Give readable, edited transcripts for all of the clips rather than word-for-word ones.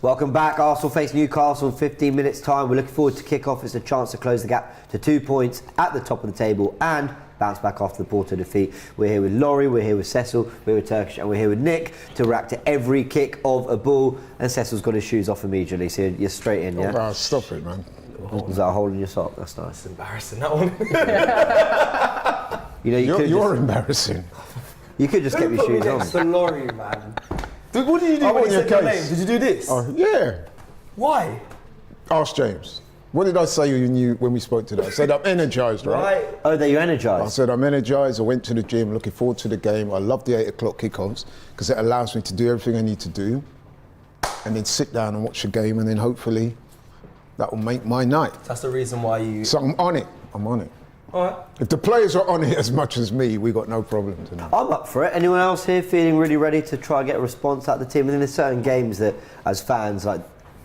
Welcome back. Arsenal face Newcastle in 15 minutes time. We're looking forward to kick-off. It's a chance to close the gap to 2 points at the top of the table and bounce back after the Porto defeat. We're here with Laurie, we're here with Cecil, we're with Turkish, and we're here with Nick to react to every kick of a ball. And Cecil's got his shoes off immediately, so you're straight in, yeah? Oh, stop it, man. Was that a hole in your sock? That's nice. It's embarrassing, that one. You know, you're embarrassing. You could just get your shoes on. It's the Laurie, man. Dude, what did you do when you said your name? Did you do this? Oh, yeah. Why? Ask James. What did I say when we spoke today? I said I'm energised, right? Oh, that you're energised? I said I'm energised. I went to the gym, looking forward to the game. I love the 8 o'clock kickoffs because it allows me to do everything I need to do and then sit down and watch the game, and then hopefully that will make my night. That's the reason why you... So I'm on it. I'm on it. All right. If the players are on it as much as me, we got no problem tonight. I'm up for it. Anyone else here feeling really ready to try and get a response out of the team? And then there's certain games that, as fans, like,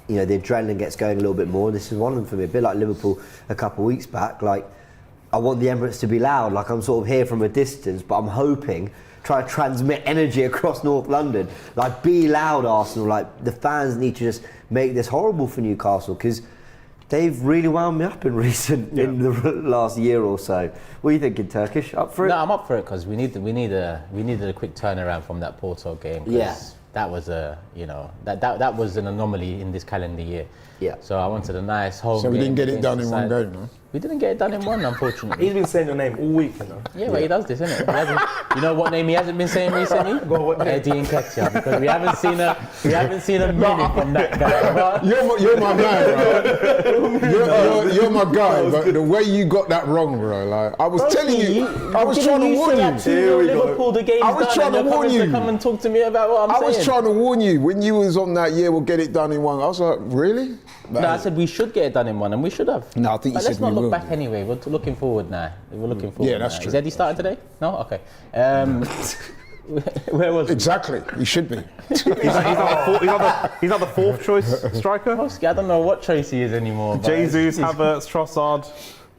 you know, the adrenaline gets going a little bit more. This is one of them for me. A bit like Liverpool a couple of weeks back. Like, I want the Emirates to be loud. Like, I'm sort of here from a distance, but I'm hoping try to transmit energy across North London. Like, be loud, Arsenal. Like, the fans need to just make this horrible for Newcastle because they've really wound me up in the last year or so. What are you thinking, Turkish? Up for it? No, I'm up for it because we needed a quick turnaround from that Porto game. Yeah. That was that was an anomaly in this calendar year. Yeah. So I wanted a nice home. So we game didn't get it done in one side. game, no? We didn't get it done in one, unfortunately. He's been saying your name all week, you know. Yeah, but he does this, innit? You know what name he hasn't been saying recently? Eddie Nketiah, because we haven't seen a minute from that guy. You're my man, bro. You're my guy, but the way you got that wrong, bro. Like I was telling you, I was trying to warn you. Here we Liverpool, the game's I was done, trying to warn you. To come and talk to me about what I'm saying. I was trying to warn you when you was on that year. We'll get it done in one. I was like, really? No, I said we should get it done in one, and we should have. No, I think you said let's not we look will. back anyway. We're looking forward now. We're looking forward. Yeah, that's now. true. Is Eddie starting today? No, okay. Where was Exactly, he should be. He's not the fourth choice striker. I don't know what choice he is anymore. Jesus, Havertz, Trossard,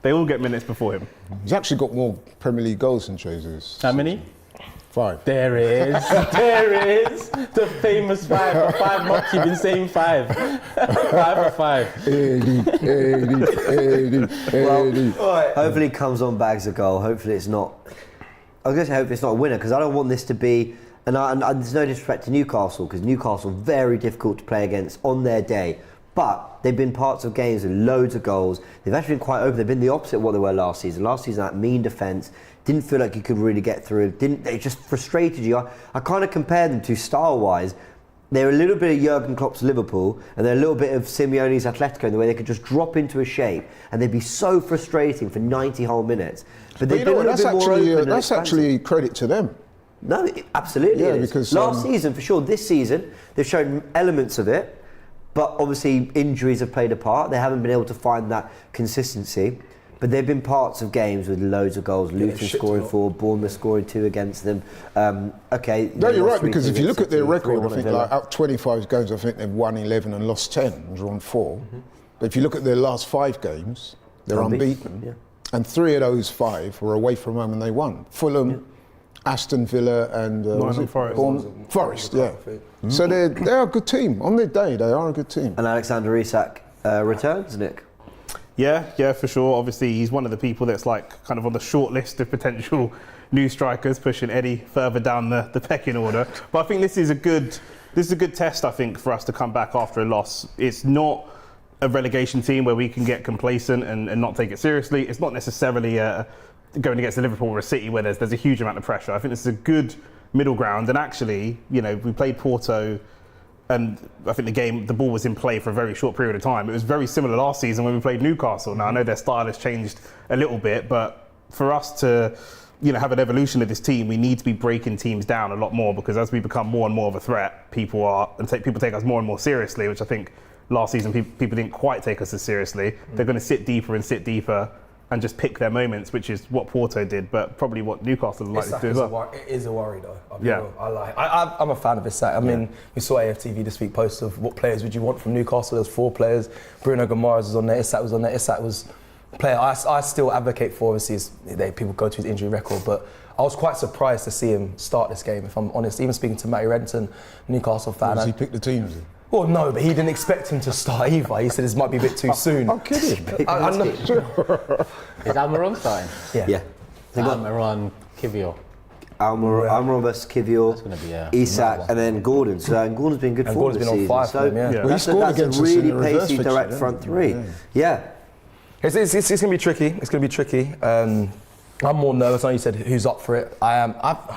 they all get minutes before him. He's actually got more Premier League goals than Jesus. How many? 5. There it is. There it is. The famous 5. For 5 months you've been saying 5. 5 for 5. Eddie. Well, hopefully it comes on bags of goal. Hopefully it's not... I was going to say hopefully it's not a winner because I don't want this to be... And there's no disrespect to Newcastle because Newcastle are very difficult to play against on their day. But they've been parts of games with loads of goals. They've actually been quite open. They've been the opposite of what they were last season. Last season, that mean defence. Didn't feel like you could really get through. They just frustrated you. I kind of compare them to style-wise. They're a little bit of Jurgen Klopp's Liverpool and they're a little bit of Simeone's Atletico in the way they could just drop into a shape and they'd be so frustrating for 90 whole minutes. But they've been a little bit more open and that's actually credit to them. No, it absolutely is. Because last season, for sure, this season, they've shown elements of it, but obviously injuries have played a part. They haven't been able to find that consistency. But they've been parts of games with loads of goals. Luton scoring 4, Bournemouth scoring 2 against them. Okay. No, you're right, because if you look at their record, I think like out 25 games, I think they've won 11 and lost 10 and drawn 4. But if you look at their last 5 games, they're unbeaten. Yeah. And 3 of those 5 were away from home and they won. Fulham, Aston Villa and Forest, yeah. So they're a good team. On their day, they are a good team. And Alexander Isak returns, Nick? Yeah, for sure. Obviously, he's one of the people that's like kind of on the short list of potential new strikers, pushing Eddie further down the pecking order. But I think this is a good test, I think, for us to come back after a loss. It's not a relegation team where we can get complacent and not take it seriously. It's not necessarily going against the Liverpool or a City where there's a huge amount of pressure. I think this is a good middle ground. And actually, you know, we played Porto. And I think the ball was in play for a very short period of time. It was very similar last season when we played Newcastle. Now, I know their style has changed a little bit, but for us to, you know, have an evolution of this team, we need to be breaking teams down a lot more because as we become more and more of a threat, people take us more and more seriously, which I think last season people didn't quite take us as seriously. They're going to sit deeper and just pick their moments, which is what Porto did, but probably what Newcastle would like to do as well. It is a worry though. Yeah. I'm a fan of Isak. I mean, we saw AFTV this week post of what players would you want from Newcastle. There's 4 players. Bruno Guimaraes was on there. Isak was on there. Isak was a player I still advocate for. Obviously, people go to his injury record, but I was quite surprised to see him start this game, if I'm honest. Even speaking to Matty Renton, Newcastle fan. Does he pick the teams? Well, no, but he didn't expect him to start either. He said this might be a bit too soon. I'm kidding. I'm not sure. Is Almiron starting? Yeah. Almiron, Kiwior. Almiron versus Kiwior, That's going to be a Isak, and then Gordon. So Gordon's been good form this Gordon's been season. on fire for him, yeah. Well, he scored that's against a us in really the reverse pacey fixture, direct didn't front he? three. Yeah. It's going to be tricky. It's going to be tricky. I'm more nervous. I know you said who's up for it. I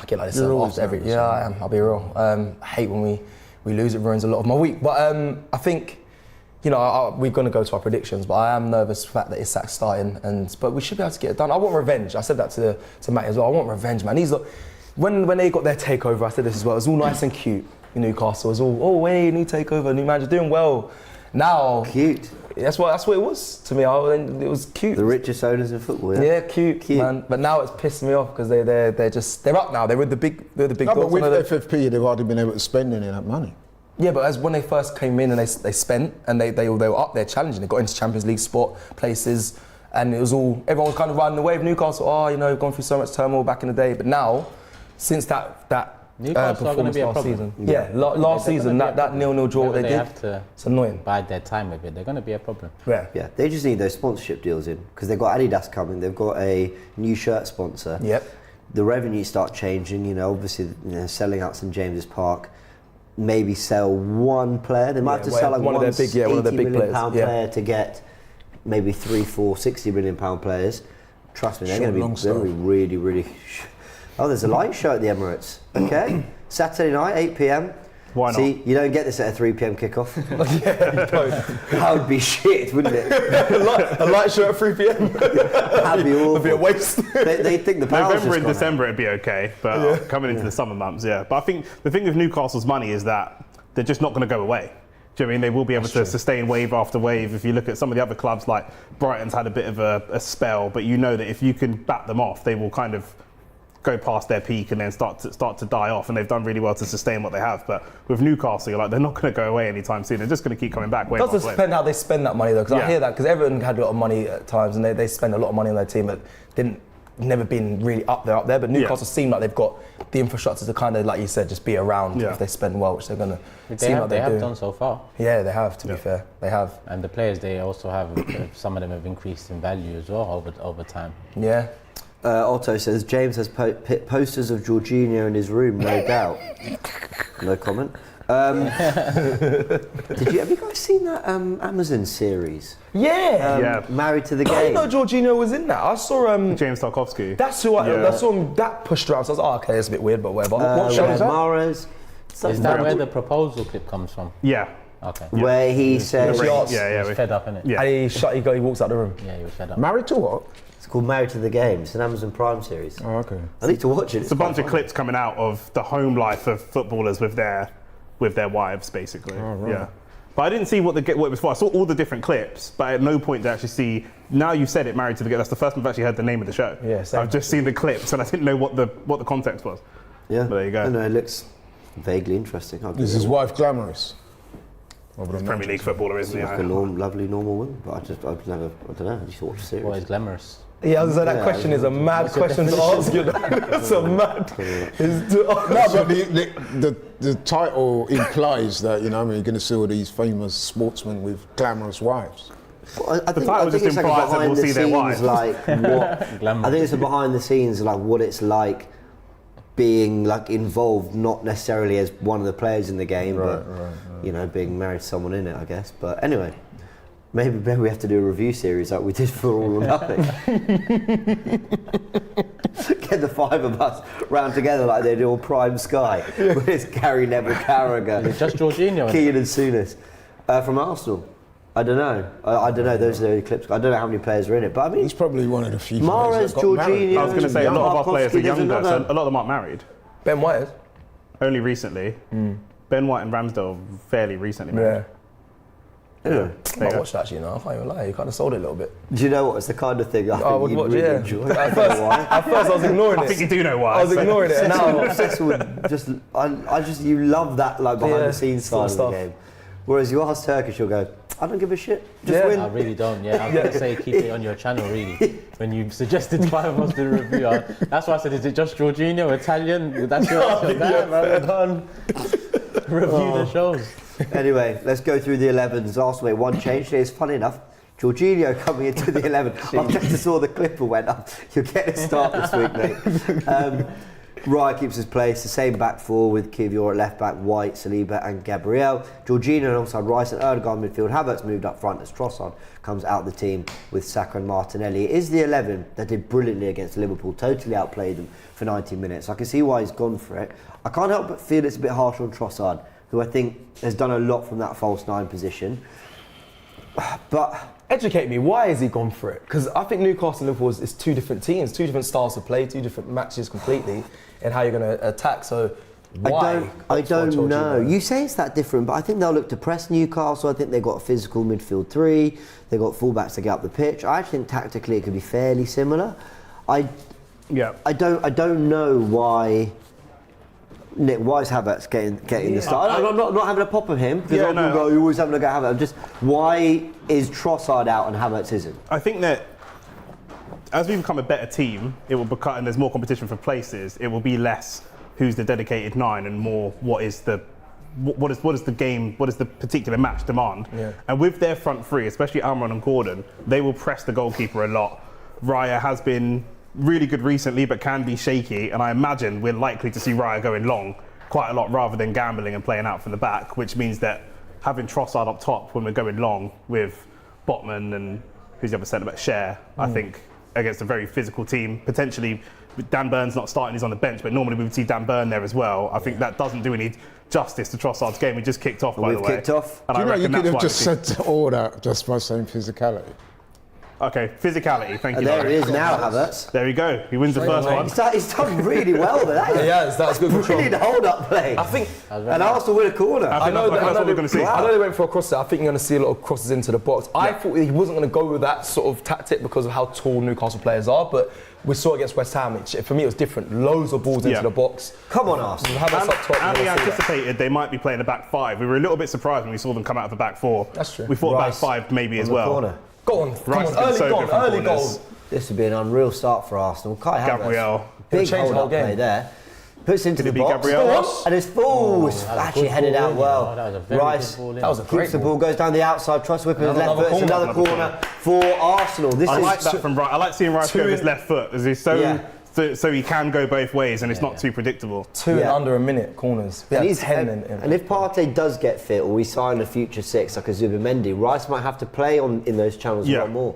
get like this after every. Yeah, I am. I'll be real. I hate when we lose. It ruins a lot of my week. But I think, you know, we're going to go to our predictions. But I am nervous for the fact that Isak's starting. But we should be able to get it done. I want revenge. I said that to Matt as well. I want revenge, man. When they got their takeover, I said this as well. It was all nice and cute in Newcastle. It was all, hey, new takeover, new manager, doing well. Now, Cute. That's what it was to me. It was cute. The richest owners in football, yeah? Yeah, cute, man. But now it's pissing me off because they're up now. They're with the big No, dogs. but with FFP, they've already been able to spend any of that money. Yeah, but as when they first came in and they spent and they were up there challenging. They got into Champions League spot places, and it was all everyone was kind of riding the wave. Newcastle, we've gone through so much turmoil back in the day, but now since that Newcastle are going to performance be a last problem. season, last season that 0-0 draw Whether they they did, have to it's annoying. bide their time with it. They're going to be a problem. Yeah, they just need those sponsorship deals in because they've got Adidas coming. They've got a new shirt sponsor. Yep. The revenue start changing. You know, obviously, selling out St James's Park. Maybe sell one player. They might have to sell like one of their big players player to get maybe 3, 4, 60 million pound players. Trust me, they're going to be really, really. Oh, there's a light show at the Emirates. Okay, Saturday night, 8 p.m. Why not? See, you don't get this at a 3 p.m. kickoff. Yeah, you don't. That would be shit, wouldn't it? a light show at 3 p.m. That'd be awful. It'd be a waste. They think the power's November just and gone December it'd be okay, but coming into the summer months, yeah. But I think the thing with Newcastle's money is that they're just not going to go away. Do you know what I mean? They will be able to sustain wave after wave. If you look at some of the other clubs, like Brighton's had a bit of a spell, but you know that if you can bat them off, they will kind of go past their peak and then start to die off, and they've done really well to sustain what they have. But with Newcastle, you're like, they're not going to go away anytime soon. They're just going to keep coming back. It does depend how they spend that money though, because I hear that because Everton had a lot of money at times and they spend a lot of money on their team that never been really up there. But Newcastle seem like they've got the infrastructure to kind of, like you said, just be around if they spend well, which they're going to seem like they have done so far. Yeah, they have, to be fair. They have. And the players, they also have, some of them have increased in value as well over time. Yeah. Otto says James has posters of Jorginho in his room, no doubt. No comment. Have you guys seen that Amazon series? Yeah. Married to the I Game. didn't know Jorginho was in that. I saw James Tarkowski. That's who I saw him that pushed around. So I was like, okay, that's a bit weird, but whatever. What show is that? Mahrez. Is that where the proposal clip comes from? Yeah. Okay. Where he says He was fed up, innit? Yeah. And he walks out the room. Yeah, he was fed up. Married to what? it's called Married to the Game. It's an Amazon Prime series. Oh, okay. I need to watch it. It's a bunch of clips coming out of the home life of footballers with their wives, basically. Oh, right. Yeah. But I didn't see what it was for. I saw all the different clips, but at no point did I actually see. Now you've said it, Married to the Game. That's the first time I've actually heard the name of the show. Yeah, same. I've just seen the clips and I didn't know what the context was. Yeah. But there you go. I don't know, it looks vaguely interesting. Is his wife glamorous? Premier League footballer, isn't he? like a lovely normal woman, but I've never, I don't know, I just watched the series. Well, it's glamorous. Yeah, I was saying that question is a mad question to ask you. It's a mad. No, but the title implies that, you know, you're going to see all these famous sportsmen with glamorous wives. Well, I think title just it's like a implies that we'll see their wives. like what, I think it's a behind the scenes, like what it's like being like involved, not necessarily as one of the players in the game, but you know, being married to someone in it, I guess. But anyway, maybe we have to do a review series like we did for All or Nothing. Get the five of us round together like they do on Prime Sky. With it's Gary Neville Carragher, Just Jorginho. Keane and Souness from Arsenal. I don't know. I don't know. Those are the clips. I don't know how many players are in it, but I mean, He's probably one of the few Mahrez, players that got married. Jorginho. I was going to say a lot of our players are Tarkowski, there's younger, so another- a lot of them aren't married. Ben White is. Only recently. Ben White and Ramsdale fairly recently married. Yeah. I might watch that actually, you know. I can't even lie. You kind of sold it a little bit. Do you know what? It's the kind of thing I I think would you'd watch, really yeah. enjoy. At first I was ignoring it. I think you do know why. I was ignoring it. And now, Cecil would just, I just, you love that like behind the scenes side of the stuff. game. Whereas you ask Turkish, you'll go, I don't give a shit. Just Yeah. win. I really don't, yeah. I'm going to say keep it on your channel, really. When you suggested five of us to do a review, that's why I said, is it just Jorginho, Italian? That's your band, man. We're done. Review the shows. Anyway, let's go through the 11s. Arsenal made one change. It's funny enough. Jorginho coming into the 11. I just saw the clipper went up. You'll get a start this week, mate. Raya keeps his place. The same back four with Kiwior at left back, White, Saliba and Gabriel. Jorginho alongside Rice and Odegaard midfield. Havertz moved up front as Trossard comes out the team with Saka and Martinelli. It is the 11 that did brilliantly against Liverpool. Totally outplayed them for 90 minutes. I can see why he's gone for it. I can't help but feel it's a bit harsh on Trossard, who I think has done a lot from that false 9 position. But educate me, why has he gone for it? Because I think Newcastle and Liverpool is 2 different teams, 2 different styles of play, 2 different matches completely, and how you're going to attack. So why? I don't know. You say it's that different, but I think they'll look to press Newcastle. I think they've got a physical midfield 3. They've got fullbacks to get up the pitch. I actually think tactically it could be fairly similar. I don't know why. Nick, why is Havertz getting the start? I'm not having a pop at him, because you're always having a go at Havertz. Just why is Trossard out and Havertz isn't? I think that as we become a better team, it will become, and there's more competition for places. It will be less who's the dedicated 9 and more what is the game, what is the particular match demand. Yeah. And with their front 3, especially Almiron and Gordon, they will press the goalkeeper a lot. Raya has been really good recently, but can be shaky, and I imagine we're likely to see Raya going long quite a lot rather than gambling and playing out from the back, which means that having Trossard up top when we're going long with Botman and who's the other centre back, I think against a very physical team, potentially Dan Burn's not starting, he's on the bench, but normally we would see Dan Burn there as well. I think that doesn't do any justice to Trossard's game. We just kicked off, by the way. We've kicked off. Do you know you could have just said all that just by saying physicality? Okay, physicality, thank you. There he is now, Havertz. There you go, he wins the first one. He's done really well there. That's good control. Really the hold-up play. I think, and Arsenal win a corner. I know that's what we're going to see. I know they went for a cross there. I think you're going to see a lot of crosses into the box. I thought he wasn't going to go with that sort of tactic because of how tall Newcastle players are, but we saw against West Ham, for me it was different. Loads of balls into the box. Come on, Arsenal. And we anticipated they might be playing a back 5. We were a little bit surprised when we saw them come out of the back 4. That's true. We thought back 5 maybe as well. Corner. Go on, early goal. This would be an unreal start for Arsenal. Kai Havertz, Gabriel. big hold-up play there. Puts into the box. And his it's actually headed out well. That was a very Rice good ball in. that was a keeps the ball, goes down the outside, tries to whip his left foot. It's another corner for Arsenal. I like that from Rice. I like seeing Rice go with his left foot, as he's so he can go both ways and it's not too predictable. 2 in under a minute corners. And if Partey does get fit, or we sign a future 6 like a Zubimendi, Rice might have to play in those channels a lot more.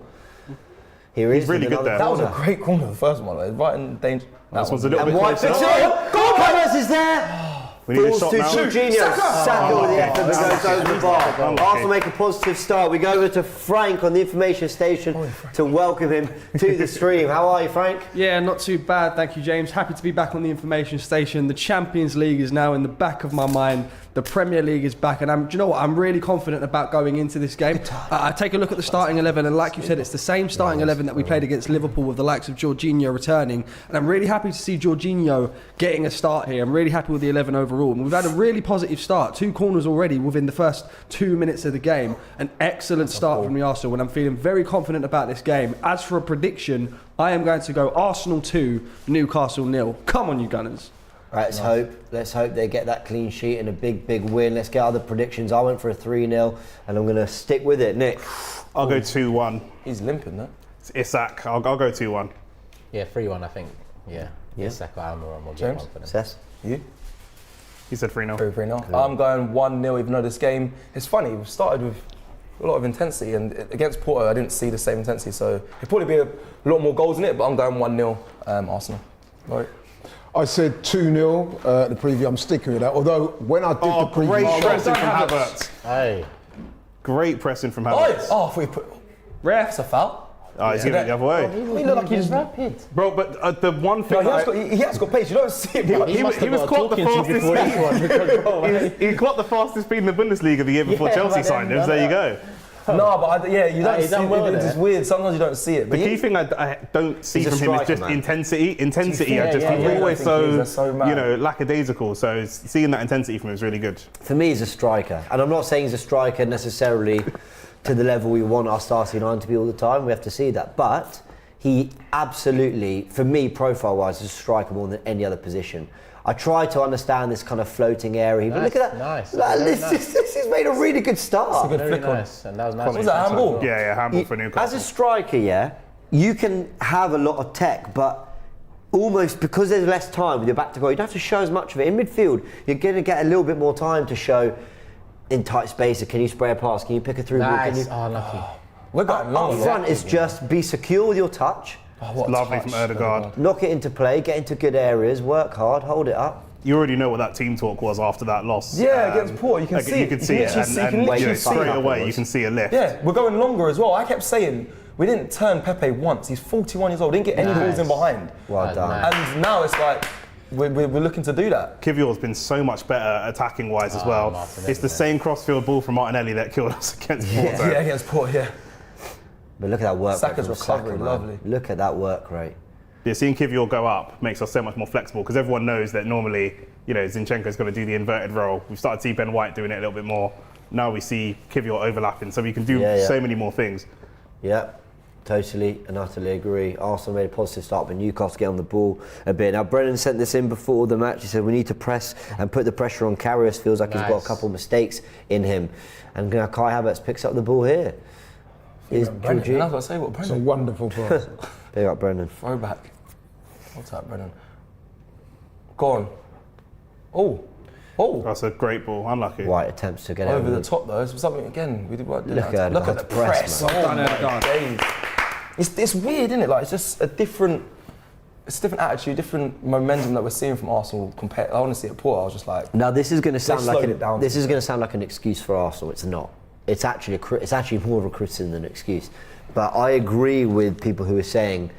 He's really good there. That was a great corner, the first one. Right in danger. That one's a little bit closer. Havertz is there! We need a shot now. Jorginho. Saka with the effort that goes over the bar. Arsenal make a positive start. We go over to Frank on the information station to welcome him to the stream. How are you, Frank? Yeah, not too bad, thank you, James. Happy to be back on the information station. The Champions League is now in the back of my mind. The Premier League is back, and do you know what? I'm really confident about going into this game. I take a look at the starting 11, and like you said, it's the same starting 11 that we played against Liverpool with the likes of Jorginho returning. And I'm really happy to see Jorginho getting a start here. I'm really happy with the 11 overall. And we've had a really positive start. 2 corners already within the first 2 minutes of the game. An excellent start from the Arsenal, and I'm feeling very confident about this game. As for a prediction, I am going to go Arsenal 2, Newcastle 0. Come on, you Gunners. Right, let's hope they get that clean sheet and a big win. Let's get other predictions. I went for a 3-0 and I'm going to stick with it. Nick? I'll go 2-1. He's limping, though. It's Isak. I'll go 2-1. Yeah, 3-1, I think. Yeah. Isak or Almiron will get one for them. Cess? You? He said 3-0. 3-0. I'm going 1-0, even though this game, it's funny, we started with a lot of intensity, and against Porto I didn't see the same intensity, so it'll probably be a lot more goals in it, but I'm going 1-0 Arsenal. Right. I said 2-0 the preview. I'm sticking with that. Although when I did the preview, great pressing from Havertz. Hey. Great pressing from Havertz. I thought you put. Ref, it's a foul. He's giving it the other way. He looked like he was rapid. Bro, but the one thing he has got pace. You don't see it. He was clocked the fastest speed. He clocked the fastest speed in the Bundesliga the year before Chelsea signed him. So there you go. No, but you don't see it. It's weird. Sometimes you don't see it. The key thing I don't see from him is just intensity. Intensity, he's always so lackadaisical. So seeing that intensity from him is really good. For me, he's a striker. And I'm not saying he's a striker necessarily to the level we want our starting 9 to be all the time. We have to see that. But he absolutely, for me, profile-wise, is a striker more than any other position. I try to understand this kind of floating area. But look at that. Nice. This has made a really good start. Very nice. And that was nice. Was that handball? Yeah, handball for Newcastle. As a striker, yeah, you can have a lot of tech, but almost because there's less time with your back to goal, you don't have to show as much of it. In midfield, you're going to get a little bit more time to show in tight spaces. Can you spray a pass? Can you pick a through ball? Nice. Oh, lucky. We're going long. Up front is just be secure with your touch, Lovely from Odegaard. knock it into play, get into good areas, work hard, hold it up. You already know what that team talk was after that loss. Yeah, against Porto, you can see You it. can You see can it, literally see- you can and literally see straight it. away you can see a lift. Yeah, we're going longer as well. I kept saying we didn't turn Pepe once. He's 41 years old. Didn't get any balls in behind. Well That's done. nice. And now it's like we're looking to do that. Kiwior's been so much better attacking wise as well. Martinelli, It's the same crossfield ball from Martinelli that killed us against Porto. Yeah, against Porto. Yeah. But look at that work Saka's rate from recovery, Saka, man. lovely. Look at that work rate. Yeah, seeing Kiwior go up makes us so much more flexible because everyone knows that normally, Zinchenko's going to do the inverted role. We've started to see Ben White doing it a little bit more. Now we see Kiwior overlapping, so we can do so many more things. Yeah, totally and utterly agree. Arsenal made a positive start, but Newcastle get on the ball a bit. Now, Brennan sent this in before the match. He said, we need to press and put the pressure on Karius. Feels like he's got a couple of mistakes in him. And now Kai Havertz picks up the ball here. Is Brendan. I was about to say what It's a Brendan. wonderful pass. Big up, Brendan. Throwback. What's that, Brendan? Go on. Oh. That's a great ball, unlucky. White attempts to get Over over the top though. It's something again. We did what? Look at Look that at the press, press. man. Well done, my Odegaard. days. It's weird, isn't it? Like it's just a different. It's a different attitude, different momentum that we're seeing from Arsenal compared. I want to see it Porto. I was just like. Now this is going to sound slowed like it down this to is be going to sound like an excuse for Arsenal. It's not. It's actually more of a criticism than an excuse. But I agree with people who are saying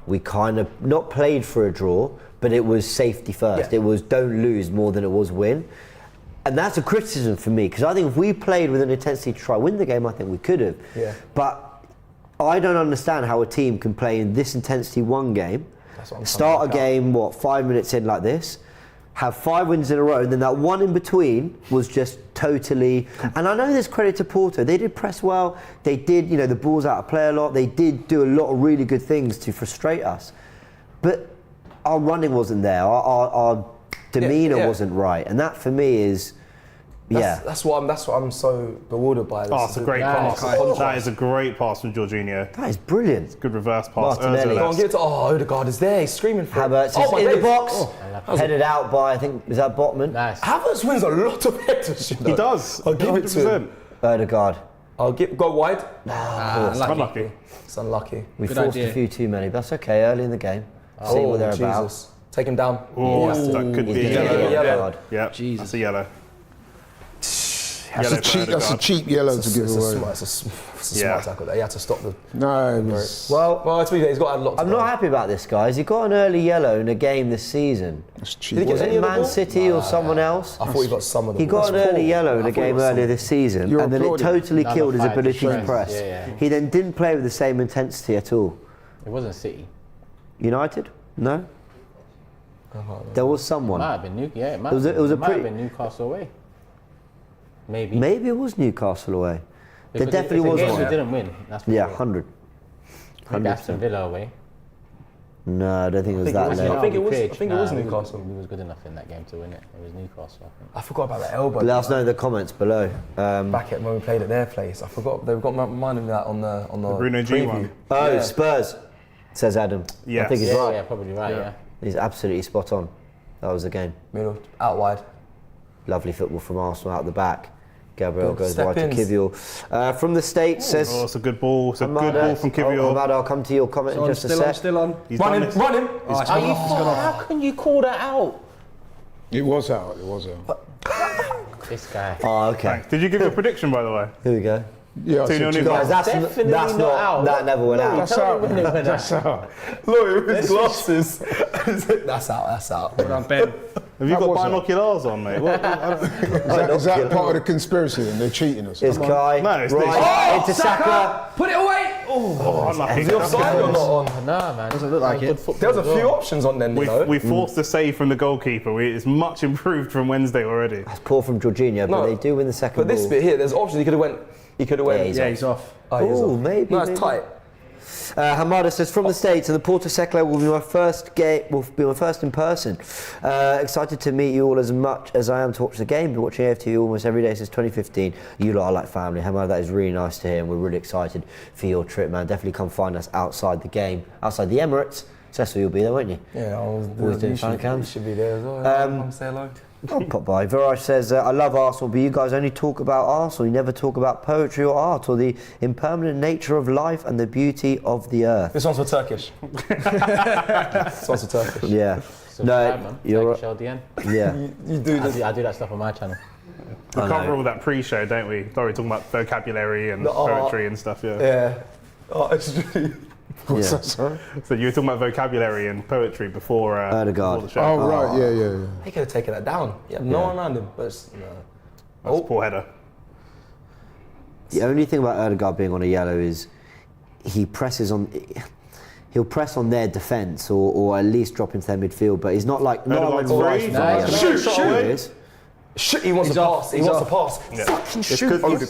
we kind of not played for a draw, but it was safety first. Yeah. It was don't lose more than it was win. And that's a criticism for me because I think if we played with an intensity to try win the game, I think we could have. Yeah. But I don't understand how a team can play in this intensity one game, That's what I'm start a trying to work game 5 minutes in like this, have 5 wins in a row, and then that one in between was just totally. And I know there's credit to Porto. They did press well. They did, the balls out of play a lot. They did do a lot of really good things to frustrate us. But our running wasn't there. Our demeanour wasn't right, and that for me is. That's what I'm so bewildered by. Oh, it's a great pass. That is a great pass from Jorginho. That is brilliant. Good reverse pass. Martinelli. Go on, give it to. Odegaard is there. He's screaming for it. Havertz my is in the days. box, headed out by I think is that Botman. Nice. Havertz wins a lot of headers. He does. I'll give it to him. Odegaard. Go wide. Unlucky. It's unlucky. We Good forced idea. a few too many. But that's okay. Early in the game, seeing what they're about. Jesus. Take him down. Oh, that could be He's a gonna yellow. get Yellow. hard. Yeah, Jesus. that's a yellow. That's a cheap yellow to give away. It's a smart tackle there. He had to stop the. No, it was. Well, to be fair, he's got to add a lot. I'm not happy about this, guys. He got an early yellow in a game this season. It's Did cheap. he get Was any it of the Man ball? City or someone else? I thought he got some of the He ball. got an That's early poor. yellow in I a thought it game was earlier some. this season, You're and then it applauding. totally Number killed his 5 ability to defence, press. yeah. He then didn't play with the same intensity at all. It wasn't City. United? No. There was someone. Might have been it might, It was a might pretty- have been Newcastle away. Maybe. Maybe it was Newcastle away. There Because definitely it's was a game one. we didn't win. That's for Yeah, sure. 100. Maybe Aston Villa away. No, I don't think it was think that it was- late. I think it was- Craig. I think it was Nah, Newcastle. We was good enough in that game to win it. It was Newcastle, I think. I forgot about the elbow. Let us know in the comments below. Back at when we played at their place. I forgot. They've got reminded me of that on the Bruno G preview. one. Oh, Yeah. Spurs, says Adam. I Yes. think he's Yeah, right. yeah, probably right, yeah. He's absolutely spot on. That was the game. Middle, out wide. Lovely football from Arsenal out the back. Gabriel Good goes wide to step-ins. Kiwior. From the States says... Oh, it's a good ball. It's a good ball from Kiwior. Hamad, I'll come to your comment in just a sec. Still on. He's done Run him, this. run him. Are you how can you call that out? It was out. It was out. This guy. Oh, okay. Thanks. Did you give a prediction, by the way? Here we go. Yeah, I 2-0 said Newcastle. Guys, that's Definitely not not out. That never went out. That's Tell out. me when it went That's out. Look, with his glasses. That's out. That's out. Well done, Ben. Have you That got wasn't- binoculars on, mate? Is that part of the conspiracy then? They're cheating us. It's Kai. No, it's right into Saka. Put it away! Oh, Unlucky. Is he offside or not on? Nah, man. Doesn't look like Good it. football There was a as well. few options on then, you know. We forced a save from the goalkeeper. It's much improved from Wednesday already. It's poor from Jorginho, but No. they do win the second But this ball. bit here, there's options. He could have went. He could have went. he's yeah, he's off. Oh, he is Ooh, off. maybe, No, it's maybe. tight. Hamada says, from the States, and the Porto Secolo will be my first in person. Excited to meet you all as much as I am to watch the game. Been watching AFTV almost every day since 2015. You lot are like family. Hamada, that is really nice to hear, and we're really excited for your trip, man. Definitely come find us outside the game, outside the Emirates. Cecil, you'll be there, won't you? Yeah, Always doing fan cams. You should be there as well. Come say hello. I'll pop by. Viraj says, I love Arsenal, but you guys only talk about Arsenal. You never talk about poetry or art or the impermanent nature of life and the beauty of the earth. This one's for Turkish. This one's for Turkish. Yeah. No, you're Turkish LDN. Yeah. You do this. I do that stuff on my channel. We cover all that pre-show, don't we? Laurie talking about vocabulary and poetry and stuff, yeah. Yeah. Oh, it's really... Yeah. Sorry. So you were talking about vocabulary and poetry before, Odegaard. before the show. Oh, right, yeah. He could have taken that down. Yeah, no one around him, but no. That's a poor header. The only thing about Odegaard being on a yellow is he'll press on their defence or at least drop into their midfield, but he's not like Odegaard's free. Shoot! Shoot! He wants to pass. He wants to pass. Yeah. Fucking It's shoot! 'cause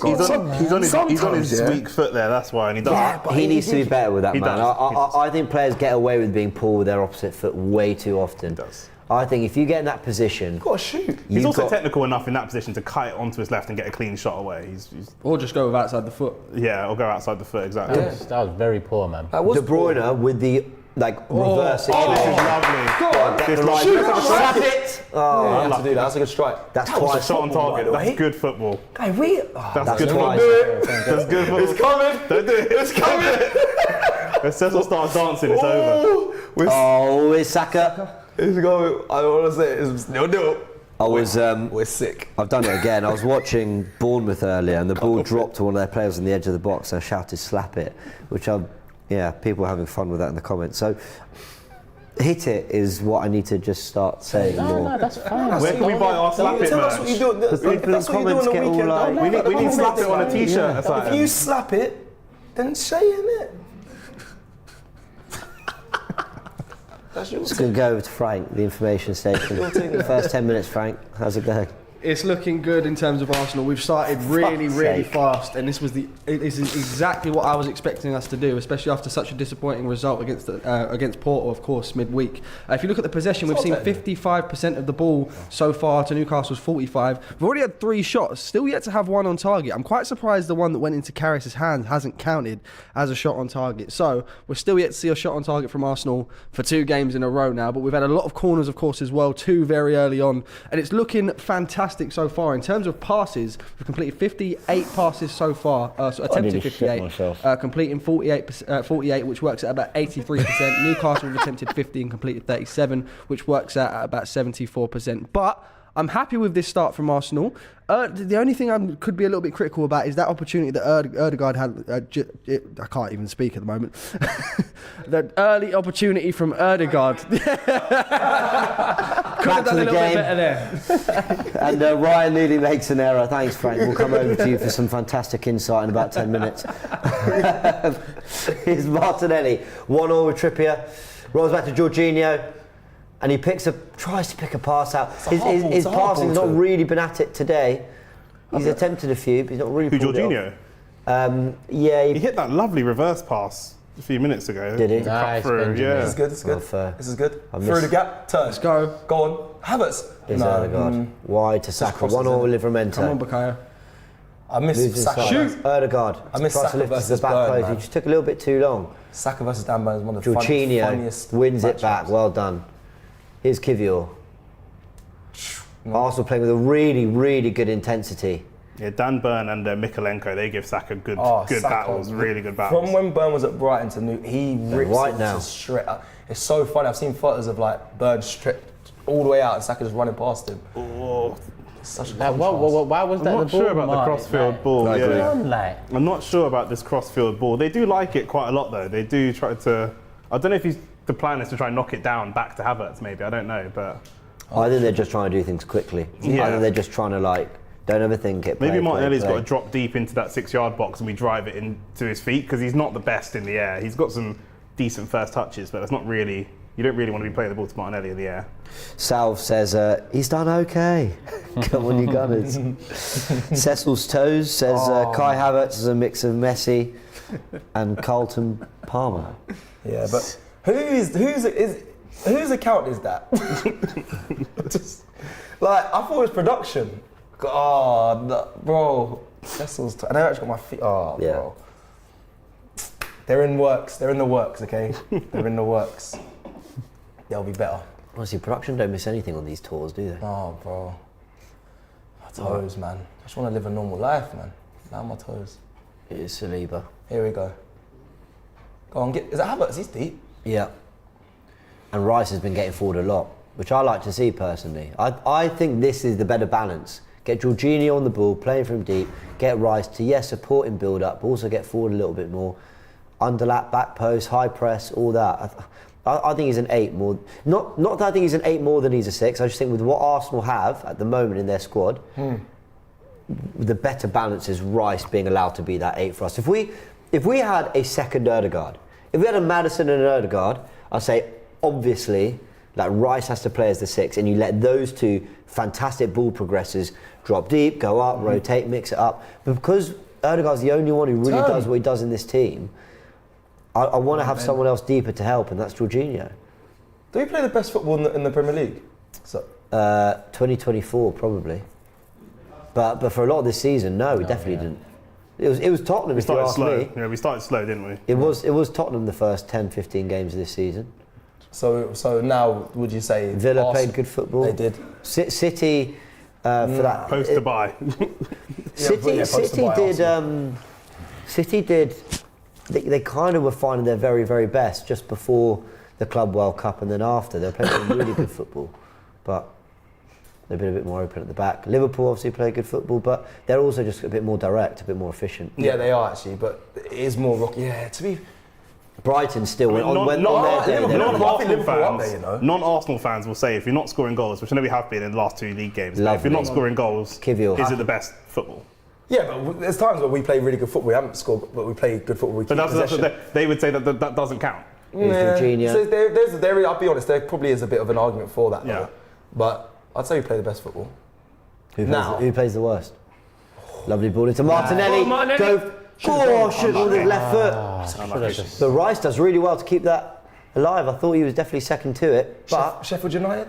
he's on his weak foot there, that's why, and he does. Yeah, but he needs to be better with that, He man. does. I think players get away with being poor with their opposite foot way too often. He does. I think if you get in that position, Got to shoot. He's also technical enough in that position to cut it onto his left and get a clean shot away. He's Or just go with outside the foot. yeah, or go outside the foot, exactly. That was very poor, man. That was De Bruyne with the reverse This is lovely. This line- Slap it! Oh, you have to do that. That's a good strike. That's It's a twice. shot on target. by the way. That's good football. Hey, we... That's good twice. football. That's good football. It's coming. Don't do it. It's coming. If Cecil starts dancing, it's over. Oh, it's Saka. It's going... I don't want to say it. It's 0-0. We're sick. I've done it again. I was watching Bournemouth earlier, and the ball dropped to one of their players on the edge of the box. And I shouted, "Slap it!" Which people are having fun with that in the comments. So, hit it is what I need to just start saying more. No, that's fine. Where can we buy our slap it Tell us what you do. People in That's what you do on comments the get all weekend. like- We need slap it on a t-shirt or something. If you slap it, then say it. That's your Just going to go over to Frank, the information station. The first 10 minutes, Frank. How's it going? It's looking good in terms of Arsenal. We've started really sake. fast, and it is exactly what I was expecting us to do, especially after such a disappointing result against Porto, of course, midweek. If you look at the possession, we've seen 55% of the ball so far to Newcastle's 45. We've already had 3 shots, still yet to have 1 on target. I'm quite surprised the one that went into Karius' hands hasn't counted as a shot on target. So we're still yet to see a shot on target from Arsenal for 2 games in a row now, but we've had a lot of corners, of course, as well, 2 very early on, and it's looking fantastic so far. In terms of passes, we've completed 58 passes so far, attempted 58, completing 48, which works at about 83%. Newcastle have attempted 50 and completed 37, which works at about 74%. But I'm happy with this start from Arsenal. The only thing I could be a little bit critical about is that opportunity that Odegaard had. I can't even speak at the moment. The early opportunity from Odegaard. Could have done a little bit better there. And Ryan nearly makes an error. Thanks, Frank. We'll come over to you for some fantastic insight in about 10 minutes. Here's Martinelli. 1-1 with Trippier. Rolls back to Jorginho. And he tries to pick a pass out. His passing's not really been at it today. He's attempted a few, but he's not really pulled it Jorginho? Yeah. He hit that lovely reverse pass a few minutes ago. Did he? Nice, Through, Benjamin. yeah. This is good. This is good. Not fair. This is good. I Through missed- the gap. Turn. Let's go. Go on. Havertz. Is Odegaard. Wide to Saka. crosses 1-1 with Come on, Livramento. Bakayo. I miss Moves Saka. inside. Odegaard. I miss Tries to Saka lift it to versus the back Burn, post. man. He just took a little bit too long. Saka versus Dan Burn is one of the funniest Jorginho wins it back. matchups. Well done. Here's Kiwior. Arsenal playing with a really, really good intensity. Yeah, Dan Burn and Mikalenko, they give Saka good Saka, battles, really good battles. From when Burn was at Brighton to New, he rips right it now. to straight up. It's so funny. I've seen photos of like Burn stripped all the way out and Saka just running past him. Oh, It's such a Like, contrast. why was that I'm the not ball? sure about the Mark? crossfield Like, ball. agree. Yeah. like, I'm not sure about this crossfield ball. They do like it quite a lot though. They do try to. I don't know if the plan is to try and knock it down back to Havertz. Maybe I don't know, but I think they're just trying to do things quickly. Yeah. I think they're just trying to don't overthink it. maybe play, Martinelli's play. got to drop deep into that 6-yard box and we drive it into his feet because he's not the best in the air. He's got some decent first touches, but that's not really you don't really want to be playing the ball to Martinelli in the air. Salve says, he's done okay. Come on, you Gunners. Cecil's Toes says, Kai Havertz is a mix of Messi and Carlton Palmer. Yeah, but whose account is that? Just, like, I thought it was production. Oh, no, bro. Cecil's and I actually got my feet. Oh, Yeah. bro. They're in works. They're in the works, okay? They're in the works. They'll be better. Honestly, production don't miss anything on these tours, do they? Oh, bro. My toes, man. I just want to live a normal life, man. Now my toes. It is Saliba. Here we go. Go on, is that Havertz? He's deep. Yeah. And Rice has been getting forward a lot, which I like to see personally. I think this is the better balance. Get Jorginho on the ball, playing from deep, get Rice to, yes, support in build-up, but also get forward a little bit more. Underlap, back post, high press, all that. I think he's an 8 more. Not that I think he's an 8 more than he's a 6. I just think with what Arsenal have at the moment in their squad, the better balance is Rice being allowed to be that 8 for us. If we had a second Odegaard, if we had a Maddison and an Odegaard, I'd say obviously like Rice has to play as the 6, and you let those two fantastic ball progressors drop deep, go up, rotate, mix it up. But because Odegaard's the only one who really does what he does in this team, I want to have someone else deeper to help, and that's Jorginho. Do we play the best football in the Premier League? So 2024 probably, but for a lot of this season, no, we definitely didn't. It was Tottenham. We If you started ask slow. me. Yeah, we started slow, didn't we? It was Tottenham the first 10-15 games of this season. So now, would you say Villa played good football. They did. City for that Post to buy. City did. They kind of were finding their very, very best just before the Club World Cup, and then after they were playing some really good football, but they've been a bit more open at the back. Liverpool obviously play good football, but they're also just a bit more direct, a bit more efficient. Yeah, they are actually, but it is more rocky. Yeah, to be. Brighton still went on their day. Non-Arsenal fans will say if you're not scoring goals, which I know we have been in the last 2 league games, but if you're not scoring goals, Kiwior. is it the best football? Yeah, but there's times where we play really good football. We haven't scored, but we play good football. We keep possession. They would say that doesn't count. Jorginho. So I'll be honest, there probably is a bit of an argument for that. Yeah. Though. But I'd say we play the best football. Who plays the worst? Lovely ball into Martinelli. Should with his left foot. But Rice does really well to keep that alive. I thought he was definitely second to it. But Sheffield United?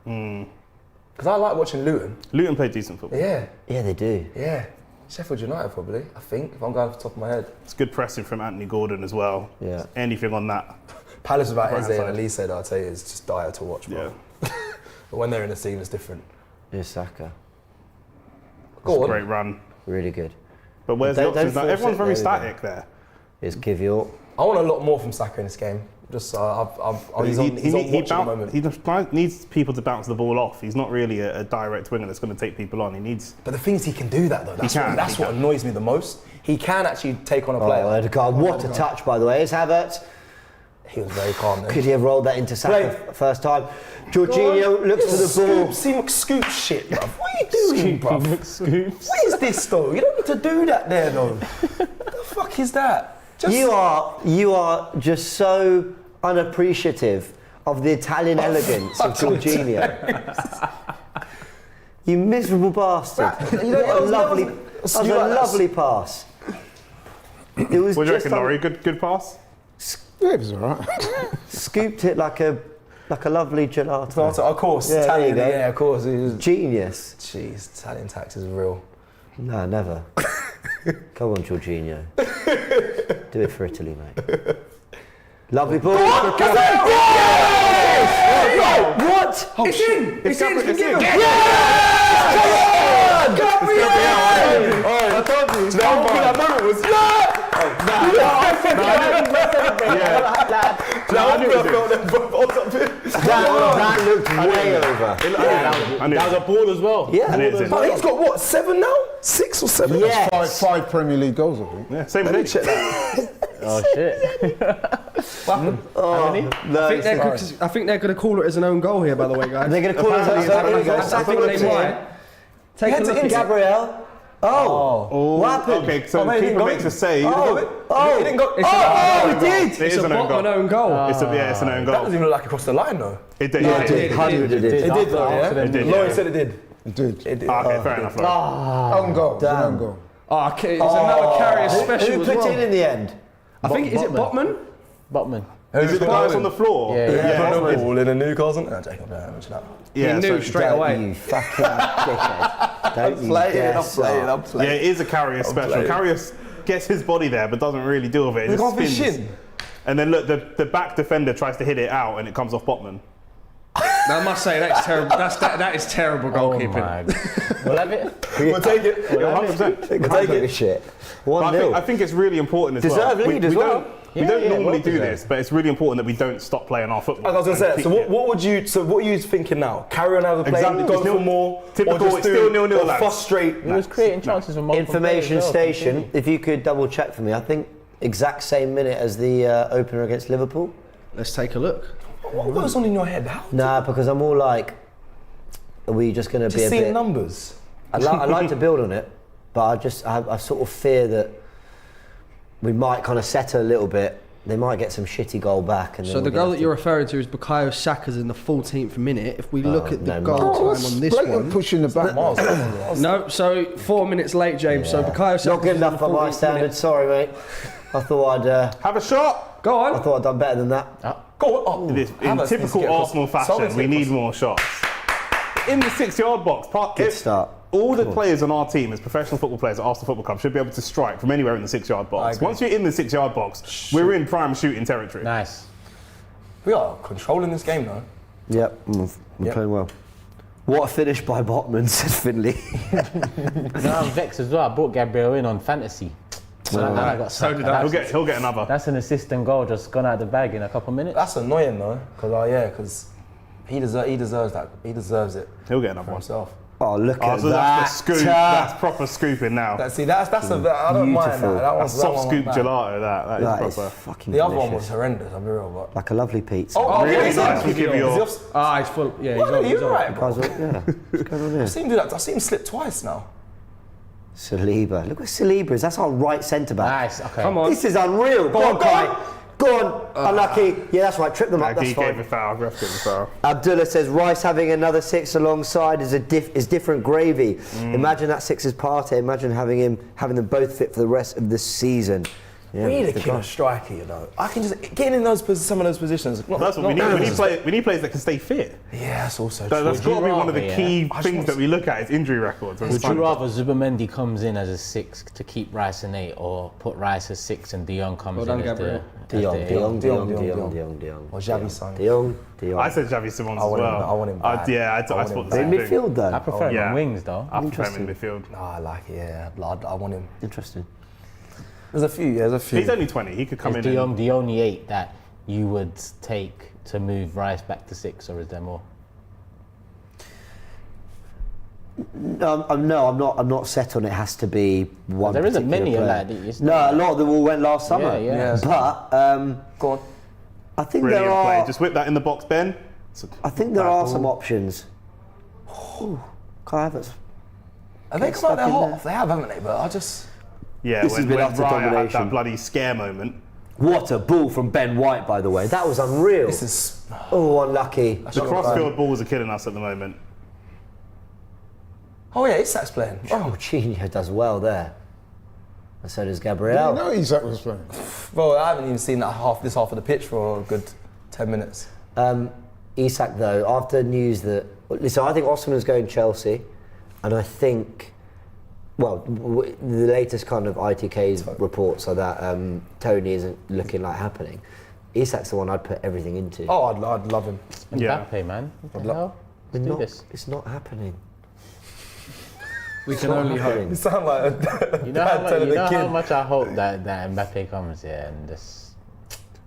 Because I like watching Luton. Luton played decent football. Yeah. Yeah, they do. Yeah. Sheffield United probably, I think, if I'm going off the top of my head. It's good pressing from Anthony Gordon as well. Yeah. Anything on that. Palace without Eze Right and Elise, I'd say, is just dire to watch, bro. Yeah. But when they're in the scene, it's different. Here's Saka. Go on. Great run. Really good. But where's the Don't options now? force Everyone's it, very there we static there. Here's Kiwior. I want a lot more from Saka in this game. Just he's on watch at the moment. He needs people to bounce the ball off. He's not really a direct winger that's going to take people on. He needs. But the thing is, he can do that though. That's what can. annoys me the most. He can actually take on a player. Odegaard. What a touch, by the way. Here's Havertz. He was very calm there. Could he have rolled that into Saka first time? Jorginho looks for the ball. Scoop shit, bruv. What are you doing, bruv? What is this though? You don't need to do that there though. What the fuck is that? You are just so unappreciative of the Italian elegance of Jorginho. You miserable bastard. What a lovely pass. It was What do you just reckon, Laurie? Good pass? Yeah, it was alright. Scooped it like a lovely gelato. Of course, Yeah, Italian. there you go. Yeah, of course. It was, Genius. jeez, Italian tax is real. No, never. Come on, Jorginho. Do it for Italy, mate. Lovely ball. What? It's in! It's in! It's in. I told you. That moment was. That looked way over. That was a ball as well. Yeah. And it's in. Oh, he's got what, 7 now? 6 or 7? Yes. Five Premier League goals, I think. Yeah, same Let me with check that. Oh shit. How many? I think they're going to call it as an own goal here, by the way, guys. They're going to call it as an own goal. I think they might. Take a look at Gabriel. Oh, what happened? Okay, so the he didn't keeper go makes in. a save. He didn't go. He did. It It's is a an own Botman goal. own goal. It's a, it's an own That doesn't goal. even look like it crossed the line though. It did. Yeah, it did. 100 it did. It did though, yeah? It did, Laurie yeah. said it did. It did. It did. Okay, fair enough. Laurie. Own goal. It's an Damn. own goal. Oh, okay, it's another carrier special Who as put well. in the end? I think, is it Botman? Botman. Is it the guy that's on the floor? Yeah. Yeah, ball in a Newcastle. No, Jacob, no, mention that. Yeah, He knew so- straight away. You fucking dickhead. Don't you dare start. Yeah, it is a carrier special. playing. Carrier gets his body there, but doesn't really deal with it. It Look just off his spins. shin. And then look, the back defender tries to hit it out, and it comes off Botman. Now, I must say, that's terrible. That is terrible Oh goalkeeping. my God. We'll have it. We'll take it. 100%. We'll take it. Shit. But I 1-0. think it's really important as Deserved well. lead as well. We don't Yeah, normally well do deserved. this, but it's really important that we don't stop playing our football. I was gonna say. And So keep- what would you? So what are you thinking now? Carry on how the play, Exactly. go Just for nil- more, typical, or just it's do still 0-0 or lads. frustrate? He was creating chances for multiple Information players as well, station, completely. if you could double check for me, I think exact same minute as the opener against Liverpool. Let's take a look. What goes on in your head? How? Nah, because I'm all like, are we just going to be Just a seeing bit... numbers. I like to build on it, but I sort of fear that we might kind of settle a little bit. They might get some shitty goal back. And then So the we're goal gonna that you're referring to is Bukayo Saka's in the 14th minute. If we look at the no, goal Miles. time on this Blatant one. push in the back. No, so 4 minutes late, James. So Bukayo Saka. Not good enough by my standards, sorry mate. I thought Have a shot. Go I on. thought I'd done better than that. Go on. In Havertz needs to typical get across. Arsenal fashion, Someone's we get need across. more shots. In the 6-yard box, Good start. all the players on our team as professional football players at Arsenal Football Club should be able to strike from anywhere in the 6-yard box. agree. Once you're in the 6-yard box, we're in prime shooting territory. Nice. We are controlling this game though. Yep, we're playing well. What a finish by Botman, said Finley. Now I'm vexed as well. I brought Gabriel in on fantasy. So I got So Saka. did I. He'll get another. That's an assist and goal just gone out of the bag in a couple of minutes. That's annoying though, because he deserves that. He deserves it He'll get another for one. himself. Oh, look Oh, at so that. that's the scoop. That's proper scooping now. That's a bit. I don't mind Beautiful. that. That That's one's soft that scoop one wasn't bad. gelato. That That is is proper. fucking The delicious. other one was horrendous. I'll be real, but. Like a lovely pizza. Really he's nice from Is he Kiwior. off? Ah, he's full. Yeah, What? he's You're on. right, bro. Guys, yeah. What's going on here? I've seen him do that. I've seen him slip twice now. Saliba. Look what Saliba is. That's our right centre back. Nice. Okay. Come on. This is unreal. Go on, Kai. Go on. Unlucky. Yeah, that's right. Trip them up. That's He gave fine. a foul. Ref gave a foul. Abdullah says Rice having another 6 alongside is different gravy. Mm. Imagine that 6 is Partey. Imagine having them both fit for the rest of the season. Yeah, We need a the killer guy. striker, you know. I can just get in those some of those positions. Not- That's what we not- need. We need players that can stay fit. Yeah, that's also true. That's got to be one of the rather, key I just things want that we look at is injury records. Would you rather Zubimendi comes in as a 6 to keep Rice an 8, or put Rice as 6 and De Jong comes Well done, in as Gabriel. De Jong, the De Jong, De Jong, De De Jong, Jong, De De Jong, De Jong. Or Xavi son. De Jong, De Jong. I said Xavi Simons I as want him- well. I want him back. I I thought want the him same In thing. midfield though. I prefer him Yeah. on wings though. I prefer him in midfield. No, I like it. Yeah, I want him. Interesting. There's a few. Yeah, there's a few. He's only 20. He could come Is in. De and- Jong the only 8 that you would take to move Rice back to 6, or is there more? No, I'm not set on it has to be one. There isn't particular many of player. that. It's No, a lot of them all went last summer. Yeah. But Go on. I think Brilliant there play. are. Just whip that in the box, Ben. I think there are some options. Ooh, Kai Havertz. Have they Get come out there stuck in hot? there. They have, haven't they? But I just. Yeah, This has when been utter Raya had domination. that bloody scare moment. What a ball from Ben White, by the way. That was unreal. This is. Oh, unlucky. The crossfield balls are killing us at the moment. Oh yeah, Isak's playing. Oh, Jorginho does well there. And so does I Gabriel. know Isak was playing. Well, I haven't even seen this half of the pitch for a good 10 minutes. Isak, though, after news that... Listen, I think Osimhen's going Chelsea, and I think... Well, the latest kind of ITK's reports are that Tony isn't looking like happening. Isak's the one I'd put everything into. Oh, I'd love him. Yeah. Mbappe, man. What the hell? Let's do this. It's not happening. We can only hope. You sound like a You know, how dad much, telling you a know kid. how much I hope that Mbappe comes here and just...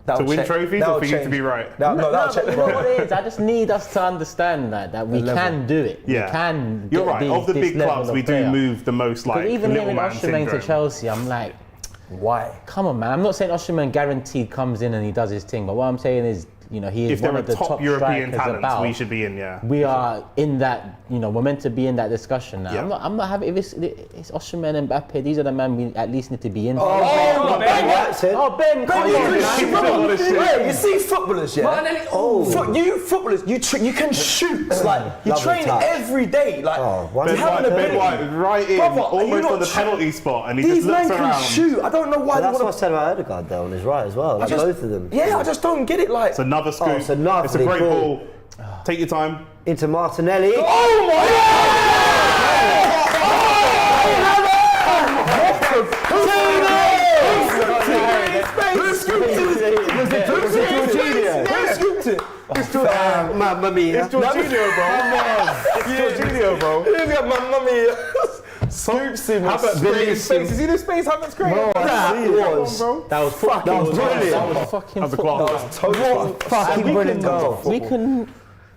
That'll To win check- trophies that'll or for you to change. be right? That'll but check you the know what ball. it is? I just need us to understand that we can do it. Yeah. We can You're get right. Of the this big level clubs, of we do player. move the most like But even little hearing man Osimhen syndrome. to Chelsea, I'm like, Why? come on, man. I'm not saying Osimhen guaranteed comes in and he does his thing, but what I'm saying is you know, he is If there one are of the top European strikers talents, about. we should be in. Yeah. We are in that, you know, we're meant to be in that discussion now. Yeah. I'm not having, if it's Osimhen and Mbappe, these are the men we at least need to be in. Ben, come on, man. You see footballers, yeah? Martinelli, You footballers, you can shoot. Like, you Lovely train touch. every day. Like, why you did have an Ben ability. White right in, Brother, are you almost not on the sh- penalty spot, and he These just looks men can around. shoot. I don't know why But that's they what I want to. said about Odegaard though on his right as well. Like both of them. Yeah, I just don't get it. Like, It's another scoop. it's another It's a great ball. ball. Take your time. Into Martinelli. oh my Mamma mia. It's Jorginho, bro. He's got my mummy. Scoops him. Havertz created space. You see the space Havertz created? That was That was fucking brilliant. That was fucking That was a football. class. what fucking brilliant goal. We can.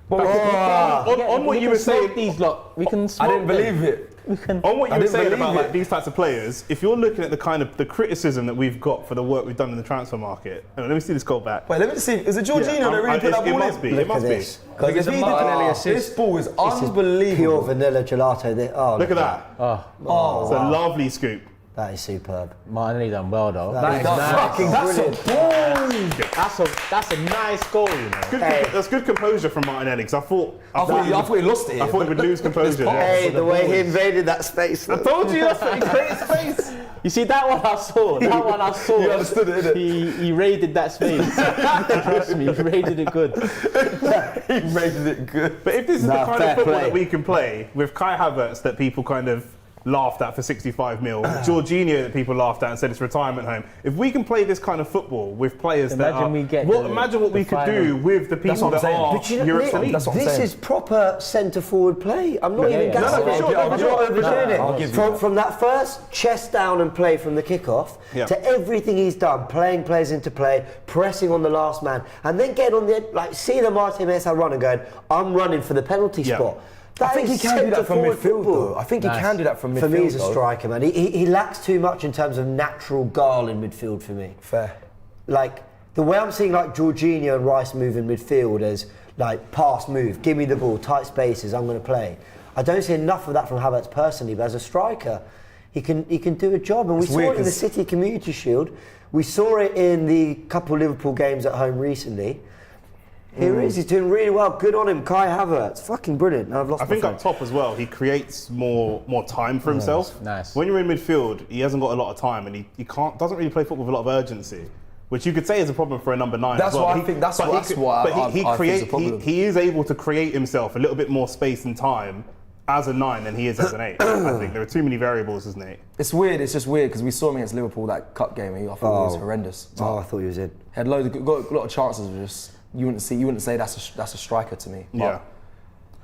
On what you were saying, these lot. We can. I smoke didn't them. believe it. on what you were didn't saying believe about like it. these types of players, if you're looking at the kind of the criticism that we've got for the work we've done in the transfer market, let me see this goal back. Wait, let me just see. Is it Jorginho that really put that It ball must in? be. Look It must at be. this. Look at the Martinelli assist. This ball is This is unbelievable. pure vanilla gelato. Look at that. Oh, It's a lovely scoop. That is superb. Martinelli done well though. That is fucking brilliant. That's a nice goal, you know. That's good composure from Martinelli because I thought he lost it. I thought he would lose composure. Hey, the way he invaded that space. I told you that's he created space. You see that one I saw. That one I saw. You understood it, innit? He raided that space. Trust me, he raided it good. He rated it good. But if this is Nah, the kind fair of football play. that we can play with Kai Havertz that people kind of laughed at for 65 mil, Jorginho that people laughed at and said it's retirement home. If we can play this kind of football with players Imagine that are, we get imagine what the we could final. do with the people what I'm that saying. are But you know, Europe's Nick, elite. That's what I'm this saying. is proper centre forward play. I'm not even yeah. gassing No, for it. sure, I'm for not sure. overdoing I'll it. give you From that first chest down and play from the kickoff Yeah. to everything he's done, playing players into play, pressing on the last man, and then getting on the like, see the Martinez run and going, I'm running for the penalty Yeah. spot. I think he is can do that from centre-forward midfield, football. though. I think he Nice. can do that from midfield. For me, he's a though. striker, man. He lacks too much in terms of natural guile in midfield for me. Fair. Like the way I'm seeing like Jorginho and Rice move in midfield as like pass move, give me the ball, tight spaces, I'm going to play. I don't see enough of that from Havertz personally, but as a striker, he can do a job. And we It's saw weird it in the 'cause- City Community Shield. We saw it in the couple Liverpool games at home recently. Here he is, he's doing really well. Good on him, Kai Havertz. Fucking brilliant. I've lost I my think phone. up top as well, he creates more time for himself. Nice. When you're in midfield, he hasn't got a lot of time, and he doesn't really play football with a lot of urgency, which you could say is a problem for a number 9. That's as well. what I But he- think- that's but what- he that's could- what but I think is a problem. he is able to create himself a little bit more space and time as a 9 than he is as an 8. I think there are too many variables as an 8. It's weird. It's just weird because we saw him against Liverpool that cup game. And I thought it was horrendous. Oh, I thought he was in. Had got a lot of chances. Of just you wouldn't say that's a striker to me. But Yeah.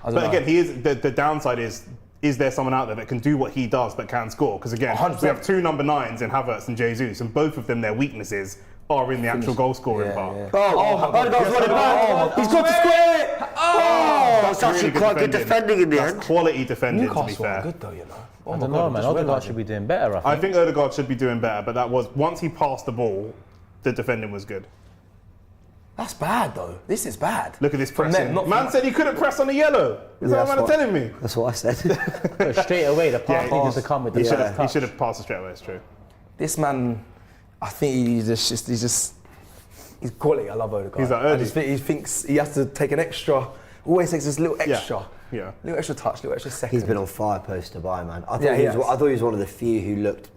I don't But know. again, he is the downside is there someone out there that can do what he does but can score? Because again, 100%. we have 2 number 9s in Havertz and Jesus, and both of them, their weaknesses are in the actual goal scoring part. Odegaard's running back. He's got to square it. Oh, that's actually Really quite good defending in the That's end. quality defending, to be Newcastle are fair. good though, you know. Oh I my don't God, know, man. just Odegaard realised should it. be doing better. I think Odegaard should be doing better, but that was once he passed the ball, the defending was good. That's bad though. This is bad. Look at this From pressing. them, not Man from- said he couldn't press on the yellow. Is that that's what man what- telling me? That's what I said. Straight away, the pass needed to come with the He should first have. touch. He should have passed it straight away. It's true. This man, I think he's quality. I love Odegaard. He's like I Erdi. just think he thinks he has to take an extra. Always takes this little extra. Yeah. Little extra touch, little extra second. He's been on fire post Dubai, man. I thought, Yeah, he I has. thought he was one of the few who looked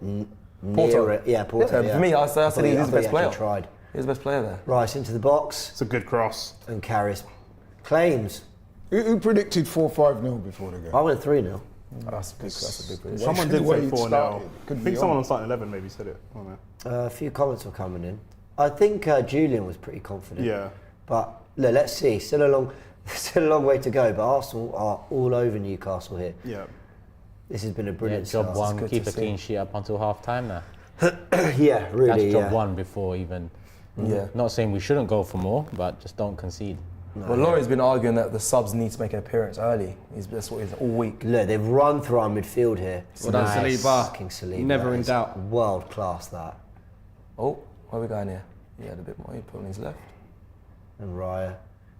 Porto. near it. Yeah, Porto. Yeah, for me, I said he's the best player. Tried. He's the best player there. Rice into the box It's a good cross. and carries. Claims. Who predicted 4-5-0 before the game? I went 3-0. That's a big prediction. Someone The did way say it 4 now. started, I could think be someone on. on starting 11 maybe said it. I don't know. A few comments were coming in. I think Julian was pretty confident. Yeah. But look, let's see. Still a long way to go. But Arsenal are all over Newcastle here. Yeah. This has been a Yeah, brilliant job start. one, good keep to a see. clean sheet up until half time now. Yeah, really. That's job yeah. one before even. Yeah. Not saying we shouldn't go for more, but just don't concede. Well, Laurie's been arguing that the subs need to make an appearance early. That's what he's all week. Look, they've run through our midfield here. Well done, Saliba. Fucking Saliba. Never That in is doubt. World class, that. Oh, where are we going here? He had a bit more. He put on his left. and Raya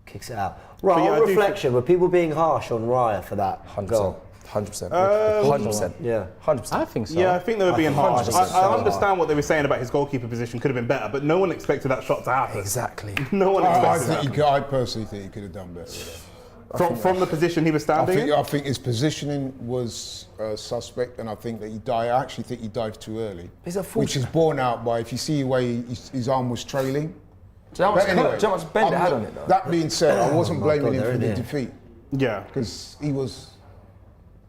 kicks it out. Right, But yeah, on I do reflection, were people being harsh on Raya for that 100%. goal? 100%. 100%. Yeah. 100%. I think so. Yeah, I think they were being harsh. 100% I understand what they were saying about his goalkeeper position could have been better, but no one expected that shot to happen. Exactly. No one expected that. I personally think he could have done better with that. From the position he was standing in? I think his positioning was suspect, and I think that I actually think he dived too early. He's a fool. Which is borne out by, if you see the way his arm was trailing. Do you know how much bend it had on it though? That being said, I wasn't blaming him for the there. defeat, Yeah. because he was.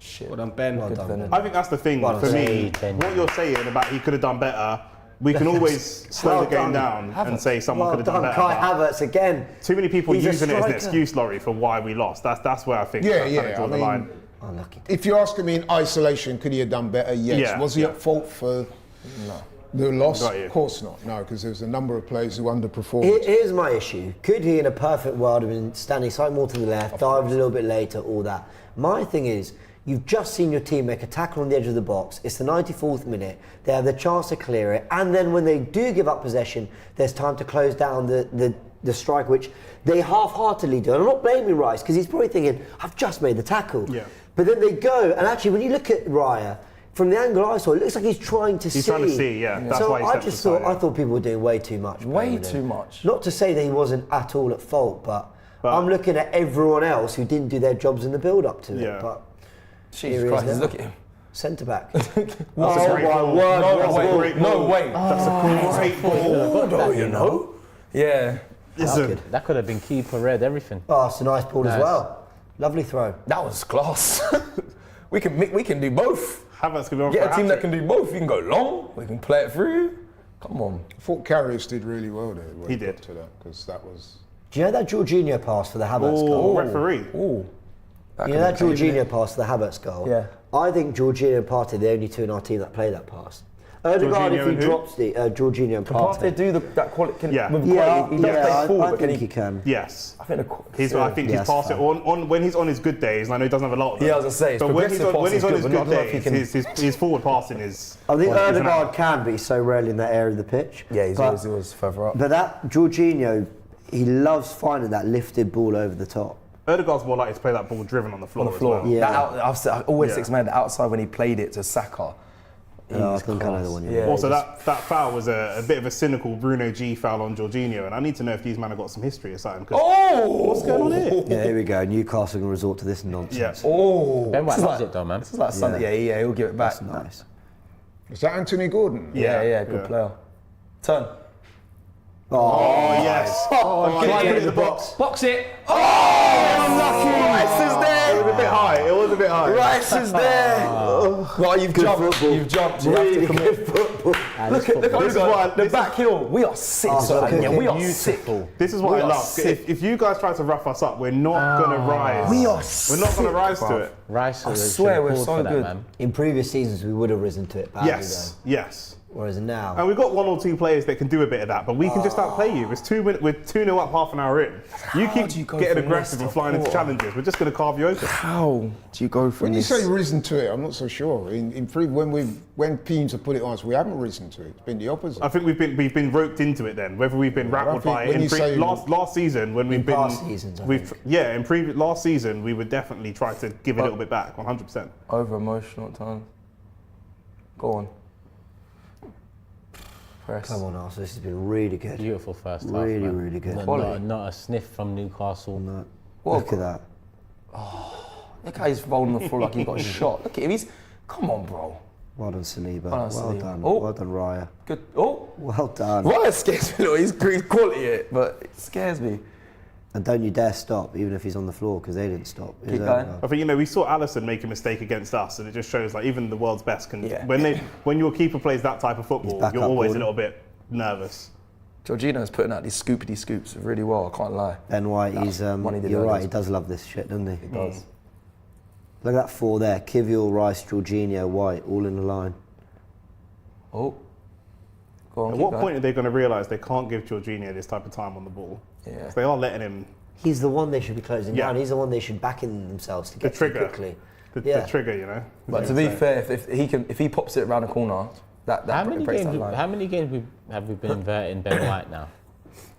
Shit. Well done, Ben. Well done, Ben. I think that's the thing Well for me. done. What you're saying about he could have done better, we can always slow Well the game done. down and say someone Well could have done done, better. Kai but Havertz again. Too many people He's a using it as an striker. excuse, Laurie, for why we lost. That's where I think Yeah, I kind of draw the line. Unlucky. If you're asking me in isolation, could he have done better? Yes. Yeah, Was he yeah. at fault for the loss? Got you. Of course not. No, because there's a number of players who underperformed. Here's my issue. Could he, in a perfect world, have been standing slightly more to the left, dived a little bit later, all that? My thing is, you've just seen your team make a tackle on the edge of the box. It's the 94th minute. They have the chance to clear it. And then when they do give up possession, there's time to close down the strike, which they half-heartedly do. And I'm not blaming Rice, because he's probably thinking, I've just made the tackle. Yeah. But then they go, and actually, when you look at Raya, from the angle I saw, it looks like he's trying to see. He's trying to see, yeah. That's So why he I stepped just aside, thought, I yeah. thought people were doing way too much. Way playing with too him. much. Not to say that he wasn't at all at fault, but I'm looking at everyone else who didn't do their jobs in the build-up to Yeah. it. But Jesus Here he Christ, is now. look at him. centre back. That's a great ball. my word! That's a great No ball. way. That's a great ball. Oh, you know? Yeah. Listen, That could have been keeper red, everything. Oh, it's a nice ball as Nice. well. Lovely throw. That was class. we can do both. Havertz could be on Get for a team that hat-trick. can do both. We can go long. We can play it through. Come on. I thought Karius did really well there. when He got did. to that, because that was. Do you know that Jorginho pass for the Havertz Oh, goal? referee. Ooh. You know that Jorginho pass for the Havertz goal? Yeah. I think Jorginho and Partey are the only two in our team that play that pass. Odegaard, if Jorginho he and who? drops the Jorginho and Can Partey Partey. do that quality? Yeah, He does play forward, I but can think he? he can. Yes. I think I think Yeah, he's that's passed it fair. on when he's on his good days, and I know he doesn't have a lot of them. Yeah, I was gonna say, his but when he's progressive on his passing is good good, but I don't know if he days, can- his forward passing is. I think well, he's an Odegaard out. can, but he's so rarely in that area of the pitch. Yeah, he's But- always further up. But that Jorginho, he loves finding that lifted ball over the top. Odegaard's more likely to play that ball driven on the floor. On the floor. As well. Yeah. I always Yeah. six man the outside when he played it to Saka. I He's think I know class. the one you Yeah, mean. Also, just- that foul was a bit of a cynical Bruno G foul on Jorginho, and I need to know if these men have got some history or something. 'Cause Oh! what's going on here? Yeah, here we go. Newcastle can resort to this nonsense. Yeah. Oh! Ben White This is loves it though, man. This is like Sunday. Yeah, he'll give it back. That's nice. Is that Anthony Gordon? Yeah, good Yeah. player. Turn. Oh, yes. Get Get in the box. Box it. Rice is there. It was a bit high. It was a bit high. Rice is there. Well, you've jumped. football. You've jumped. You Really have to commit. good football. Look at This is what the back heel. We are sick. Arsenal Yeah, we are cooking. sick. This is what We I are love. sick. If you guys try to rough us up, we're not gonna rise. We are We're not gonna sick, rise to bruv. it. Rice I should swear have we're called so for that, good. man. In previous seasons, we would have risen to it badly, Yes, yes. though. Whereas now, And we've got one or two players that can do a bit of that, but we can just outplay you. We're 2-0 up, half an hour in. You How keep do you go getting from aggressive this and to flying into quarter? challenges. We're just going to carve you open. How do you go from When you this? say risen to it, I'm not so sure. When teams have put it on us, we haven't risen to it. It's been the opposite. I think we've been roped into it then. Whether we've been rattled think by when it you say- last season when we've been past seasons, I think. in previous last season we would definitely try to give a little bit back, 100%. Over emotional at times. Go on. Press. come on, Arsenal, this has been really good. Beautiful first half. Really, man. really good. Not a sniff from Newcastle. No. What a Look at that. Look how he's rolling the floor like he got shot. Look at him. He's. Come on, bro. Well done, Saliba. Well done, Well Saliba. done. Oh. Well done, Raya. Good. Oh. Well done. Raya scares me. Look, he's quality it, but it scares me. And don't you dare stop, even if he's on the floor, because they didn't stop. It was Keep going. over. I think we saw Alisson make a mistake against us, and it just shows like even the world's best can. Yeah. When your keeper plays that type of football, back you're up, always Gordon. a little bit nervous. Jorginho's putting out these scoopity scoops really well. I can't lie. Ben White, he's money did you're earners. right, he does love this shit, doesn't he? He does. Look at that four there. Kiwior, Rice, Jorginho, White, all in the line. Oh. Go on. At keep what going. point are they going to realise they can't give Jorginho this type of time on the ball? Yeah. 'Cause they are letting him He's the one they should be closing Yeah. down. He's the one they should back in themselves to the get to trigger, quickly. the trigger, you know. But to be fair, if he pops it around the corner, that How many breaks that games? line. Have we been inverting Ben White now?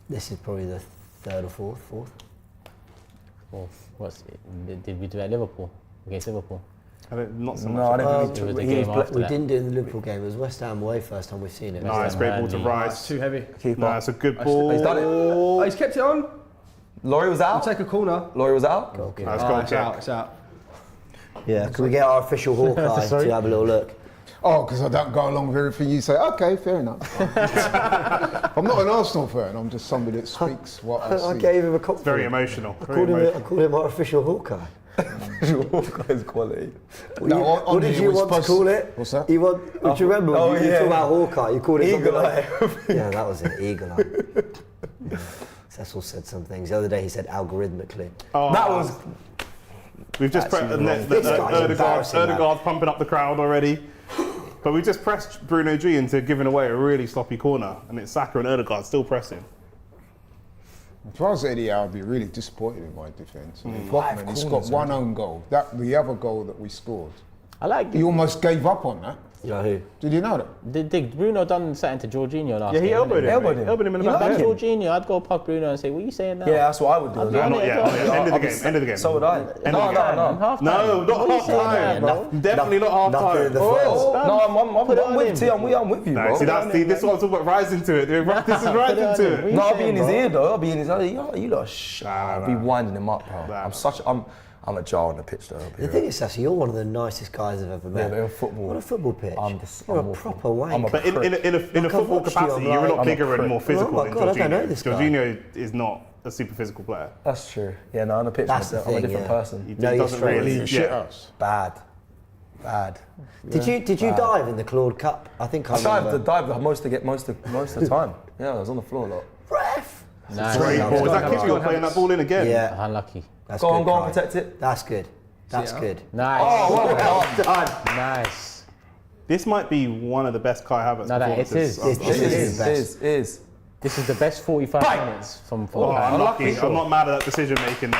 This is probably the third or fourth. Did we do it at Liverpool? Against Liverpool? Not so No, much. I don't It think was the he game was after We that. didn't do it in the Liverpool game. It was West Ham away first time we've seen it. Nice, great ball to Burnley. Rice. It's too heavy. keeper. No, it's a good ball. He's done it. Oh, he's kept it on. Laurie was I'll out. take a corner. Laurie was out. Goal kick. Nice Oh, goal it's kick. out. It's out. Yeah, can we get our official Hawkeye Sorry? to have a little look? Oh, because I don't go along with everything you say. Okay, fair enough. I'm not an Arsenal fan. I'm just somebody that speaks what I I see. gave him a compliment. Very emotional. I Very called emotional. him our official Hawkeye. Hawkeye's quality. What did you want to call it? What's that? You want? Do you remember? Oh, when you yeah. talked about Hawkeye. You called it something Eagle like- eye. Yeah, that was it. Eagle eye. Yeah. Cecil said some things. The other day he said algorithmically. Oh, That was. We've just That's pressed even wrong. This guy's embarrassing, man. Odegaard's pumping up the crowd already. But we just pressed Bruno G into giving away a really sloppy corner, and it's Saka and Odegaard still pressing. If I was Eddie, I'd be really disappointed in my defence. Five Botman, he's got corners, one own goal. The other goal that we scored, I like. he almost gave up on that. You know who? Did you know that? Did Bruno done something to Jorginho last Yeah, he game? elbowed him. Elbowed mate. him. Elbowed him in the You back. know, of the head. Jorginho, I'd go past Bruno and say, "What are you saying now?" Yeah, that's what I would do. I'll be No, on not it yet. as well. Not yet. End of the game. End of the game. So would I. End of the No, game. Half time. No, not What are you half saying time. now? Definitely not half Nothing in time. the first. No, Put it I'm on with him. T. I'm with you, No, bro. see, this is what I'm talking about. Rising to it. This is rising on to him. it. No, I'll be in his bro? ear though. I'll be in his ear. You lot, I'll be winding him up, bro. Nah, I'm a jar on the pitch though. The thing is, Cecil, you're one of the nicest guys I've ever met. but in football, On a football pitch, I'm you're a awful. proper wank. But in a Like, football I've watched you, capacity, I'm you're a like- lot I'm a bigger and prick. more physical Oh my than God, I don't know Jorginho. this guy. Jorginho is not a super physical player. That's true. Yeah, no, on the pitch, That's the I'm a thing, different yeah. person. He No, you're doesn't straight. really. You shit Yeah. us. Bad. Did you dive in the Claude Cup? I think I I remember. dived most of the time. Yeah, I was on the floor a lot. Ref. Nice. Great Yeah, ball. Is yeah. that Kiwior playing that ball in again? Yeah, Unlucky. that's Go good. on, Kai. protect it. That's good. That's Yeah. good. Nice. Well done. Nice. This might be one of the best Kai Havertz No, it performances. is. This is the best. Is. This is the best 45 minutes from Oh, Kai. unlucky. I'm not mad at that decision making though.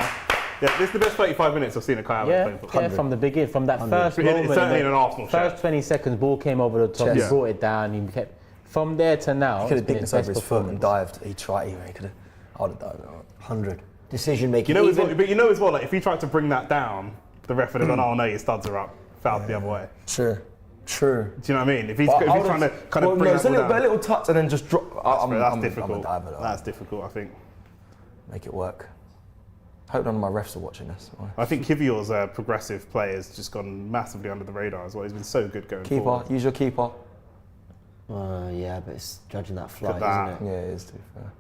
Yeah, this is the best 35 minutes I've seen a Kai Havertz Yeah, playing football. yeah, from the beginning, from that first It's moment, certainly in an Arsenal shirt. first 20 seconds, ball came over the top, Chest. he brought it down, he kept, from there to now, He could it's have been dinked his this over best his foot and performance. dived. He tried. He could have. I would have dived. 100. Decision making. You know, but you know as well, like if he tried to bring that down, the ref would have gone, "Oh no, your studs are up," fouled the other way. True. True. Do you know what I mean? If he's But I trying to would've- kind of well, bring no, that it's a ball little, down, a little touch and then just drop. that's I'm difficult. a diver, though. That's difficult, I think. Make it work. Hope none of my refs are watching this. I think Kiwior's progressive play has just gone massively under the radar as well. He's been so good going Keeper, forward. use your keeper. Yeah, but it's judging that flight, that. isn't it? Yeah, it is too fair.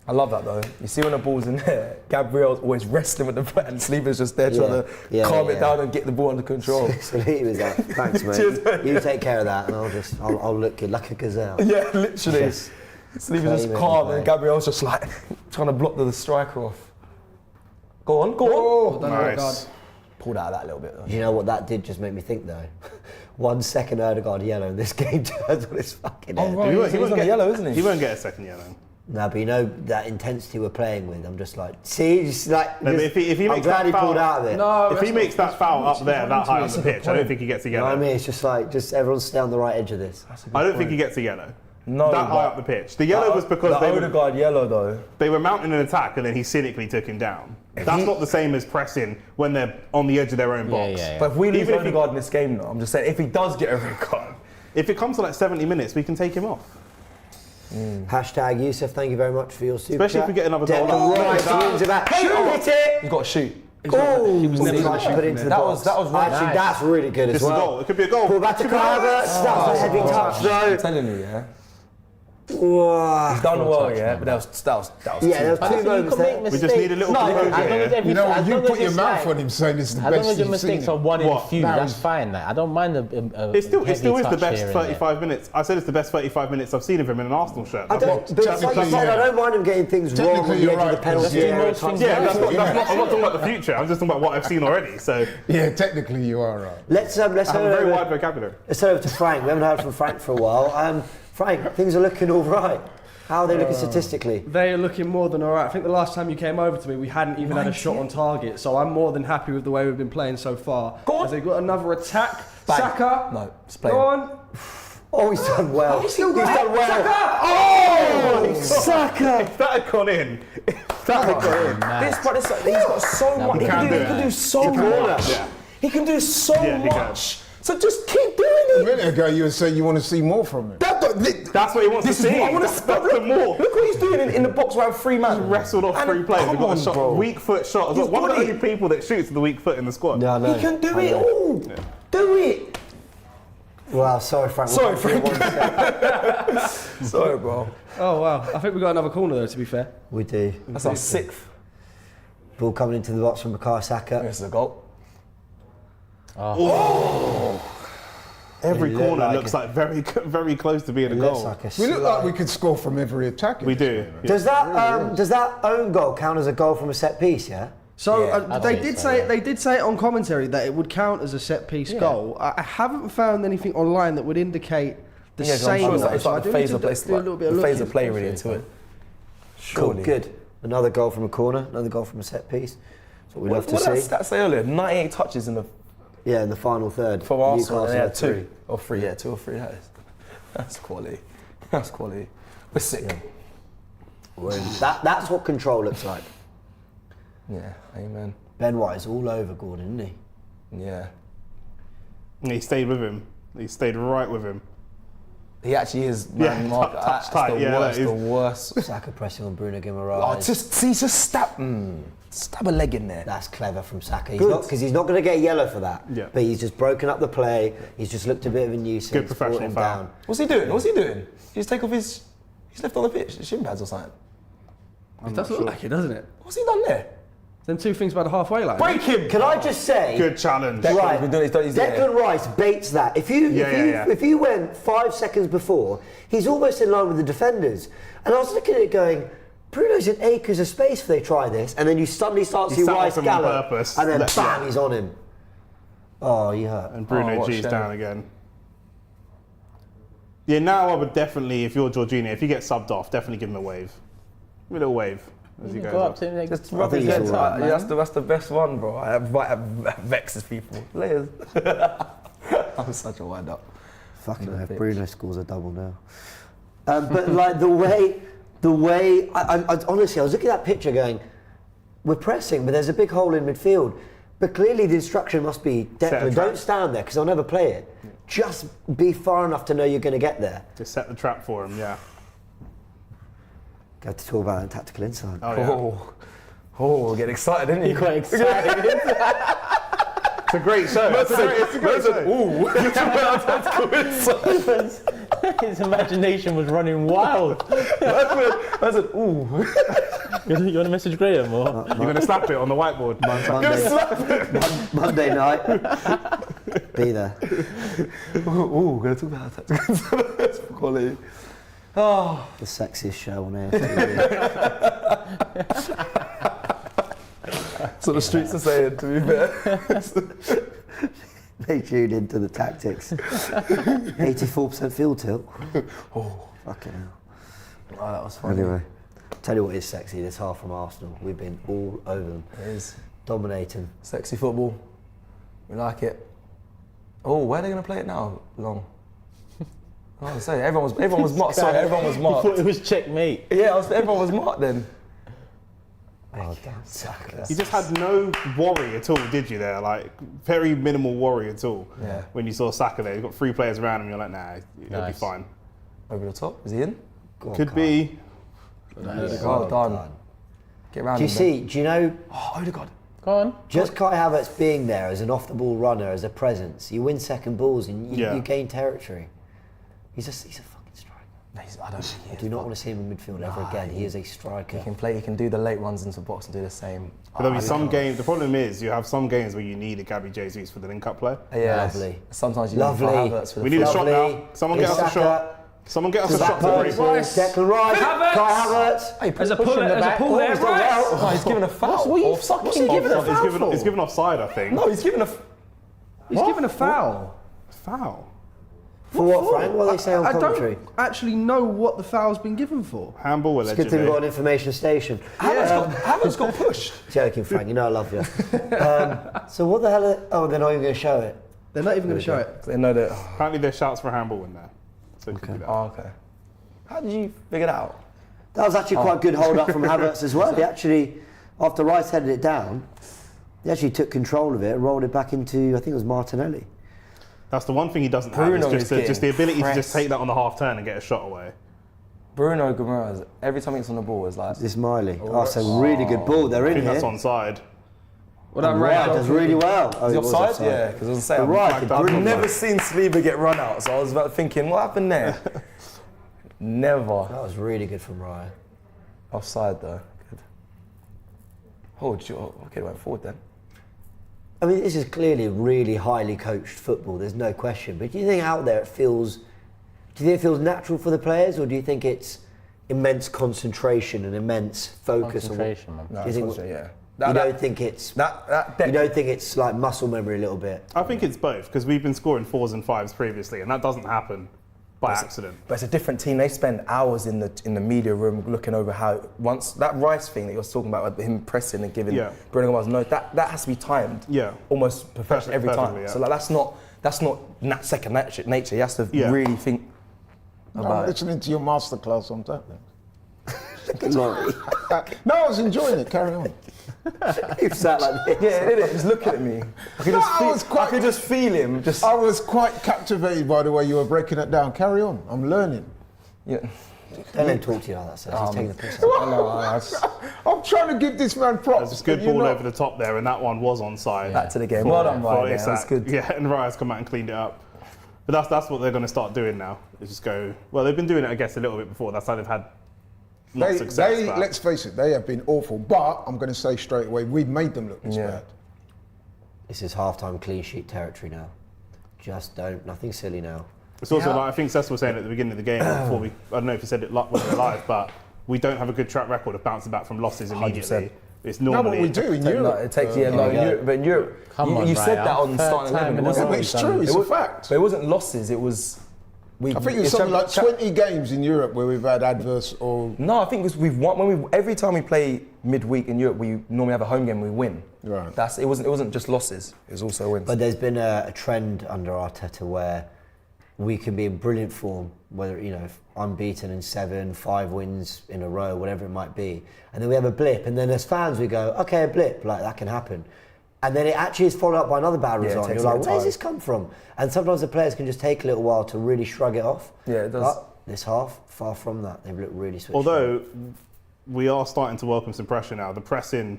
I love that though. You see when the ball's in there, Gabriel's always wrestling with the foot and Sleeper's just there trying to calm it down and get the ball under control. So he was like, "Thanks, mate. Cheers, mate. You take care of that, and I'll look good like a gazelle." Yeah, literally. Just Sleeper's claim just it calm and and play. Gabriel's just like trying to block the striker off. Go on. Well done, Odegaard. Nice. Pulled out of that a little bit though. Do you know what that did just make me think though? 1 second Odegaard yellow and this game turns on his fucking head. right. He's on the yellow, isn't he? He won't get a second yellow. No, but you know that intensity we're playing with. I'm just like, see, just like. No, but if he I'm makes glad that he foul- pulled out of it. No, If he makes that foul up there, that high on the pitch, I don't think he gets a You know what I yellow. mean? It's just like, just everyone stay on the right edge of this. I don't think he gets a yellow. No, that high up the pitch. The yellow was because the Odegaard yellow though. they were mounting an attack and then he cynically took him down. That's not the same as pressing when they're on the edge of their own box. Yeah. But if we lose Even if he- Odegaard in this game though, I'm just saying if he does get a red card, If it comes to like 70 minutes, we can take him off. Hashtag Yusuf, thank you very much for your super Especially chat. if we get another goal. Declan Oh, Rice that- wins it back. Hit it! he's got to shoot. Oh, he was never tried gonna to shoot put it from into there. the That box. was- that was really Actually, nice. that's really good This as is a well. goal. It could be a goal. Pull back to Havertz. That was a heavy touch I'm though. telling you, yeah. Wow. He's done well, yeah, but that was Yeah, there was too two Listen, you moments can make there. mistakes. We just need a little No, composure as long as here. every- You know, as you long as put your it's mouth like- on him saying this is the As long best as your you've seen. mistakes are one in What? few, That that's was- fine. Like, I don't mind a It still heavy is the touch best here and there. 35 minutes. I said it's the best 35 minutes I've seen of him in an Arsenal shirt. I don't, but it's like you technically, said, I yeah. don't mind him getting things wrong on Technically, the you're edge of the right, penalty because area. most at times. things- Yeah, I'm not Yeah. talking about the future. I'm just talking about what I've seen already. So Yeah, technically you are right. Let's I have a head very over, wide vocabulary. let's head over to Frank. We haven't heard from Frank for a while. Frank, things are looking all right. How are they looking statistically? They are looking more than all right. I think the last time you came over to me, we hadn't even had a shot on target. So I'm more than happy with the way we've been playing so far. Go on. As they've got another attack. Bang. Saka. No, it's playing. Go on. Oh, he's done well. He's still got done it. well. Saka! Oh, Saka! If that had gone in, This, but he's got so much. He can do so much. Yeah. He can do so Yeah, he can. much. So just keep doing A it. minute ago, you were saying you want to see more from him. That's what he wants to see. I want to That's the more. Look what he's doing in the box around 3 man. Wrestled off 3 players. He Come got on, a shot, bro. weak foot shot. He's One of the got only it. people that shoots with the weak foot in the squad. Yeah, I know. He can do I it know. all. Do it. Well, sorry, Frank. Sorry, We'll Frank. do one sec. Sorry, bro. Oh wow, I think we got another corner though. To be fair, We do. That's our 6th. Ball coming into the box from Bukayo Saka. This is a goal. Every They look corner like looks it. like very close to being a It looks goal. like a We look like slide. we could score from every attack. in We this do. game. Yeah. Does that own goal count as a goal from a set piece? Yeah. so Yeah, they I'd say did so, say yeah. they did say it on commentary that it would count as a set piece goal. I haven't found anything online that would indicate the same. It's though, like so I the do phase need of to play. do a little bit of The phase looking. of play really into it. Cool. Surely. Good. Another goal from a corner. Another goal from a set piece. That's what we love to What did see. that say earlier? 98 touches in the Yeah, in the final third. from Arsenal. Newcastle And they had had 3. 2 or 3. Yeah, 2 or 3. That's quality. That's quality. We're sick. That's what control looks like. Yeah. Amen. Ben White is all over Gordon, isn't he? Yeah. He stayed with him. He stayed right with him. He actually is. Yeah, Man, Mark, touch that's tight, the yeah, worst. that The is- worst. Saka pressing on Bruno Oh, Guimaraes. just stab. Stab a leg in there. That's clever from Saka. Good. Because he's not going to get yellow for that. Yeah. But he's just broken up the play. He's just looked a bit of a nuisance. Good professional brought him foul. down. What's he doing? What's he doing? He's take off his. He's left on the pitch. The shin pads or something. It does look like it, doesn't it? What's he done there? Them 2 things by the halfway line. Break him. Can I just say, Good challenge. right, He's been doing- he's done- Declan Rice baits that. If you went 5 seconds before, he's almost in line with the defenders. And I was looking at it going, Bruno's in acres of space if they try this. And then you suddenly start to He see sat Rice off him on gallop. purpose. And then Left- bam, yeah. he's on him. Oh, you hurt. And Bruno what a G's shame. down again. Yeah, now I would definitely, if you're Jorginho, if you get subbed off, definitely give him a wave. Give him a little wave as he goes Go up off. to him. Like, Just I rub think his he's head all right, tight. man. Yeah, that's the best one, bro. I vexes people. Layers. I'm such a wind up. Fucking hell, if bitch. Bruno scores a double now. But like the way, I honestly, I was looking at that picture going, we're pressing, but there's a big hole in midfield. But clearly the instruction must be, Set a Declan, trap. don't stand there because I'll never play it. Just be far enough to know you're going to get there. Just set the trap for him, yeah. Got to talk about tactical insight. Oh, yeah. Oh, get excited, didn't you? quite excited. It's a great show. It's a great show. His imagination was running wild. I said, ooh. You want to message Graham or? You're going to slap it on the whiteboard. Monday night. Be there. Ooh, gonna talk about that. That's quality. Oh. The sexiest show on AFTV. That's what the streets are saying, to be fair. They tuned into the tactics. 84% field tilt. Oh, fucking hell. Oh, that was funny. Anyway, tell you what is sexy, this half from Arsenal. We've been all over them. It is. Dominating. Sexy football. We like it. Oh, where are they going to play it now? Long. Oh, say everyone was marked. Sorry, everyone was You thought marked. it was checkmate. Yeah, everyone was marked then. Oh, damn, Saka. You just had no worry at all, did you? There, like very minimal worry at all. Yeah. When you saw Saka there, you've got 3 players around him. You're like, nah, it'll be Nice. fine. Over the top. Is he in? Go on, Could Kai. be. Well done. Get round Do you him, see, do you know, Ben. Oh, Odegaard. Go on. just Kai Havertz being there as an off-the-ball runner, as a presence, you win second balls and you, Yeah. you gain territory. He's a fucking striker. I don't think he I is. do not want to see him in midfield ever again. He is a striker. He can play. He can do the late runs into the box and do the same. But there'll be some games. The problem is, you have some games where you need a Gabby Jesus for the link-up play. Yeah. Lovely. Sometimes you Lovely. need Havertz for the We need a shot Lovely. now. Someone get us a Saka. shot. Someone get us a To shot that to break. person, Declan Rice, Havertz. Kai Havertz. Hey, There's a push pull him in the there, back. Rice. Oh, he's given a foul. What are you Or- fucking what's he giving a offside? foul for? He's given offside, I think. No, he's given a. He's given a foul. Foul. For what, Frank? What do they say on I commentary? don't actually know what the foul's been given for. Handball It's good thing we've got an allegedly. information station. Havertz got pushed. Joking, Frank. You know I love you. So what the hell? Oh, they're not even going to show it. They're not even going to show it. They know that. Apparently there's shouts for handball in there. So you can do that. Oh, okay. How did you figure that out? That was actually quite a good hold up from Havertz as well. He actually, after Rice headed it down, he actually took control of it and rolled it back into, I think it was Martinelli. That's the one thing he doesn't have, is just the ability to just take that on the half turn and get a shot away. Bruno Guimaraes, every time he gets on the ball, is like... Ismaili. Oh, it's a really good ball. They're in I think here. that's onside. Well, that Raya does really well. Is he offside? Yeah, because I was saying, I've never seen Saliba get run out, so I was about thinking, what happened there? Never. That was really good from Raya. Offside though. Good. Okay, went forward then. I mean, this is clearly really highly coached football. There's no question. But do you think out there it feels? Do you think it feels natural for the players, or do you think it's immense concentration and immense focus? Concentration, man. No, you think, yeah. You don't think it's you don't think it's like muscle memory a little bit? I think it's both, because we've been scoring 4s and 5s previously, and that doesn't happen by accident. But it's a different team. They spend hours in the media room looking over how once that Rice thing that you're talking about, him pressing and giving Bruno Mars, no, that has to be timed. Yeah. Almost perfection every time. Yeah. So like that's not second nature. He has to really think about I'm it. listening to your masterclass on that. Laurie. No, I was enjoying it. Carry on. You've sat like this. Yeah, did it? He's looking at me. I could just feel him. I was quite captivated by the way you were breaking it down. Carry on. I'm learning. Yeah. Don't let him talk to you like that, sir. He's taking the piss out. I'm trying to give this man props. There's a good ball over the top there, and that one was onside. Back to the game. Well done, Raya. That's good. Yeah, and Raya's come out and cleaned it up. But that's what they're going to start doing now. Is just go. Well, they've been doing it, I guess, a little bit before. That's how they've had. Let's face it, they have been awful. But I'm going to say straight away, we've made them look this bad. This is half-time clean sheet territory now. Just nothing silly now. It's also like I think Cecil was saying at the beginning of the game before I don't know if he said it when we were live, but we don't have a good track record of bouncing back from losses immediately. 100%. It's normally. No, but we do in Europe. It takes in Europe, but in Europe, you said that on starting 11. It's true. It's a fact. But it wasn't losses. It was. I think it was something like 20 games in Europe where we've had adverse or... No, I think we've won. Every time we play midweek in Europe, we normally have a home game and we win. Right. It wasn't just losses, it was also wins. But there's been a trend under Arteta where we can be in brilliant form, whether, unbeaten in 7, 5 wins in a row, whatever it might be. And then we have a blip, and then as fans we go, okay, a blip, like that can happen. And then it actually is followed up by another bad result. You're like, where's this come from? And sometimes the players can just take a little while to really shrug it off. Yeah, it does. But this half, far from that. They've looked really switched Although, we are starting to welcome some pressure now. The pressing,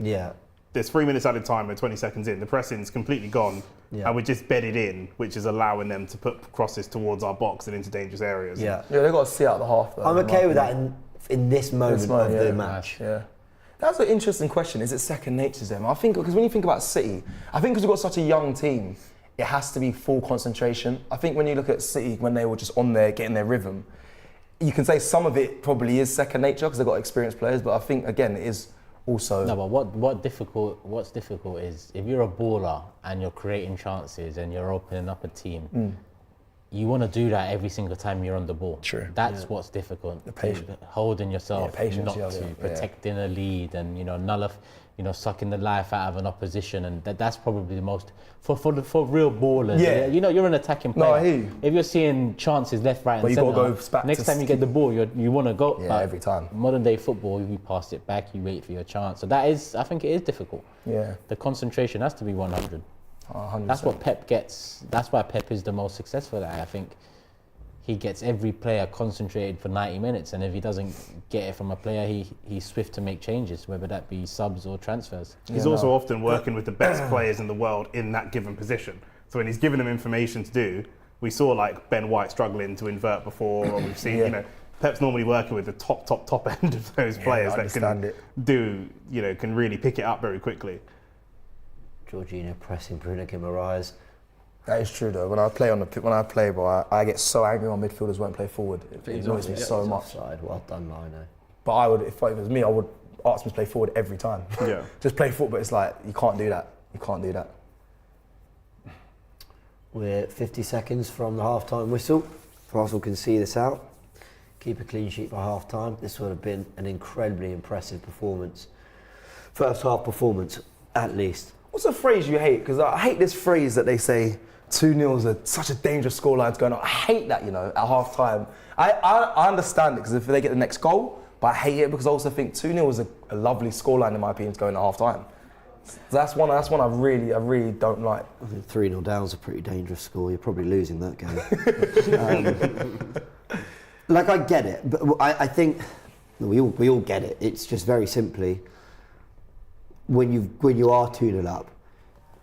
there's 3 minutes added time and 20 seconds in. The pressing's completely gone. Yeah. And we're just bedded in, which is allowing them to put crosses towards our box and into dangerous areas. Yeah, they've got to see out the half though. I'm okay with that in this moment of the match. Yeah. That's an interesting question. Is it second nature to them? I think because when you think about City, I think because we've got such a young team, it has to be full concentration. I think when you look at City, when they were just on there getting their rhythm, you can say some of it probably is second nature because they've got experienced players. But I think again, it is also. No, but what's difficult is if you're a baller and you're creating chances and you're opening up a team. You want to do that every single time you're on the ball. True. That's what's difficult. The patience. Holding yourself, not to protecting a lead, and sucking the life out of an opposition, and that's probably the most for real ballers. Yeah. You're an attacking player. No, I hear you. If you're seeing chances left, right, and you centre, gotta go back next time you get the ball, you want to go. Yeah, every time. Modern day football, you pass it back, you wait for your chance. So I think it is difficult. Yeah. The concentration has to be 100. 100%. That's what Pep gets. That's why Pep is the most successful at it. I think he gets every player concentrated for 90 minutes, and if he doesn't get it from a player, he's swift to make changes, whether that be subs or transfers. He's also often working with the best players in the world in that given position. So when he's given them information to do, we saw like Ben White struggling to invert before, or we've seen, Pep's normally working with the top end of those players that can really pick it up very quickly. Jorginho pressing Bruno Guimaraes. That is true though. When I play, bro, I get so angry when midfielders won't play forward. It annoys me so much. Offside. Well done, Lino. But if it was me, I would ask them to play forward every time. Yeah. Just play forward, but it's like you can't do that. You can't do that. We're 50 seconds from the half-time whistle. Arsenal can see this out. Keep a clean sheet by half-time. This would have been an incredibly impressive performance. First half performance, at least. What's a phrase you hate? Because I hate this phrase that they say 2-0 is such a dangerous scoreline going on. I hate that, at half time. I understand it because if they get the next goal, But I hate it because I also think 2-0 is a lovely scoreline in my opinion to go into half time. So that's one I really don't like. I think 3-0 down is a pretty dangerous score. You're probably losing that game. Like, I get it, but I think we all get it. It's just very simply, when you are 2-0 up,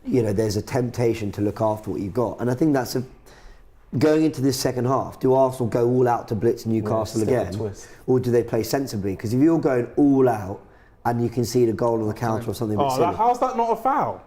you know, there's a temptation to look after what you've got. And I think that's going into this second half, do Arsenal go all out to blitz Newcastle again? Or do they play sensibly? Because if you're going all out and you concede a goal on the counter or something a bit silly. How's that not a foul?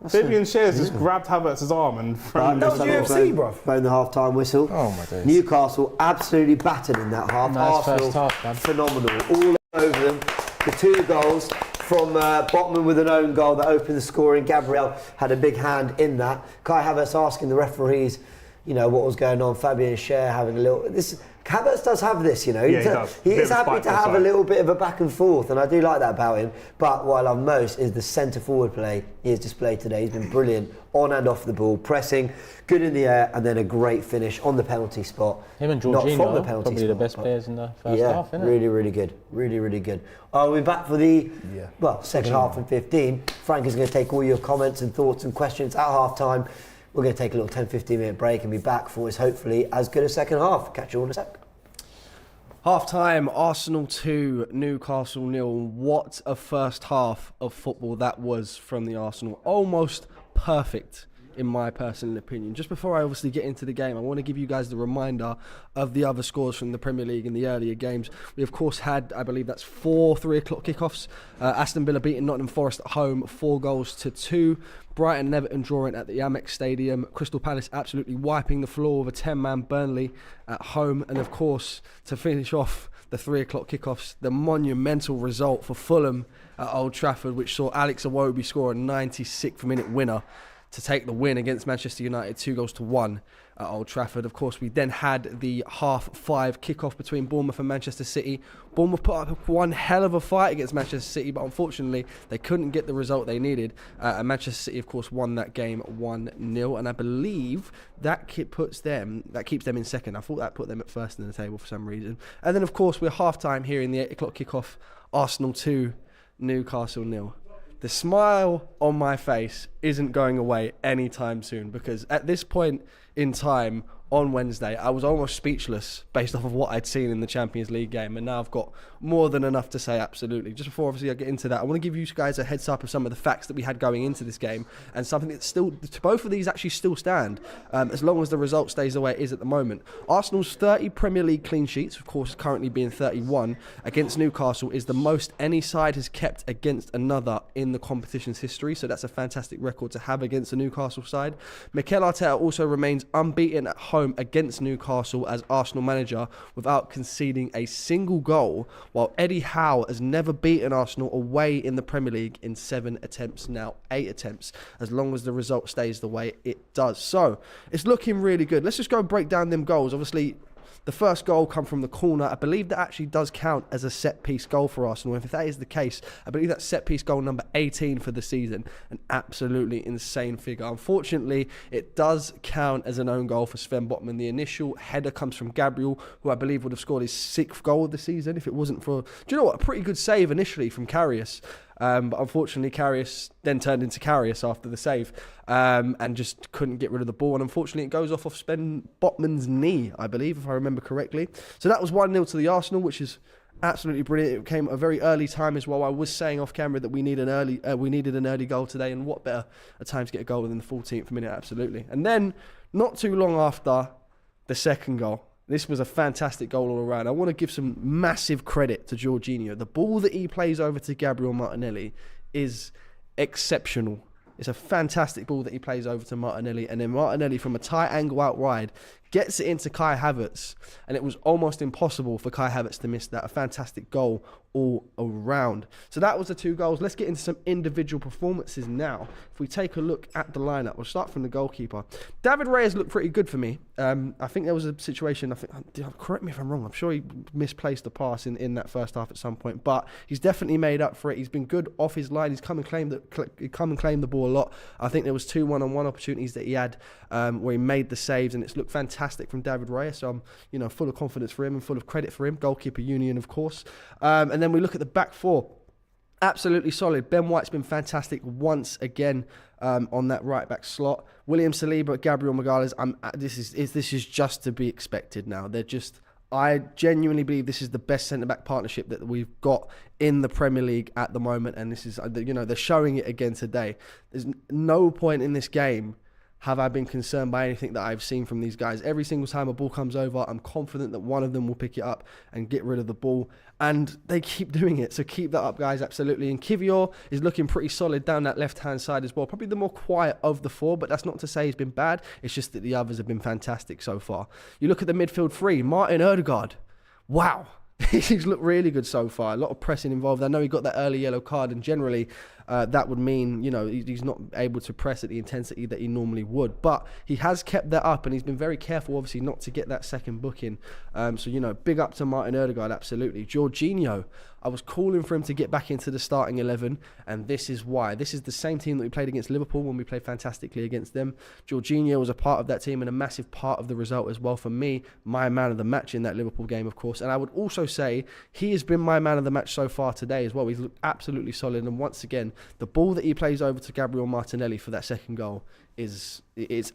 Fabian Schär's just grabbed Havertz's arm and thrown That was UFC, bro. Blown the half-time whistle. Oh my days. Newcastle absolutely battered in that half. Nice Arsenal, first half, man. phenomenal. All over them. The 2 goals from Botman with an own goal that opened the scoring. Gabriel had a big hand in that. Kai Havertz asking the referees, you know, what was going on. Fabian Schär having a little... Havertz does have this, you know. Yeah, he does. He is happy to have side. a little bit of a back and forth, and I do like that about him. But what I love most is the centre-forward play he has displayed today. He's been brilliant on and off the ball, pressing, good in the air, and then a great finish on the penalty spot. Him and Not Jorginho, from the penalty probably spot, the best but- players in the first half, isn't it? Really, really good. Really, really good. We're back for the second half and 15. Frank is going to take all your comments and thoughts and questions at half-time. We're going to take a little 10-15 minute break and be back for what's hopefully as good a second half. Catch you all in a sec. Half-time, Arsenal 2, Newcastle 0. What a first half of football that was from the Arsenal. Almost perfect, in my personal opinion. Just before I obviously get into the game, I want to give you guys the reminder of the other scores from the Premier League in the earlier games. We, of course, had, I believe that's 4 3:00 kickoffs. Aston Villa beating Nottingham Forest at home, 4-2. Brighton and Everton drawing at the Amex Stadium. Crystal Palace absolutely wiping the floor with a 10-man Burnley at home. And, of course, to finish off the 3:00 kickoffs, the monumental result for Fulham at Old Trafford, which saw Alex Iwobi score a 96th minute winner to take the win against Manchester United, 2-1 at Old Trafford. Of course, we then had the 5:30 kickoff between Bournemouth and Manchester City. Bournemouth put up one hell of a fight against Manchester City, but unfortunately, they couldn't get the result they needed. And Manchester City, of course, won that game 1-0. And I believe that keeps them in second. I thought that put them at first in the table for some reason. And then, of course, we're half-time here in the 8:00 kickoff. Arsenal 2, Newcastle 0. The smile on my face isn't going away anytime soon, because at this point in time on Wednesday, I was almost speechless based off of what I'd seen in the Champions League game, and now I've got more than enough to say, absolutely. Just before obviously I get into that, I want to give you guys a heads up of some of the facts that we had going into this game, and something that still, both of these actually still stand, as long as the result stays the way it is at the moment. Arsenal's 30 Premier League clean sheets, of course currently being 31, against Newcastle is the most any side has kept against another in the competition's history, so that's a fantastic record to have against the Newcastle side. Mikel Arteta also remains unbeaten at home against Newcastle as Arsenal manager without conceding a single goal, while Eddie Howe has never beaten Arsenal away in the Premier League in 7 attempts, now 8 attempts, as long as the result stays the way it does. So it's looking really good. Let's just go and break down them goals. Obviously, the first goal come from the corner. I believe that actually does count as a set-piece goal for Arsenal. If that is the case, I believe that's set-piece goal number 18 for the season. An absolutely insane figure. Unfortunately, it does count as an own goal for Sven Botman. The initial header comes from Gabriel, who I believe would have scored his 6th goal of the season if it wasn't for... Do you know what? A pretty good save initially from Karius. But unfortunately, Karius then turned into Karius after the save and just couldn't get rid of the ball. And unfortunately, it goes off Sven Botman's knee, I believe, if I remember correctly. So that was 1-0 to the Arsenal, which is absolutely brilliant. It came at a very early time as well. I was saying off camera that we needed an early goal today, and what better a time to get a goal than the 14th minute, absolutely. And then, not too long after, the second goal. This was a fantastic goal all around. I want to give some massive credit to Jorginho. The ball that he plays over to Gabriel Martinelli is exceptional. It's a fantastic ball that he plays over to Martinelli. And then Martinelli, from a tight angle out wide, gets it into Kai Havertz. And it was almost impossible for Kai Havertz to miss that. A fantastic goal all around. So that was the 2 goals. Let's get into some individual performances now. If we take a look at the lineup, we'll start from the goalkeeper. David Raya looked pretty good for me. I think there was a situation, correct me if I'm wrong, I'm sure he misplaced the pass in that first half at some point, but he's definitely made up for it. He's been good off his line. He's come and claimed the ball a lot. I think there was 2 one-on-one opportunities that he had where he made the saves, and it's looked fantastic fantastic from David Raya. So I'm, full of confidence for him and full of credit for him. Goalkeeper union, of course. And then we look at the back four. Absolutely solid. Ben White's been fantastic once again on that right back slot. William Saliba, Gabriel Magalhaes. This is just to be expected now. I genuinely believe this is the best centre back partnership that we've got in the Premier League at the moment, and this is they're showing it again today. There's no point in this game have I been concerned by anything that I've seen from these guys. Every single time a ball comes over, I'm confident that one of them will pick it up and get rid of the ball. And they keep doing it. So keep that up, guys, absolutely. And Kiwior is looking pretty solid down that left-hand side as well. Probably the more quiet of the four, but that's not to say he's been bad. It's just that the others have been fantastic so far. You look at the midfield three, Martin Odegaard. Wow. He's looked really good so far. A lot of pressing involved. I know he got that early yellow card, and generally that would mean, he's not able to press at the intensity that he normally would. But he has kept that up, and he's been very careful, obviously, not to get that second booking. So, big up to Martin Odegaard, absolutely. Jorginho, I was calling for him to get back into the starting 11, and this is why. This is the same team that we played against Liverpool when we played fantastically against them. Jorginho was a part of that team and a massive part of the result as well for me. My man of the match in that Liverpool game, of course. And I would also say he has been my man of the match so far today as well. He's looked absolutely solid, and once again, the ball that he plays over to Gabriel Martinelli for that second goal is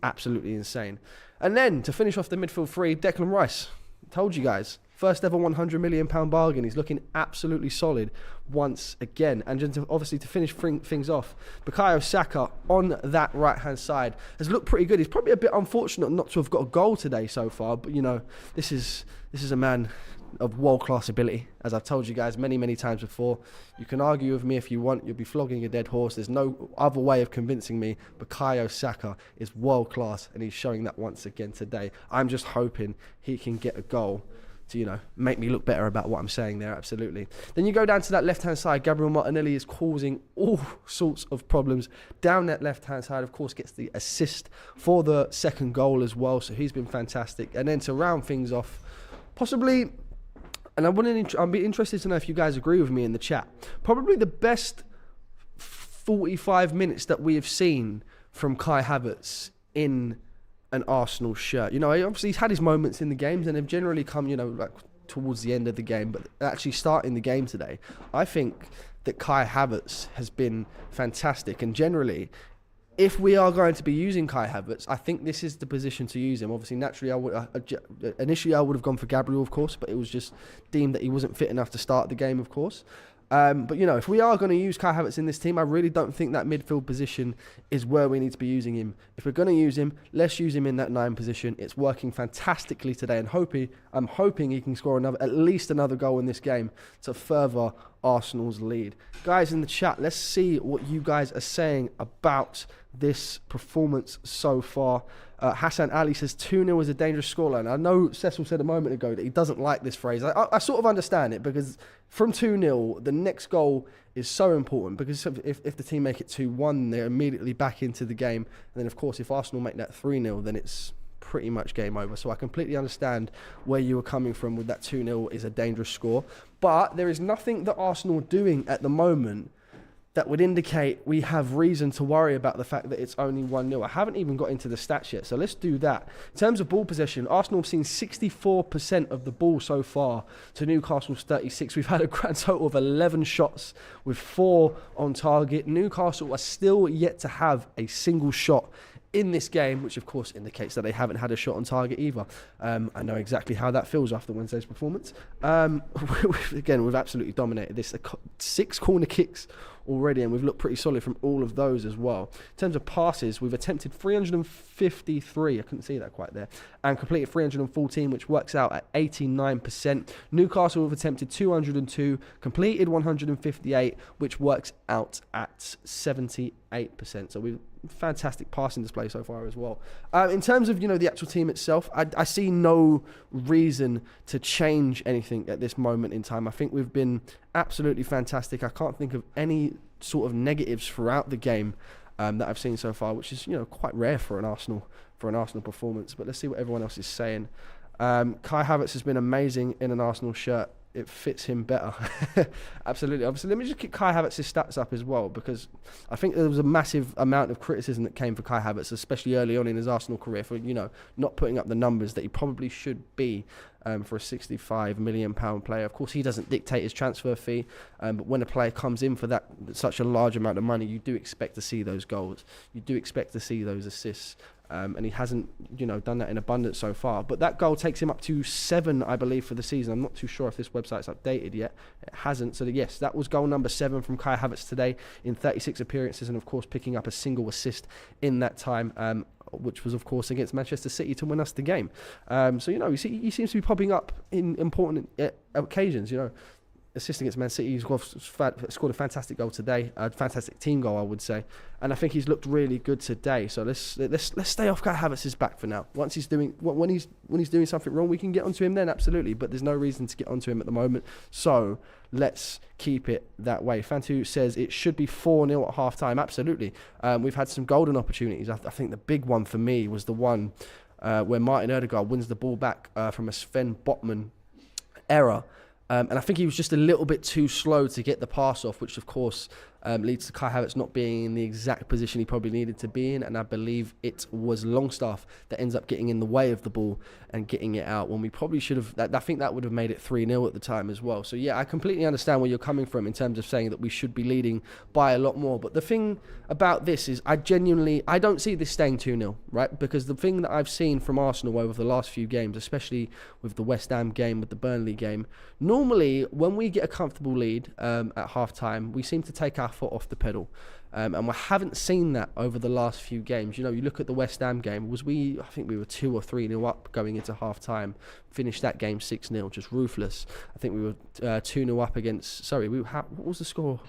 absolutely insane. And then to finish off the midfield three, Declan Rice. Told you guys, first ever £100 million bargain. He's looking absolutely solid once again. And just obviously to finish things off, Bukayo Saka on that right hand side has looked pretty good. He's probably a bit unfortunate not to have got a goal today so far, but this is a man of world-class ability. As I've told you guys many times before, you can argue with me if you want, you'll be flogging a dead horse. There's no other way of convincing me Bukayo Saka is world-class, and he's showing that once again today. I'm just hoping he can get a goal to, make me look better about what I'm saying there, absolutely. Then you go down to that left-hand side. Gabriel Martinelli is causing all sorts of problems down that left-hand side. Of course, gets the assist for the second goal as well, so he's been fantastic. And then to round things off, possibly, and I'd be interested to know if you guys agree with me in the chat, probably the best 45 minutes that we have seen from Kai Havertz in an Arsenal shirt. Obviously he's had his moments in the games, and they've generally come, like towards the end of the game, but actually starting the game today, I think that Kai Havertz has been fantastic. And generally, if we are going to be using Kai Havertz, I think this is the position to use him. Obviously, naturally, initially I would have gone for Gabriel, of course, but it was just deemed that he wasn't fit enough to start the game, of course. But if we are going to use Kai Havertz in this team, I really don't think that midfield position is where we need to be using him. If we're going to use him, let's use him in that 9 position. It's working fantastically today, and I'm hoping he can score at least another goal in this game to further Arsenal's lead. Guys in the chat, let's see what you guys are saying about this performance so far. Hassan Ali says 2-0 is a dangerous scoreline. I know Cecil said a moment ago that he doesn't like this phrase. I sort of understand it, because from 2-0, the next goal is so important, because if the team make it 2-1, they're immediately back into the game. And then, of course, if Arsenal make that 3-0, then it's pretty much game over. So I completely understand where you were coming from with that 2-0 is a dangerous score. But there is nothing that Arsenal are doing at the moment that would indicate we have reason to worry about the fact that it's only 1-0. I haven't even got into the stats yet, so let's do that. In terms of ball possession, Arsenal have seen 64% of the ball so far to Newcastle's 36. We've had a grand total of 11 shots with 4 on target. Newcastle are still yet to have a single shot in this game, which of course indicates that they haven't had a shot on target either. I know exactly how that feels after Wednesday's performance. Again, we've absolutely dominated this. 6 corner kicks already, and we've looked pretty solid from all of those as well. In terms of passes, we've attempted 353, I couldn't see that quite there, and completed 314, which works out at 89%. Newcastle have attempted 202, completed 158, which works out at 78%. So we've fantastic passing display so far as well. In terms of the actual team itself, I see no reason to change anything at this moment in time. I think we've been absolutely fantastic. I can't think of any sort of negatives throughout the game that I've seen so far, which is quite rare for an Arsenal performance. But let's see what everyone else is saying. Kai Havertz has been amazing in an Arsenal shirt. it fits him better. Absolutely. Obviously, let me just get Kai Havertz's stats up as well, because I think there was a massive amount of criticism that came for Kai Havertz, especially early on in his Arsenal career, for not putting up the numbers that he probably should be for a £65 million player. Of course, he doesn't dictate his transfer fee, but when a player comes in for such a large amount of money, you do expect to see those goals. You do expect to see those assists. And he hasn't, done that in abundance so far. But that goal takes him up to 7, I believe, for the season. I'm not too sure if this website's updated yet. It hasn't. So yes, that was goal number 7 from Kai Havertz today in 36 appearances, and of course picking up a single assist in that time, which was of course against Manchester City to win us the game. So he seems to be popping up in important occasions. Assisting against Man City, he's scored a fantastic goal today, a fantastic team goal, I would say, and I think he's looked really good today. So let's stay off Kai Havertz's back for now. Once he's doing when he's doing something wrong, we can get onto him then, absolutely. But there's no reason to get onto him at the moment. So let's keep it that way. Fantu says it should be 4-0 at half time. Absolutely. We've had some golden opportunities. I think the big one for me was the one where Martin Odegaard wins the ball back from a Sven Botman error. And I think he was just a little bit too slow to get the pass off, which of course leads to Kai Havertz not being in the exact position he probably needed to be in. And I believe it was Longstaff that ends up getting in the way of the ball and getting it out, when we probably should have. I think that would have made it 3-0 at the time as well. So yeah, I completely understand where you're coming from in terms of saying that we should be leading by a lot more. But the thing about this is I don't see this staying 2-0, right? Because the thing that I've seen from Arsenal over the last few games, especially with the West Ham game, with the Burnley game, normally when we get a comfortable lead at half time, we seem to take our foot off the pedal. And we haven't seen that over the last few games. You look at the West Ham game, I think we were 2 or 3-0 up going into half time, finished that game 6-0, just ruthless. I think we were 2-0 up against, what was the score?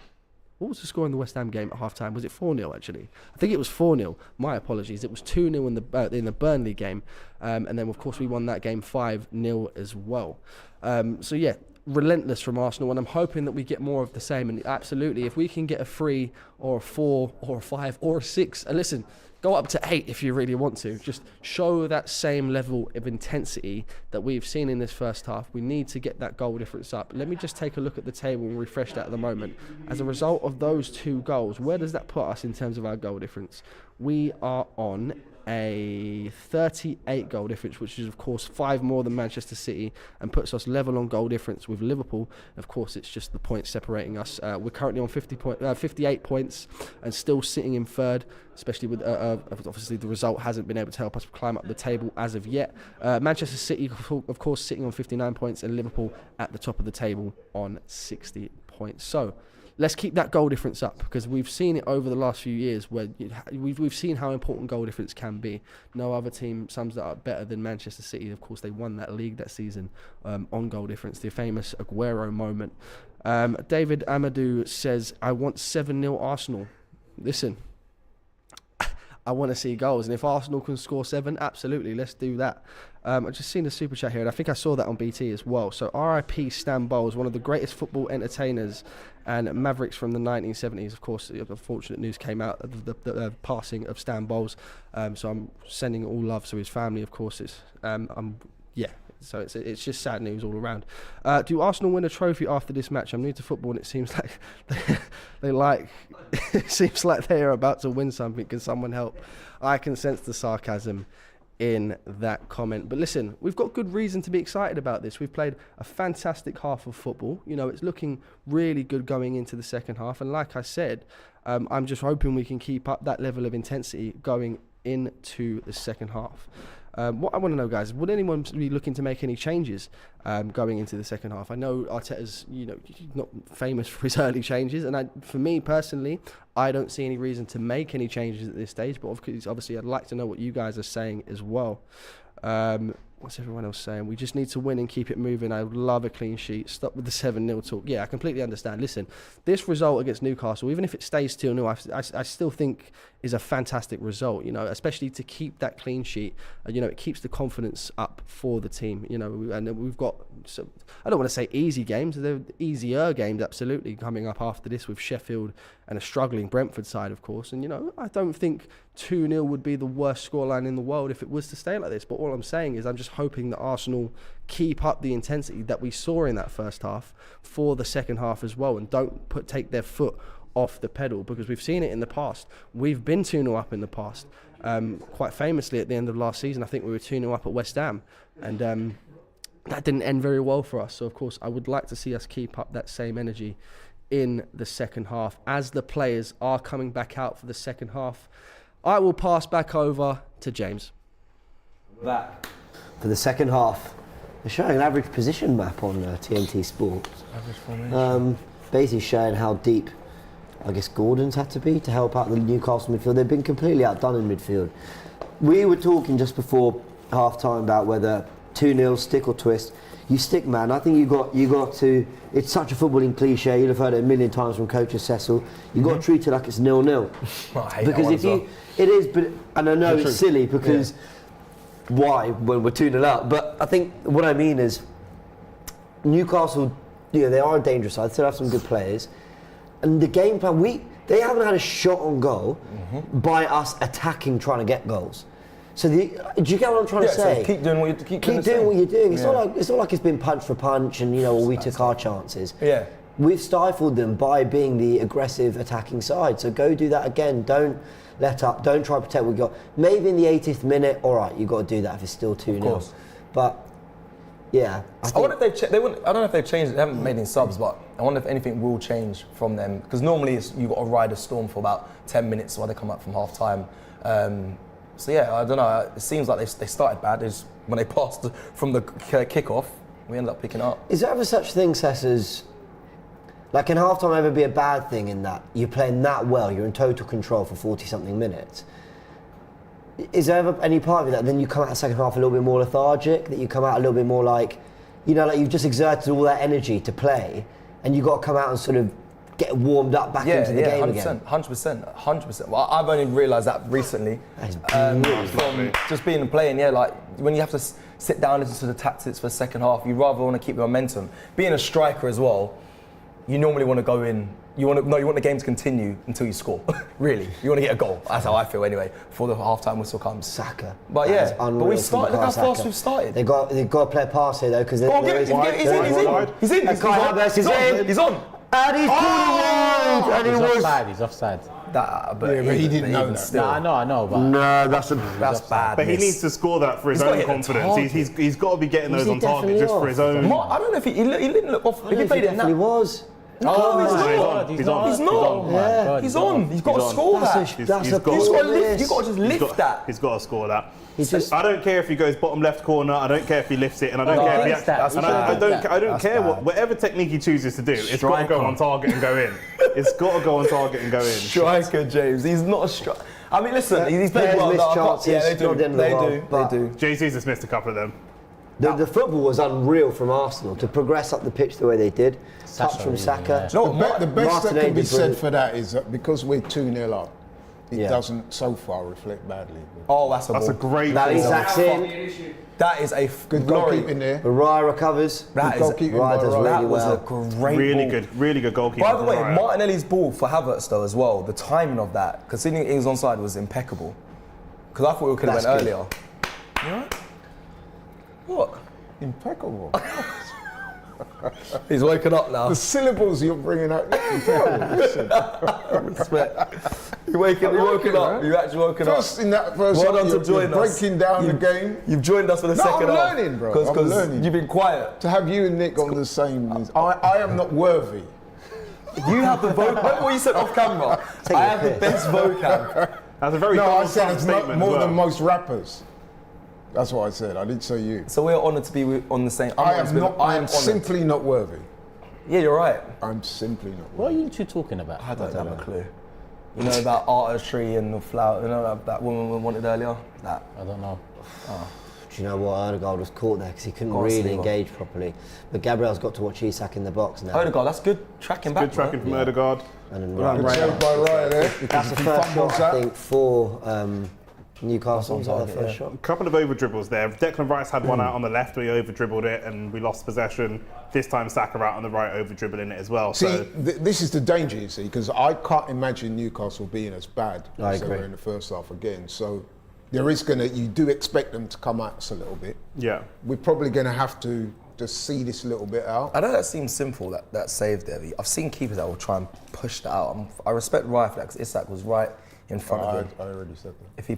What was the score in the West Ham game at half time? Was it 4-0 actually? I think it was 4-0. My apologies. It was 2-0 in the Burnley game. And then of course we won that game 5-0 as well. So yeah, relentless from Arsenal, and I'm hoping that we get more of the same. And absolutely, if we can get a 3 or a 4 or a 5 or a 6, and listen, go up to 8 if you really want to, just show that same level of intensity that we've seen in this first half. We need to get that goal difference up. Let me just take a look at the table and refresh that at the moment. As a result of those 2 goals, where does that put us in terms of our goal difference? We are on a 38 goal difference, which is of course 5 more than Manchester City, and puts us level on goal difference with Liverpool. Of course, it's just the points separating us. We're currently on 58 points and still sitting in third, especially with obviously the result hasn't been able to help us climb up the table as of yet. Manchester City, of course, sitting on 59 points, and Liverpool at the top of the table on 60 points. So let's keep that goal difference up, because we've seen it over the last few years where we've seen how important goal difference can be. No other team sums that up better than Manchester City. Of course, they won that league that season on goal difference, the famous Aguero moment. David Amadou says, I want 7-0 Arsenal. Listen, I want to see goals, and if Arsenal can score 7, absolutely, let's do that. I've just seen the super chat here, and I think I saw that on BT as well. So RIP Stan Bowles, one of the greatest football entertainers and Mavericks from the 1970s. Of course, unfortunate news came out of the passing of Stan Bowles. So I'm sending all love to his family. Of course, so it's just sad news all around. Do Arsenal win a trophy after this match? I'm new to football, and it seems like it seems like they are about to win something. Can someone help? I can sense the sarcasm in that comment. But listen, we've got good reason to be excited about this. We've played a fantastic half of football. It's looking really good going into the second half. And like I said, I'm just hoping we can keep up that level of intensity going into the second half. What I want to know, guys, would anyone be looking to make any changes going into the second half? I know Arteta's, not famous for his early changes, and for me personally, I don't see any reason to make any changes at this stage. But obviously, I'd like to know what you guys are saying as well. What's everyone else saying? We just need to win and keep it moving. I would love a clean sheet. Stop with the 7-0 talk. Yeah, I completely understand. Listen, this result against Newcastle, even if it stays 2-0, I still think is a fantastic result, especially to keep that clean sheet. It keeps the confidence up for the team, and we've got, I don't want to say easy games, they're easier games, absolutely, coming up after this with Sheffield and a struggling Brentford side, of course. And, I don't think 2-0 would be the worst scoreline in the world if it was to stay like this. But all I'm saying is I'm just hoping that Arsenal keep up the intensity that we saw in that first half for the second half as well, and don't take their foot off the pedal, because we've seen it in the past. We've been 2-0 up in the past. Quite famously at the end of last season, I think we were 2-0 up at West Ham, and that didn't end very well for us. So of course I would like to see us keep up that same energy in the second half as the players are coming back out for the second half. I will pass back over to James. Back for the second half. They're showing an average position map on TNT Sports. Average formation. Basically showing how deep, I guess, Gordon's had to be to help out the Newcastle midfield. They've been completely outdone in midfield. We were talking just before half-time about whether 2-0, stick or twist. You stick, man. I think you got to. It's such a footballing cliche. You'll have heard it a million times from coach Cecil. You got to treat it like it's 0-0. Because if you, it is. But and I know it's silly because why when we're 2-0 up? But I think what I mean is Newcastle. They are a dangerous side. They still have some good players, and the game plan. They haven't had a shot on goal by us attacking, trying to get goals. So do you get what I'm trying to say? So keep doing what you keep doing what you're doing. It's not like it's been punch for punch and we took our chances. Yeah. We've stifled them by being the aggressive attacking side. So go do that again. Don't let up. Don't try to protect what we got. Maybe in the 80th minute, all right, you've got to do that if it's still 2-0. But yeah, I wonder if they've I don't know if they've changed. They haven't made any subs, but I wonder if anything will change from them, because normally you've got to ride a storm for about 10 minutes while they come up from half time. So yeah, I don't know. It seems like they started bad. Is when they passed from the kick-off, we ended up picking up. Is there ever such thing, Cess, as like can half-time ever be a bad thing in that you're playing that well, you're in total control for 40-something minutes? Is there ever any part of it that then you come out the second half a little bit more lethargic, that you come out a little bit more like you've just exerted all that energy to play, and you've got to come out and sort of get warmed up back into the game 100%, again? 100%. Well, I've only realised that recently from just being and playing. Yeah, like when you have to sit down and listen to the tactics for the second half, you rather want to keep the momentum. Being a striker as well, you normally want to go in. You want the game to continue until you score. Really, you want to get a goal. That's how I feel anyway. Before the half-time whistle comes. Saka. But yeah, but we started. Look how fast we've started. They've got to play a pass here though, because he's in. Havertz is in. He's on. And he's pulled He's offside. He's offside. But he didn't know that. Still. I know, but no, that's bad. But he needs to score that for his own confidence. He's got to be getting those on target just for his own. I don't know if he didn't look off. If he played it now, he was. Oh, he's on. He's not. He's on. He's got to score that. You've got to just lift that. He's got to score that. Just, I don't care if he goes bottom left corner. I don't care if he lifts it, and I don't care if he. I don't care whatever technique he chooses to do. It's got to go on target and go in. It's got to go on target and go in. Striker, James. He's not a striker. I mean, listen. He's played well. Yeah, they do. JC's missed a couple of them. The football was unreal from Arsenal to progress up the pitch the way they did. Touch from Saka. Yeah. The best that can be said brilliant. for that is that because we're 2-0 up, it doesn't so far reflect badly. Oh, that's a great That ball. Isak's in. That is a good goalkeeping there. Raya recovers. Raya does really was well. a great ball. Really good goalkeeper. By the way, Raya. Martinelli's ball for Havertz though as well, the timing of that, considering he was onside, was impeccable. Because I thought we could have went earlier. You know? What? Impeccable. He's woken up now. The syllables you're bringing out. Listen. Respect. You woken up. You actually woken up. In that first well half, done to join you're us. breaking down the game. You've joined us for the second half. I'm learning, bro. I'm learning. You've been quiet. To have you and Nick on the same. I am not worthy. You have the vocab. Remember what you said off camera? I have the best vocab. That's a very I said it's statement more as well. than most rappers. That's what I said. I didn't say you. So we're honoured to be on the same. I am simply not worthy. Yeah, you're right. I'm simply not worthy. what are you two talking about? I don't have a clue. You know about artistry and the flower. You know that woman we wanted earlier. That. I don't know. Do you know what? Odegaard was caught there because he couldn't Go on, really Sligo. engage properly. But Gabriel's got to watch Isak in the box now. Odegaard, that's good tracking back. Good tracking from Odegaard. And then Good save by Raya there. that's the first shot, I think, for Newcastle. Was that the first shot? A couple of over dribbles there. Declan Rice had one out on the left where he over dribbled it and we lost possession. This time Saka out on the right over dribbling it as well. See, So this is the danger, you see, because I can't imagine Newcastle being as bad I as they agree. were in the first half again. So you do expect them to come at us a little bit. Yeah. We're probably going to have to just see this a little bit out. I know that seems simple, that save there. I've seen keepers that will try and push that out. I respect Raya for that because Isak was right in front of him. I already said that. If he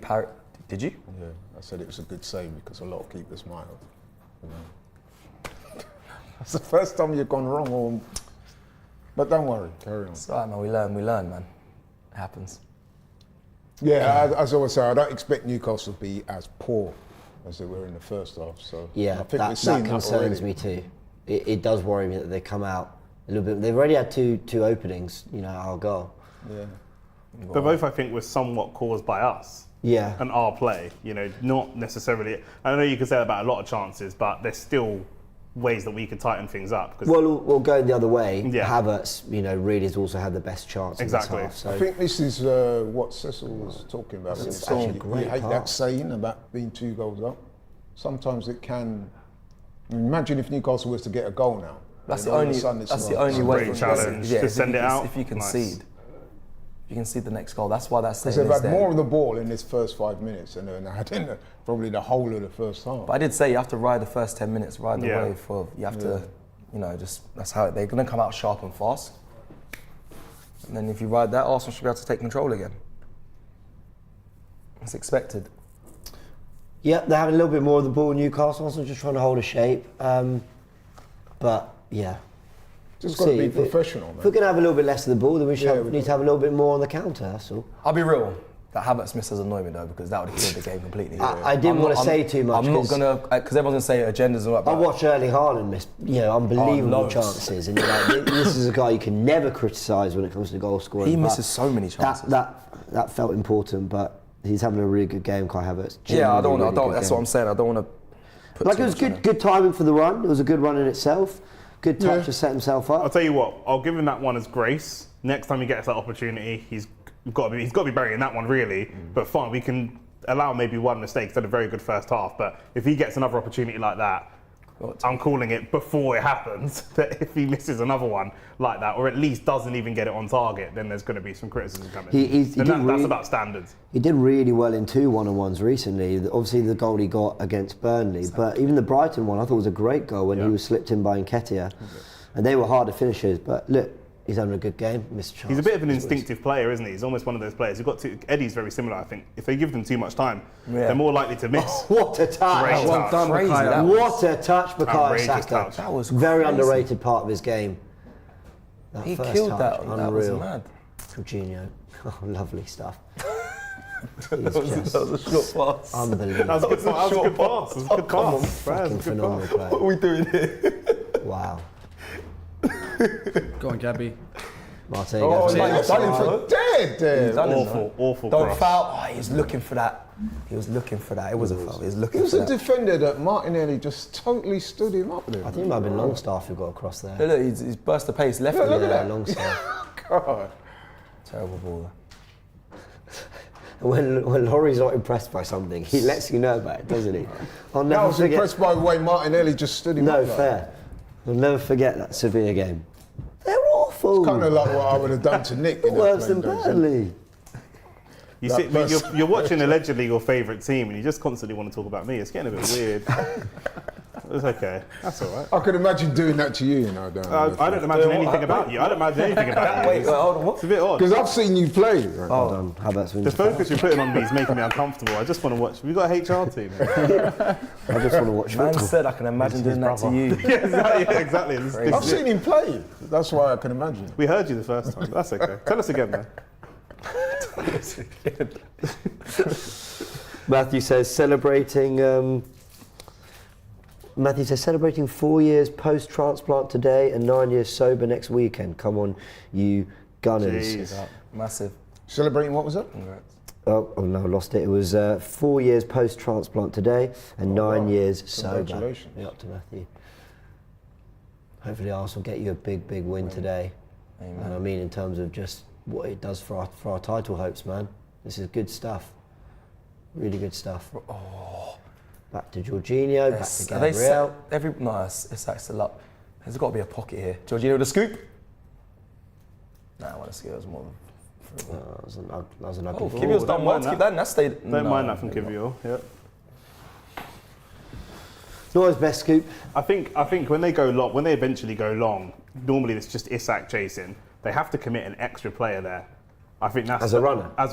did you? Yeah, I said it was a good save because a lot of keepers might have. You know. That's the first time you've gone wrong. But don't worry, carry on. It's all right, man. We learn, man. It happens. Yeah, as I always say, I don't expect Newcastle to be as poor as they were in the first half. So Yeah, I think that we're seeing concerns already. me too. It does worry me that they come out a little bit. They've already had two openings, our goal. Yeah. But both, I think, were somewhat caused by us. Yeah. And our play, not necessarily. I know you could say that about a lot of chances, but there's still ways that we could tighten things up. Well, going the other way, Yeah. Havertz, really has also had the best chance Exactly. in this half. I So think this is what Cecil was talking about. It's When he actually a said great you hate pass. that saying about being 2 goals up. Sometimes it can. Imagine if Newcastle was to get a goal now. That's then the all of a only. sudden it's That's the like- only way. Great challenge to if send you it out. If you Nice. concede, you concede the next goal. That's why that's Because saying they've is had there. more of the ball in this first 5 minutes than they had in probably the whole of the first half. But I did say you have to ride the first 10 minutes, ride the Yeah. wave for. You have to, that's how they're going to come out sharp and fast. And then if you ride that, Arsenal should be able to take control again. It's expected. yeah, they're having a little bit more of the ball. Newcastle also just trying to hold a shape. But yeah, Just we'll got to see. be professional, If we're man. going to have a little bit less of the ball, then we Yeah, we need to have a little bit more on the counter. That's all. I'll be real. That Havertz miss does annoy me though because that would have killed the game completely. I didn't want to say too much. I'm not 'cause gonna because everyone's gonna say agendas and all that. I but watched Erling Haaland miss, unbelievable loads. chances, and you're like, this is a guy you can never criticise when it comes to goal scoring. He but misses so many chances. That felt important, but he's having a really good game, Kai Havertz. Yeah, I don't. Genuinely really good That's game. what I'm saying. I don't want to. Put Like too it was much on him. good timing for the run. It was a good run in itself. Good touch Yeah. to set himself I'll up. tell you what, I'll give him that one as grace. Next time he gets that opportunity, he's got to be burying that one really. But fine, we can allow maybe one mistake. He's had a very good first half, but if he gets another opportunity like that, I'm calling it before it happens that if he misses another one like that, or at least doesn't even get it on target, then there's going to be some criticism coming. That's about standards. He did really well in 2 one-on-ones recently. Obviously, the goal he got against Burnley, but even the Brighton one, I thought was a great goal when he was slipped in by Nketiah. And they were harder finishers, but look, he's having a good game. Missed a chance. He's a bit of an instinctive player, isn't he? He's almost one of those players. Eddie's very similar, I think. If they give them too much time, they're more likely to miss. What a touch! Great Well touch. done, Crazy, Bukayo. that was- What a touch, Bukayo Outrageous Saka. touch. That was Very crazy. underrated part of his game. That He first killed touch, that. That was unreal. mad. Jorginho. Oh, lovely stuff. That was a short pass. Unbelievable. That was a good pass. That was a good pass. That was a good pass. Fucking phenomenal What are play. we doing here? Wow. Go on, Gabby. Martinelli Oh, goes like, for you've done him for dead there. He's done him, Awful Don't cross. foul. Oh, he was looking for that. He was looking for that. It was a foul. He was looking It was for a that. defender that Martinelli just totally stood him up there. I think it might have been Longstaff who got across there. Look, he's burst the pace left. Look at Yeah, that. Longstaff. God. Terrible ball. When Laurie's not impressed by something, he lets you know about it, doesn't he? I'll I never was forget. impressed by the way Martinelli just stood him No, up. like fair. I'll never forget that Sevilla game. They're awful. Kind of like what I would have done to Nick. in that Worse than playing days, isn't it? Burnley. You That see, first- you're watching allegedly your favourite team and you just constantly want to talk about me. It's getting a bit weird. It's okay. That's all right. I could imagine doing that to you, Dan. I don't imagine anything about you. I don't imagine anything about you. Wait, hold on. What? It's a bit odd. Because I've seen you play. Right? Well done. Havertz wins The the focus you're putting on me is making me uncomfortable. I just want to watch. Have you got a HR team? I just want to watch Man football. said I can imagine doing that to you. Yeah, exactly. This- I've seen him play. That's why I can imagine. we heard you the first time. That's okay. Tell us again, man. Matthew says celebrating. Matthew says celebrating 4 years post-transplant today and 9 years sober next weekend. Come on, you Gunners. Jeez. Massive. Celebrating what was that? Congrats. Oh no, I lost it. It was 4 years post-transplant today and 9 wow. years sober. Congratulations. Be up to Matthew. Hopefully Arsenal get you a big win today. Amen. And I mean in terms of just what it does for our title hopes, man. This is good stuff. Really good stuff. Oh. Back to Jorginho, Yes. back Are to they Gabriel. it's still up. There's got to be a pocket here. Jorginho with a scoop. Nah, I want to see. It was more That was an ugly. Kiwior's done well to keep that in. That's stayed. Don't mind that from Kiwior. Yeah. Not his best scoop. I think when they go long, when they eventually go long, normally it's just Isak chasing. They have to commit an extra player there. I think that's As a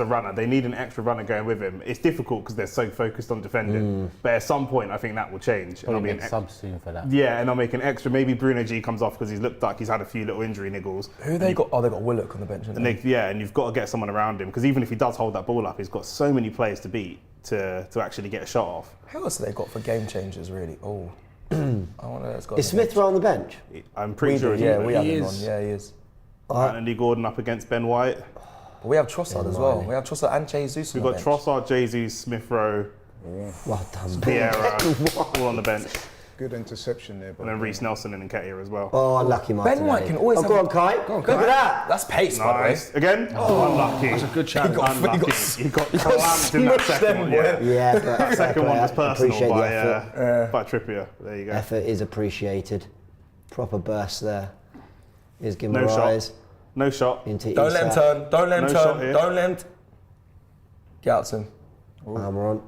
runner, they need an extra runner going with him. It's difficult because they're so focused on defending. But at some point, I think that will change. Probably make subs soon for that. Yeah, and I'll make an extra. Maybe Bruno G comes off because he's looked like he's had a few little injury niggles. Who they got? Oh, they got Willock on the bench. And you've got to get someone around him because even if he does hold that ball up, he's got so many players to beat to actually get a shot off. Who else have they got for game changers? Really? Oh, I wonder. Is Smith on the bench? I'm pretty sure. We have him on. Yeah, he is. Andy Gordon up against Ben White. But we have Trossard as well. We have Trossard and Jesus. We've got Trossard, Jesus, Smith Rowe, Well done. Vieira, all on the bench. Good interception there. And then Reece Nelson and Nketiah as well. Oh, unlucky Martinelli. Ben White can always. Oh, go on, Kai. Look at that. That's pace, by the way. Nice. Again? Oh, unlucky. That's a good chance. Unlucky. He got clamped in that second one. Yeah, but Second one was personal Appreciate by Trippier. There you go. Effort is appreciated. Proper burst there. Here's No Guimaraes shot. No shot. into Don't let him Isak. turn. Don't let him No shot turn. here. Don't let him. Get out to him. Armour on.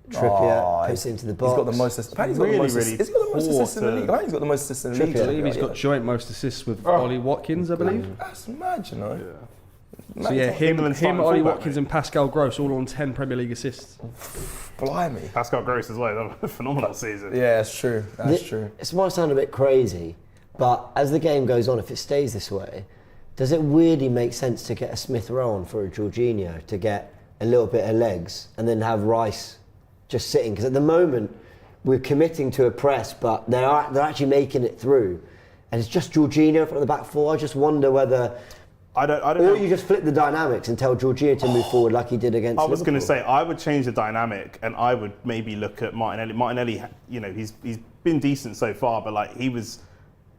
Trippier puts it into the box. He's got the most assists. Apparently he's got the most assists. Has he got the most assists in the league? I think he's got the most assists in the league. I believe he's got joint most assists with Ollie Watkins, I believe. That's mad, you know. So yeah, him, starting Ollie fullback, Watkins mate. and Pascal Gross all on 10 Premier League assists. Blimey. Pascal Gross as well. That was a phenomenal season. Yeah, that's true. That's true. This might sound a bit crazy, but as the game goes on, if it stays this way, does it weirdly make sense to get a Smith Rowe on for a Jorginho to get a little bit of legs and then have Rice just sitting? Because at the moment we're committing to a press, but they're actually making it through, and it's just Jorginho from the back four. I just wonder whether. I don't or know. you just flip the dynamics and tell Jorginho to move forward like he did against I was going to Liverpool. say I would change the dynamic and I would maybe look at Martinelli. Martinelli, you know, he's been decent so far, but like he was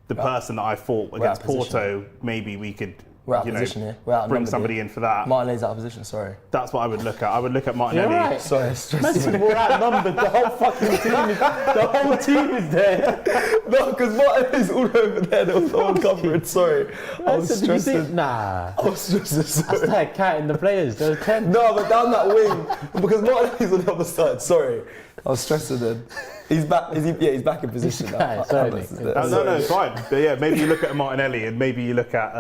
the person that I thought against Porto. Maybe we could, We're out of position here. We're out bring somebody in for that. Martinelli's out of position, sorry. That's what I would look at. I would look at Martinelli. You're right. Sorry, We're outnumbered. The whole fucking team is, the whole team is there. No, because Martinelli's all over there. There was no one covering. Sorry. I was stressing. Nah. I was stressing. That's like counting the players. There's 10. No, but down that wing, because Martinelli's on the other side. Sorry. I was stressing then. He's back. He's back in position now. Guy, sorry. No, it's fine. But yeah, maybe you look at Martinelli and maybe you look at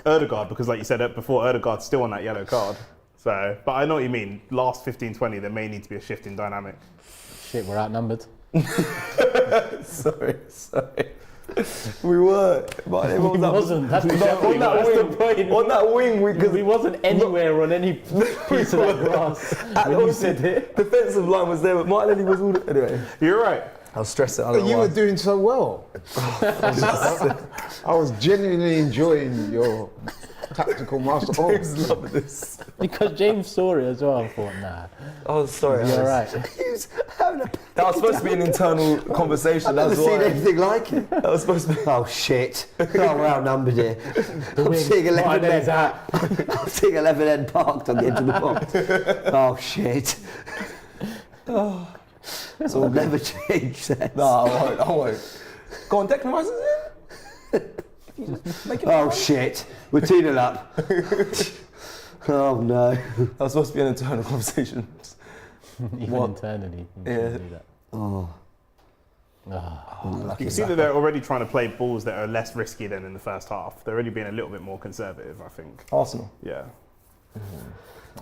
Odegaard, because like you said before, Odegaard's still on that yellow card. So, but I know what you mean. Last 15-20, there may need to be a shift in dynamic. Shit, we're outnumbered. Sorry. We were. But it wasn't. That's the point. On that wing, we wasn't anywhere on any piece of that grass when you said it. Defensive line was there, but Martinelli was all. Anyway, You're right. I was stressing. I don't know You why. were doing so well. I was genuinely enjoying your tactical master. James loved this. Because James saw it as well. I thought, nah. Oh, sorry. You're right. That was supposed to be an internal conversation. I've never That's seen why. anything like it. That was supposed to be. Oh shit! Oh, we're outnumbered here. I'm seeing 11 Martinelli's men. out. I'm seeing 11 men parked on the edge of the box. Oh shit! So we'll never change that. No, I won't. Go on, Declan Rice is in. Oh shit! We're 2-0 up. Oh no! That was supposed to be an internal conversation. Even internally. You Yeah. do that. Oh. You can see that they're already trying to play balls that are less risky than in the first half. They're already being a little bit more conservative, I think. Arsenal. Yeah.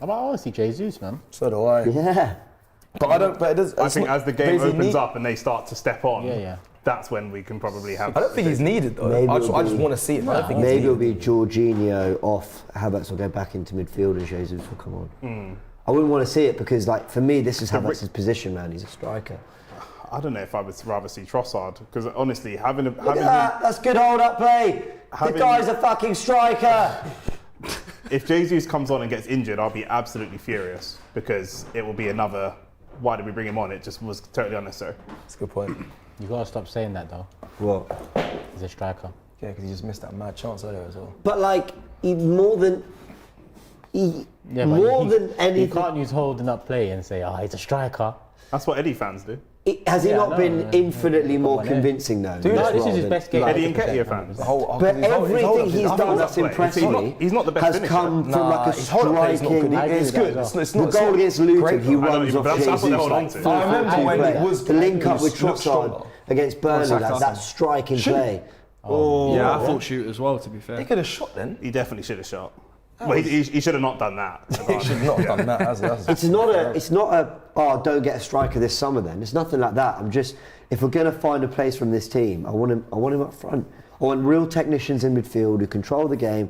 I want to see Jesus, man. So do I. Yeah. But I don't. But it does. I think as the game Daisy opens need- up and they start to step on, Yeah. that's when we can probably have. I don't think he's needed though. Maybe I it'll just be- want to see it. I don't think he's Maybe it'll needed. be Jorginho off. Havertz will go back into midfield and Jesus will come on. I wouldn't want to see it because, like, for me, this is Havertz's position, man. He's a striker. I don't know if I would rather see Trossard because honestly, having Look at that. That's good hold-up play. The guy's a fucking striker. if Jesus comes on and gets injured, I'll be absolutely furious because it will be another. Why did we bring him on? It just was totally unnecessary. That's a good point. You got to stop saying that, though. What? He's a striker. Yeah, because he just missed that mad chance earlier as well. But, like, more than Yeah, but more than You anything. can't use holding up play and say, oh, he's a striker. That's what Eddie fans do. Has he Yeah, not no, been no, infinitely come more on, convincing though? Dude, No, this is his Rather best than- game. Eddie Nketiah fans. But everything he's done that's impressed me He's not the best has finisher. come from like a his hold-up play is not good. striking. I agree It's with that good. as well. It's The not goal against Luton, he I know, runs but off that's what Jesus they hold on like to. full I remember full when play. it was the link up he with looked stronger. Trossard against Burnley, Saka. that striking play. Yeah, I thought shoot as well. To be fair, He could have shot then. He definitely should have shot. Well, he should have not done that. He should not have done that. It's not a don't get a striker this summer then. It's nothing like that. I'm just, if we're going to find a place from this team, I want him up front. I want real technicians in midfield who control the game,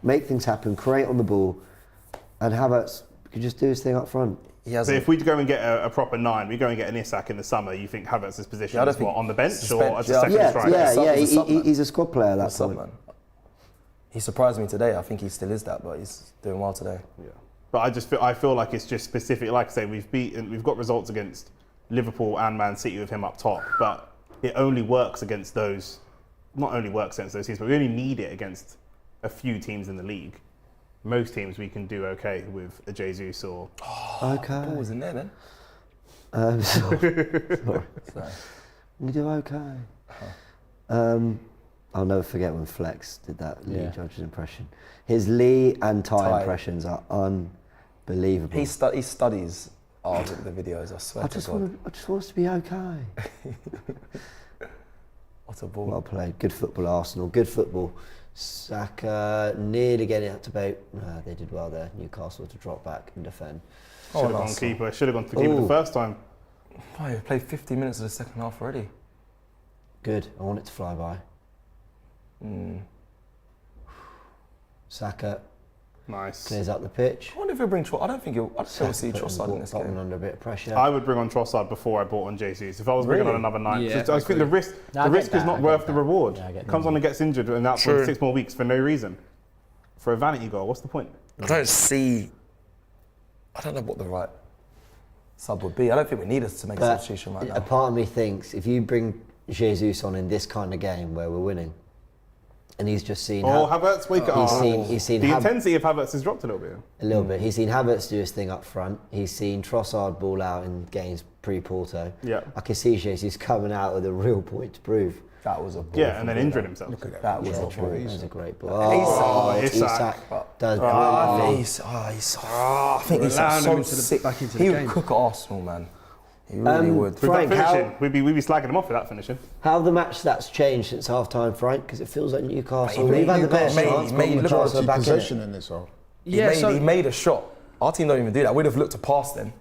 make things happen, create on the ball, and Havertz could just do his thing up front. So if we go and get a proper 9, we go and get an Isak in the summer, you think Havertz's position is what, on the bench or as a second striker? He's a squad player at that point. Man. He surprised me today. I think he still is that, but he's doing well today. Yeah. But I feel like it's just specific. Like I say, we've got results against Liverpool and Man City with him up top, but it only works against those. Not only works against those teams, but we only need it against a few teams in the league. Most teams we can do okay with a Jesus or. Okay. Ball was in there then. Sorry. We do okay. I'll never forget when Flex did that Lee Judge's impression. His Lee and Ty impressions are unbelievable. He studies the videos. I swear I to just God. want us to be okay. What a ball. Well played. Good football, Arsenal. Good football. Saka nearly getting out to boat. They did well there. Newcastle to drop back and defend. Should have gone keeper. Should have gone for keeper the first time. Oh, you've played 50 minutes of the second half already. Good. I want it to fly by. Saka Nice. clears up the pitch. I wonder if he'll bring Trossard. I don't see Trossard in this Botman game. under a bit of pressure. I would bring on Trossard before I bought on Jesus. If I was bringing on another 9, Yeah, I think the risk is not worth the reward. Yeah, I get Comes on and gets injured and that's for 6 more weeks for no reason. For a vanity goal, what's the point? I don't know what the right sub would be. I don't think we need us to make a But substitution right a now. part of me thinks if you bring Jesus on in this kind of game where we're winning, and he's just seen Havertz, wake up. he's seen The intensity of Havertz has dropped a little bit. a little bit. He's seen Havertz do his thing up front. He's seen Trossard ball out in games pre-Porto. Yeah. I can see Jesus coming out with a real point to prove. That was a ball. Yeah, and then injured himself. Look at that. That was a ball. That was a great ball. Isak. Does I brilliantly. think he's allowing so him sick. back into the He game. would cook Arsenal, man. He really would. With that Frank, finishing, we'd be slagging him off for that finishing. How have the match stats changed since half-time, Frank? Because it feels like Newcastle. He We've had the best made- chance, he but made Newcastle are Majority back in it. possession in this half. He made a shot. Our team don't even do that. We'd have looked to pass them.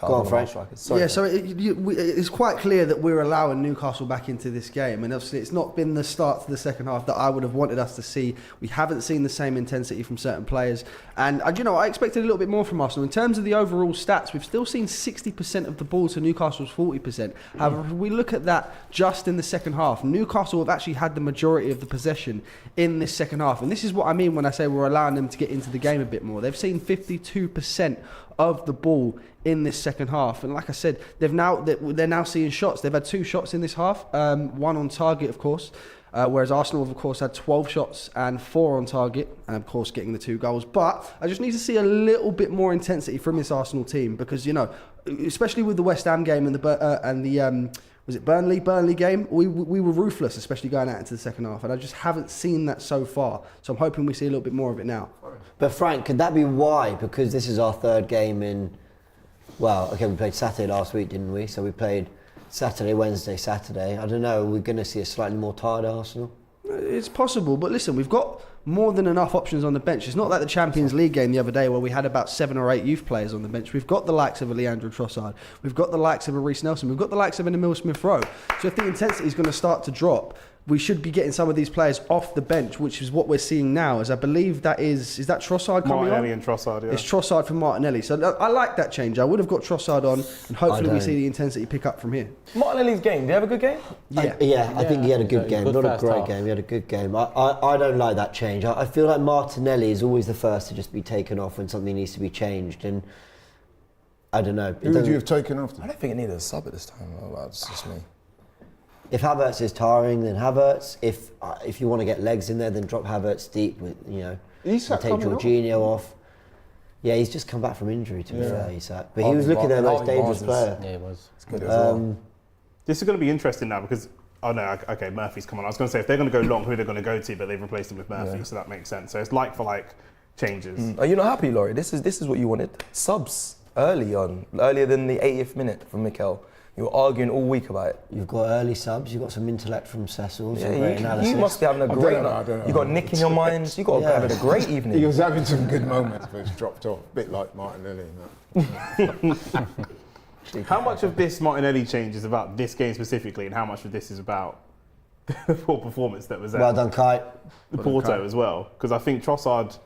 Go on, Frank. So it's quite clear that we're allowing Newcastle back into this game, and obviously it's not been the start to the second half that I would have wanted us to see. We haven't seen the same intensity from certain players, and I expected a little bit more from Arsenal. In terms of the overall stats, we've still seen 60% of the ball to Newcastle's 40%. However, if we look at that just in the second half, Newcastle have actually had the majority of the possession in this second half, and this is what I mean when I say we're allowing them to get into the game a bit more. They've seen 52% of the ball in this second half, and like I said, they're now seeing shots. They've had 2 shots in this half, one on target, of course, whereas Arsenal have, of course, had 12 shots and 4 on target, and of course getting the 2 goals. But I just need to see a little bit more intensity from this Arsenal team, because especially with the West Ham game and the was it Burnley game? We were ruthless, especially going out into the second half, and I just haven't seen that so far. So I'm hoping we see a little bit more of it now. But Frank, could that be why? Because this is our 3rd game in. Well, okay, we played Saturday last week, didn't we? So we played Saturday, Wednesday, Saturday. I don't know. We're going to see a slightly more tired Arsenal. It's possible, but listen, we've got more than enough options on the bench. It's not like the Champions League game the other day where we had about 7 or 8 youth players on the bench. We've got the likes of a Leandro Trossard. We've got the likes of a Reece Nelson. We've got the likes of an Emile Smith-Rowe. So if the intensity is going to start to drop, we should be getting some of these players off the bench, which is what we're seeing now. As I believe that is that Trossard coming on? Martinelli and Trossard, yeah. It's Trossard for Martinelli. So I like that change. I would have got Trossard on, and hopefully we see the intensity pick up from here. Martinelli's game. Do you have a good game? Yeah. I think he had a good game. Good Not a first great half. game. He had a good game. I don't like that change. I feel like Martinelli is always the first to just be taken off when something needs to be changed. And I don't know. Who would you have taken off? I don't think it needed a sub at this time. That's just me. If Havertz is tiring, then Havertz. If you want to get legs in there, then drop Havertz deep. With Isak take coming Jorginho off. Yeah, he's just come back from injury. To be fair, Isak. But he Oh, was looking their most he dangerous was. player. Yeah, it was. It's good as well. This is going to be interesting now because, oh no, okay, Murphy's come on. I was going to say, if they're going to go long, who they're going to go to, but they've replaced him with Murphy, so that makes sense. So it's like for like changes. Are you not happy, Laurie? This is what you wanted. Subs earlier than the 80th minute from Mikel. You were arguing all week about it. You've got early subs, you've got some intellect from Cecil, some Yeah, great analysis. you must be having a great I don't know. You got Nick in your mind. You got having a great evening. He was having some good moments, but it's dropped off. A bit like Martinelli and that. How much of this Martinelli change is about this game specifically, and how much of this is about the poor performance that was there? Well done, Kai. The Porto as well, because I think Trossard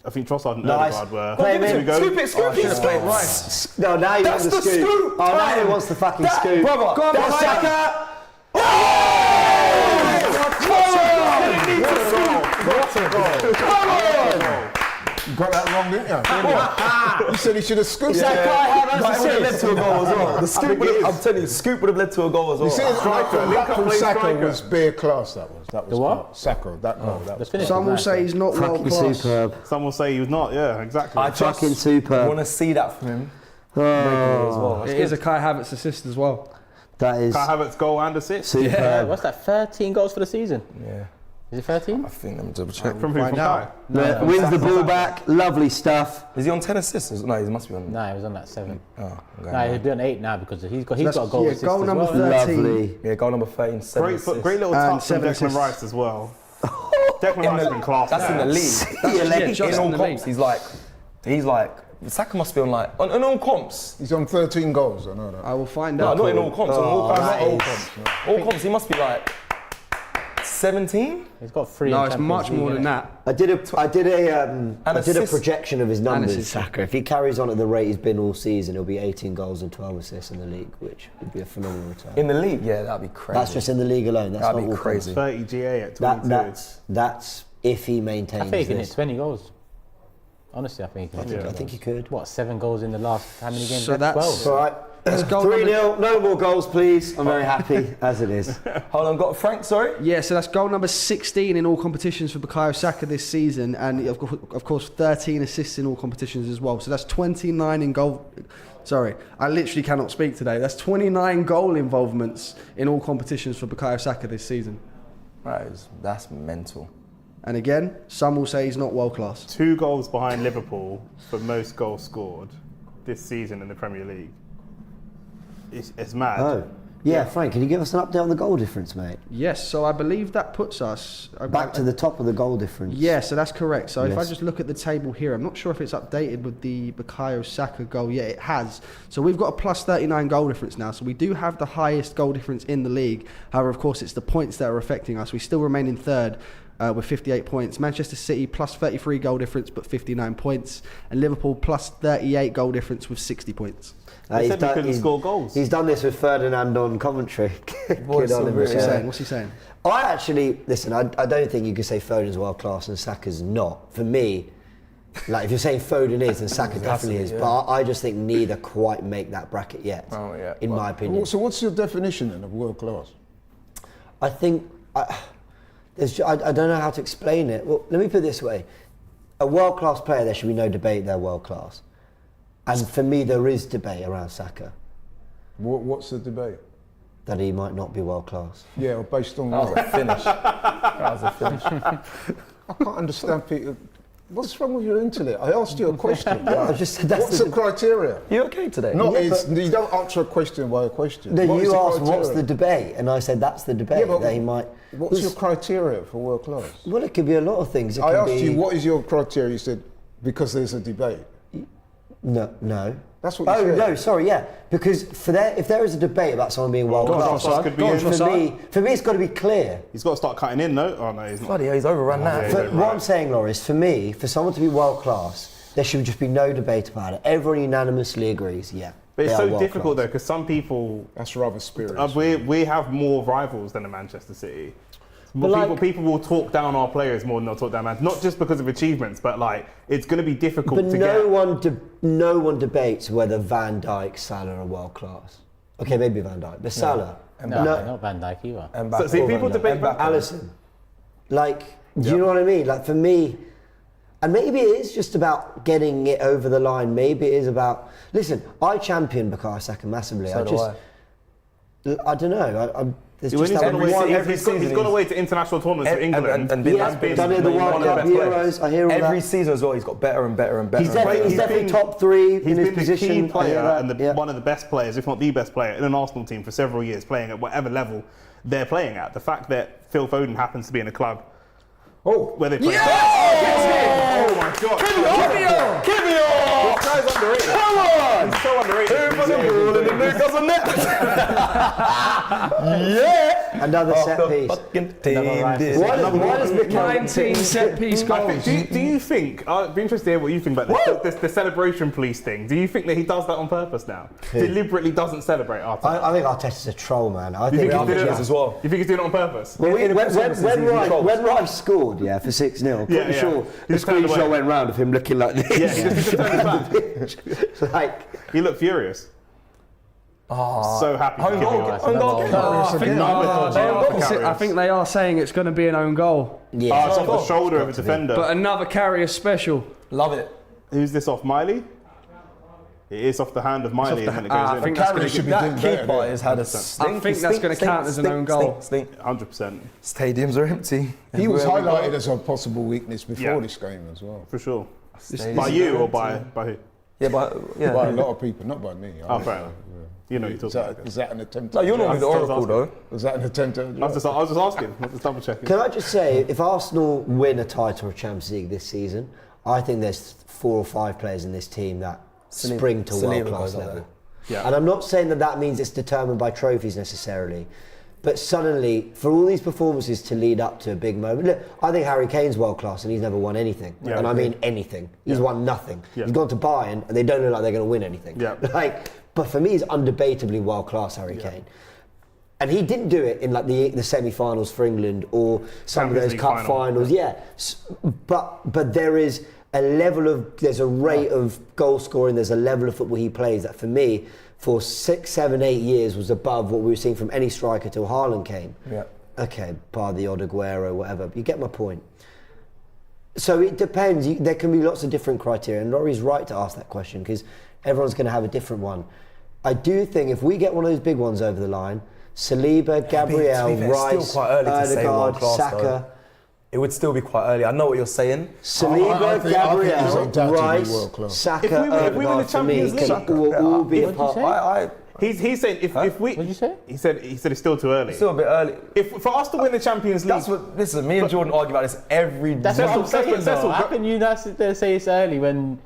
and Nice. Odegaard were. Play him in. Scoop it, scoop it, scoop it. Right. No, now you want That's the the scoop. scoop. Oh, now he wants the fucking scoop. Brother, Go on, that's Saka. You got that wrong, didn't you? You said he should have scooped. Kai Havertz But it would have led to a goal as well. The scoop would have, I'm telling you, the scoop would have led to a goal as well. You see, that from Saka striker. was bare class. That was The what? Saka. That goal. That was. finish Some will was say nice, he's not world Fucking class. superb. Some will say he was not. Yeah, exactly. I Fucking just superb. want to see that from him Oh, as well. It is a Kai Havertz assist as well. that is Kai Havertz goal and assist. superb. Yeah, what's that? 13 goals for the season. Yeah, Is it 13? I think let me double check. From who? From Find Kai? out. No, wins the ball back. Lovely stuff. Is he on 10 assists? No, he must be on. No, he was on that 7. Oh, okay. No, he'll be on 8 now because he's got a goal assist goal as number well. 13. Lovely. Yeah, goal number 13, 7 Great, assists. great little And touch from 7 Declan assists. Rice as well. Declan Rice has been class. That's in the league. Yeah, just in all in the comps, league. he's like, Saka must be on like, on all comps. He's on 13 goals. I know that. I will find No, out. not in all comps. on all, that all is- comps. All comps, he must be like 17. He's got 3. No, in it's Champions much League, more than innit? that. I did a assist. projection of his numbers, assist. Saka. If he carries on at the rate he's been all season, he'll be 18 goals and 12 assists in the league, which would be a phenomenal return. In the league, yeah, that'd be crazy. That's just in the league alone. That's That'd not be all crazy. 30 GA at That, 22. that's if he maintains I think he can hit this. 20 goals. Honestly, I think he can hit 20 I think he goals. could. What, 7 goals in the last, how many games? So that's- 12. All right. Let's go 3-0. No more goals, please. I'm very happy as it is. Hold on, got Frank, sorry? Yeah, so that's goal number 16 in all competitions for Bukayo Saka this season, and of course 13 assists in all competitions as well. So that's 29 in goal. Sorry, I literally cannot speak today. That's 29 goal involvements in all competitions for Bukayo Saka this season. That's mental. And again, some will say he's not world class. 2 goals behind Liverpool for most goals scored this season in the Premier League. It's mad. Oh. Yeah, Frank, can you give us an update on the goal difference, mate? Yes, so I believe that puts us Back to the top of the goal difference. Yeah, so that's correct. So if I Yes. just look at the table here, I'm not sure if it's updated with the Bukayo Saka goal. Yeah, it has. So we've got a plus 39 goal difference now. So we do have the highest goal difference in the league. However, of course, it's the points that are affecting us. We still remain in third with 58 points. Manchester City plus 33 goal difference but 59 points. And Liverpool plus 38 goal difference with 60 points. They said we couldn't score goals. He's done this with Ferdinand on commentary. Good on him. What's he Yeah. saying? What's he saying? I actually, listen, I don't think you could say Foden's world class and Saka's not. For me, like if you're saying Foden is, then Saka definitely is. yeah. But I just think neither quite make that bracket yet, Oh, yeah. in my opinion. So what's your definition then of world class? I think, I don't know how to explain it. Well, let me put it this way. A world class player, there should be no debate they're world class. And for me, there is debate around Saka, What's the debate? that he might not be world class. Yeah, based on That was what? a finish. That was a finish. I can't understand people. What's wrong with your intellect? I asked you a question. I just said that's What's the the criteria? You okay today? No, Yeah, you don't answer a question by a question. No, What is you the asked what's criteria? the debate, and I said that's the debate, Yeah, but that he might. What's your criteria for world class? Well, it could be a lot of things. It I can asked be, you what is your criteria. You said because there's a debate. No. That's what you Oh said. no, sorry, yeah. Because if there is a debate about someone being world class, Trossard could be in. for me, it's got to be clear. He's got to start cutting in, no? Oh no, he's not. Bloody hell, he's overrun that. yeah. What I'm saying, Laurie, is for me, for someone to be world class, there should just be no debate about it. Everyone unanimously agrees, yeah. But it's they so are world difficult though, class. because some people, That's rather spurious. we have more rivals than the Manchester City. But But like- people will talk down our players more than they'll talk down Man. Not just because of achievements, but like it's going to be difficult But to no one debates whether Van Dijk, Salah are world class. Okay, maybe Van Dijk, but Salah. No, not Van Dijk either. get. So, see, people debate But Van Alisson. Like, do you know what I mean? Like for me, and maybe it is just about getting it over the line. Maybe it is about. Listen, I champion Bukayo Saka massively. So do I. I don't know. There's When just he's that gone away, one. every he's gone away to international tournaments for England. and He has done it in the World Cup, Euros. I hear all every that. season as well, he's got better and better and better. He's and better. definitely top three in He's his been position. the key I hear player that. and one of the best players, if not the best player, in an Arsenal team for several years, playing at whatever level they're playing at. The fact that Phil Foden happens to be in a club where they play. Oh my God! Kiwior! This guy's underrated. Come on! He's so underrated. Who put the ball in the Newcastle net? Yeah! Another set piece. Fucking team did. Why does Mikel 19 set piece goals. Do you think? I'd be interested to hear what you think about this. The celebration police thing. Do you think that he does that on purpose now? Deliberately doesn't celebrate Arteta. I think Arteta's a troll, man. I You think think he's doing it as well. You think he's doing it on purpose? Well, In the performances, he's trolls. when Rice scored, for 6-0, pretty Yeah. sure He the just turned away. screenshot went round of him looking like this. Yeah, he just turned his back. Like, He looked furious. So happy. Own goal. Own goal. I think they are saying it's going to be an own goal. yeah. It's off the shoulder of a defender. But another carrier special. Love it. Who's this off? Miley? It is off the hand of Miley, and then it goes I in. think that's Carrier going should to be That doing better. keeper has had a stink. I think that's going to count as an own goal. Stink. 100%, Stadiums are empty. He was Everywhere we go. highlighted as a possible weakness before Yeah. this game as well. for sure. Stadiums By are you or empty. by who? Yeah, but yeah. By a lot of people, not by me. Oh, fair enough. You know, you're Is talking about. that, is that an attempt? No, you're at a not the joke? oracle though. Was that an attempt at a I joke? was just asking. I was just double checking. Can I just say, if Arsenal win a title of Champions League this season, I think there's 4 or 5 players in this team that spring to Saliba world-class goes up level. there. Yeah. And I'm not saying that means it's determined by trophies necessarily, but suddenly, for all these performances to lead up to a big moment, look, I think Harry Kane's world-class and he's never won anything. Yeah, and I agreed. mean anything. He's won nothing. Yeah. He's gone to Bayern and they don't look like they're going to win anything. Yeah. But for me, he's undebatably world-class, Harry Kane. And he didn't do it in like the semi-finals for England or some Champions of those League cup final. finals. Yeah, but there is there's a rate of goal scoring. There's a level of football he plays that for me, for 6, 7, 8 years was above what we were seeing from any striker till Haaland came. Yeah. Okay, bar the Odegaard or whatever. You get my point. So it depends. There can be lots of different criteria, and Laurie's right to ask that question because everyone's going to have a different one. I do think if we get one of those big ones over the line, Saliba, Gabriel, to be fair, Rice, it's still quite early to say Odegaard, world-class, Saka. though. It would still be quite early. I know what you're saying. Saliba, I think he's Gabriel, undoubtedly Rice, world-class. Saka, If we win the Odegaard for me Champions can League- all be a What did you part. say? He's saying if we. What did you say? He said it's still too early. Still a bit early. If for us to win the Champions League, That's what. Listen, me and Jordan argue about this every That's day. what I'm saying. Cecil, though. How can you not sit there and say it's early when?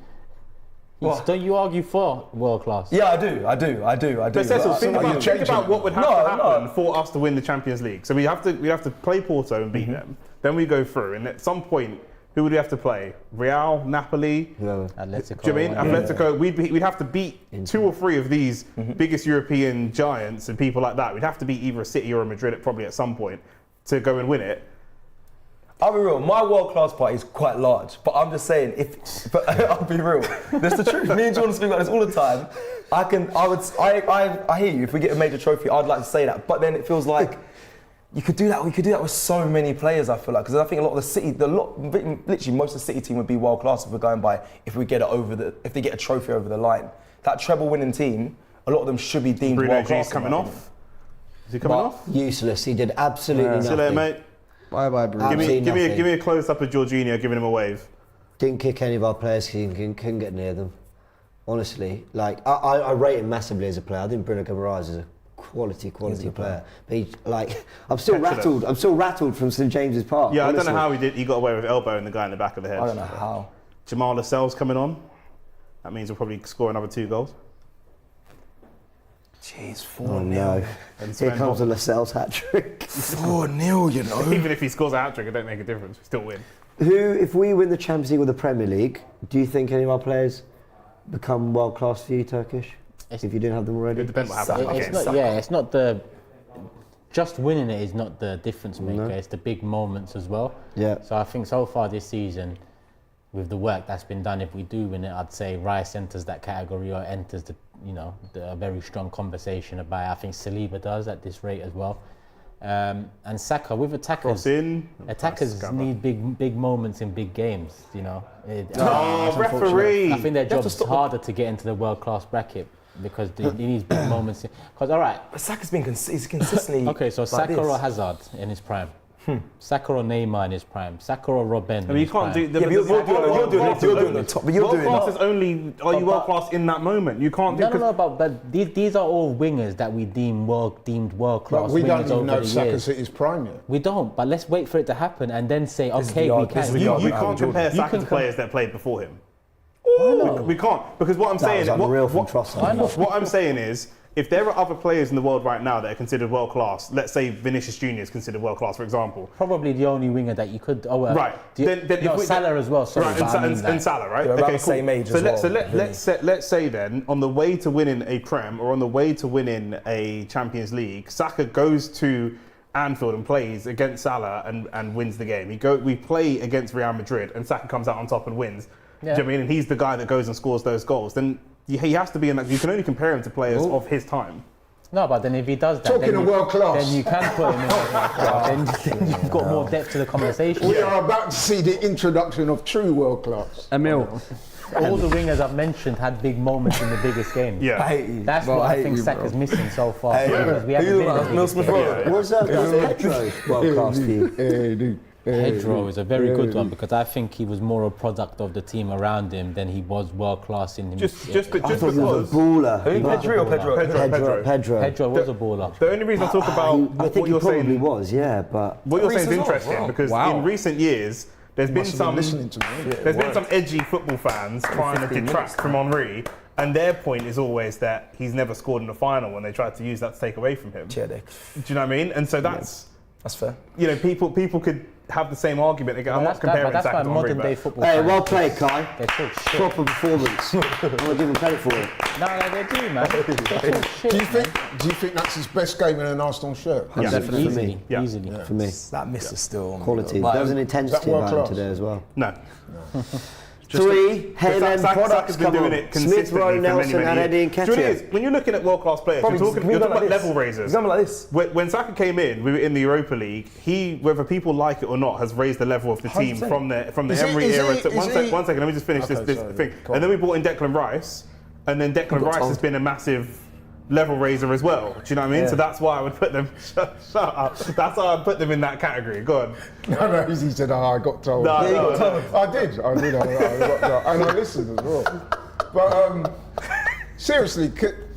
What? Don't you argue for world class? Yeah, I do. But Cecil, But- think about what would have No, to happen no. for us to win the Champions League. So we have to play Porto and beat them. Then we go through, and at some point, who would we have to play? Real, Napoli. Atletico. Do you mean whatever. Atletico? We'd have to beat 2 or 3 of these biggest European giants and people like that. We'd have to beat either a City or a Madrid probably at some point to go and win it. I'll be real. My world class part is quite large, but I'm just saying. But I'll be real. That's the truth. Me and Jordan speak about this all the time. I hear you. If we get a major trophy, I'd like to say that. But then it feels like you could do that. We could do that with so many players. I feel like because I think a lot of the City, literally most of the City team would be world class if we're going by if we get it if they get a trophy over the line. That treble winning team, a lot of them should be deemed Bruno world G's class. coming off. Is he coming off? Useless. He did absolutely See you nothing. later, mate. Bye bye, Bruno. Absolutely Give nothing. me a close up of Jorginho giving him a wave. Didn't kick any of our players. Couldn't get near them. Honestly, like I rate him massively as a player. I think Bruno Guimaraes is a quality player. But he, I'm still rattled. I'm still rattled from St James's Park. Yeah, honestly. I don't know how he got away with elbowing the guy in the back of the head. I don't know how. Jamal Lascelles coming on. That means we'll probably score another 2 goals. Jeez, 4-0. Oh no! And Here comes a Lascelles hat trick. 4-0, you know. Even if he scores a hat trick, it don't make a difference. We still win. If we win the Champions League or the Premier League, do you think any of our players become world class for you, Turkish? If you didn't have them already? It depends what happens in the It's game. not, it's not the. Just winning it is not the difference maker. It's the big moments as well. Yeah. So I think so far this season, with the work that's been done, if we do win it, I'd say Rice enters that category or enters a very strong conversation about it. I think Saliba does at this rate as well. And Saka with attackers. Attackers need big moments in big games. Referee! I think their job's harder to get into the world class bracket. because he needs big moments. Because all right, But Saka's been he's consistently. okay, so like Saka this. or Hazard in his prime, Saka or Neymar in his prime, Saka or Robben. I mean, you can't do. Yeah, but you're doing the top. But you're doing World class that. is only. Are you world class in that moment? You can't do. No, but these are all wingers that we deemed world class. But we don't wingers even over know the if Saka's years. hit his prime yet. We don't, but let's wait for it to happen and then say, is okay, the we arg- this is can. the You argument. can't compare You Saka can to players that played before him. Why We can't, because what I'm saying was is unreal from Trossard. what I'm saying is, if there are other players in the world right now that are considered world class, let's say Vinicius Junior is considered world class, for example. Probably the only winger that you could. Oh, Right. Then Salah as well. Sorry, Right, but I mean and Salah, right? They're about the same age so as let's, well, So let's say then, on the way to winning a Prem or on the way to winning a Champions League, Saka goes to Anfield and plays against Salah and wins the game. We play against Real Madrid and Saka comes out on top and wins. Do you know what I mean? And he's the guy that goes and scores those goals. Then he has to be in that. You can only compare him to players of his time. No, but then if he does that, Talking then of world class. then you can put him in. Then you've got more depth to the conversation. We are about to see the introduction of true world class. Emil, All the wingers I've mentioned had big moments in the biggest games. Yeah. I hate you. That's Bro, what I hate think you, Saka's bro. missing so far. Hey, Because we who haven't you been like? in the Mills biggest Smith games. Was Pedro world class for you? Hey, dude. Pedro is a very good one because I think he was more a product of the team around him than he was world class in him. I thought he was a baller. Who? Pedro or Pedro? Pedro was a baller. The only reason I talk about I what think he you're probably saying, was, yeah, but what you're saying is Reece as well. interesting Wow. because Wow. in recent years there's been Must have been some listening to me. there's been some edgy football fans trying to 15 detract minutes, from Henry, and their point is always that he's never scored in the final when they tried to use that to take away from him. Yeah, Do you know what I mean? And so that's fair. you know people could have the same argument again. I'm not comparing That's Saka why to Henry, modern day but football. hey, fans, well played, Kai. They talk shit. Proper performance. I want to give him credit for it. No, they do, man. They talk shit. Do you think that's his best game in an Arsenal shirt? Yeah. Definitely for me. Easily, Yeah. easily. For me. That miss is still Quality. Like, There was an intensity world about him class? today as well. no. 3 Headland Saka's products been come doing on. it Smith, consistently Rowe, for Nelson many, and many Eddie and years. Do you know what it Ketia. is? When you're looking at world-class players, Probably you're talking about level raisers. Example like this. When Saka came in, we were in the Europa League. He, whether people like it or not, has raised the level of the team 100%. from the Is he- Emery is era. he- To, is one he- second, let me just finish this sorry, thing. go on. And then we brought in Declan Rice, and then Declan Rice has been a massive level raiser as well. Do you know what I mean? Yeah. So that's why I would put them. Shut up. That's why I put them in that category. Go on. No, he said, I got told. No, Yeah, no, you got told. I did. I got told. And I listened as well. But seriously,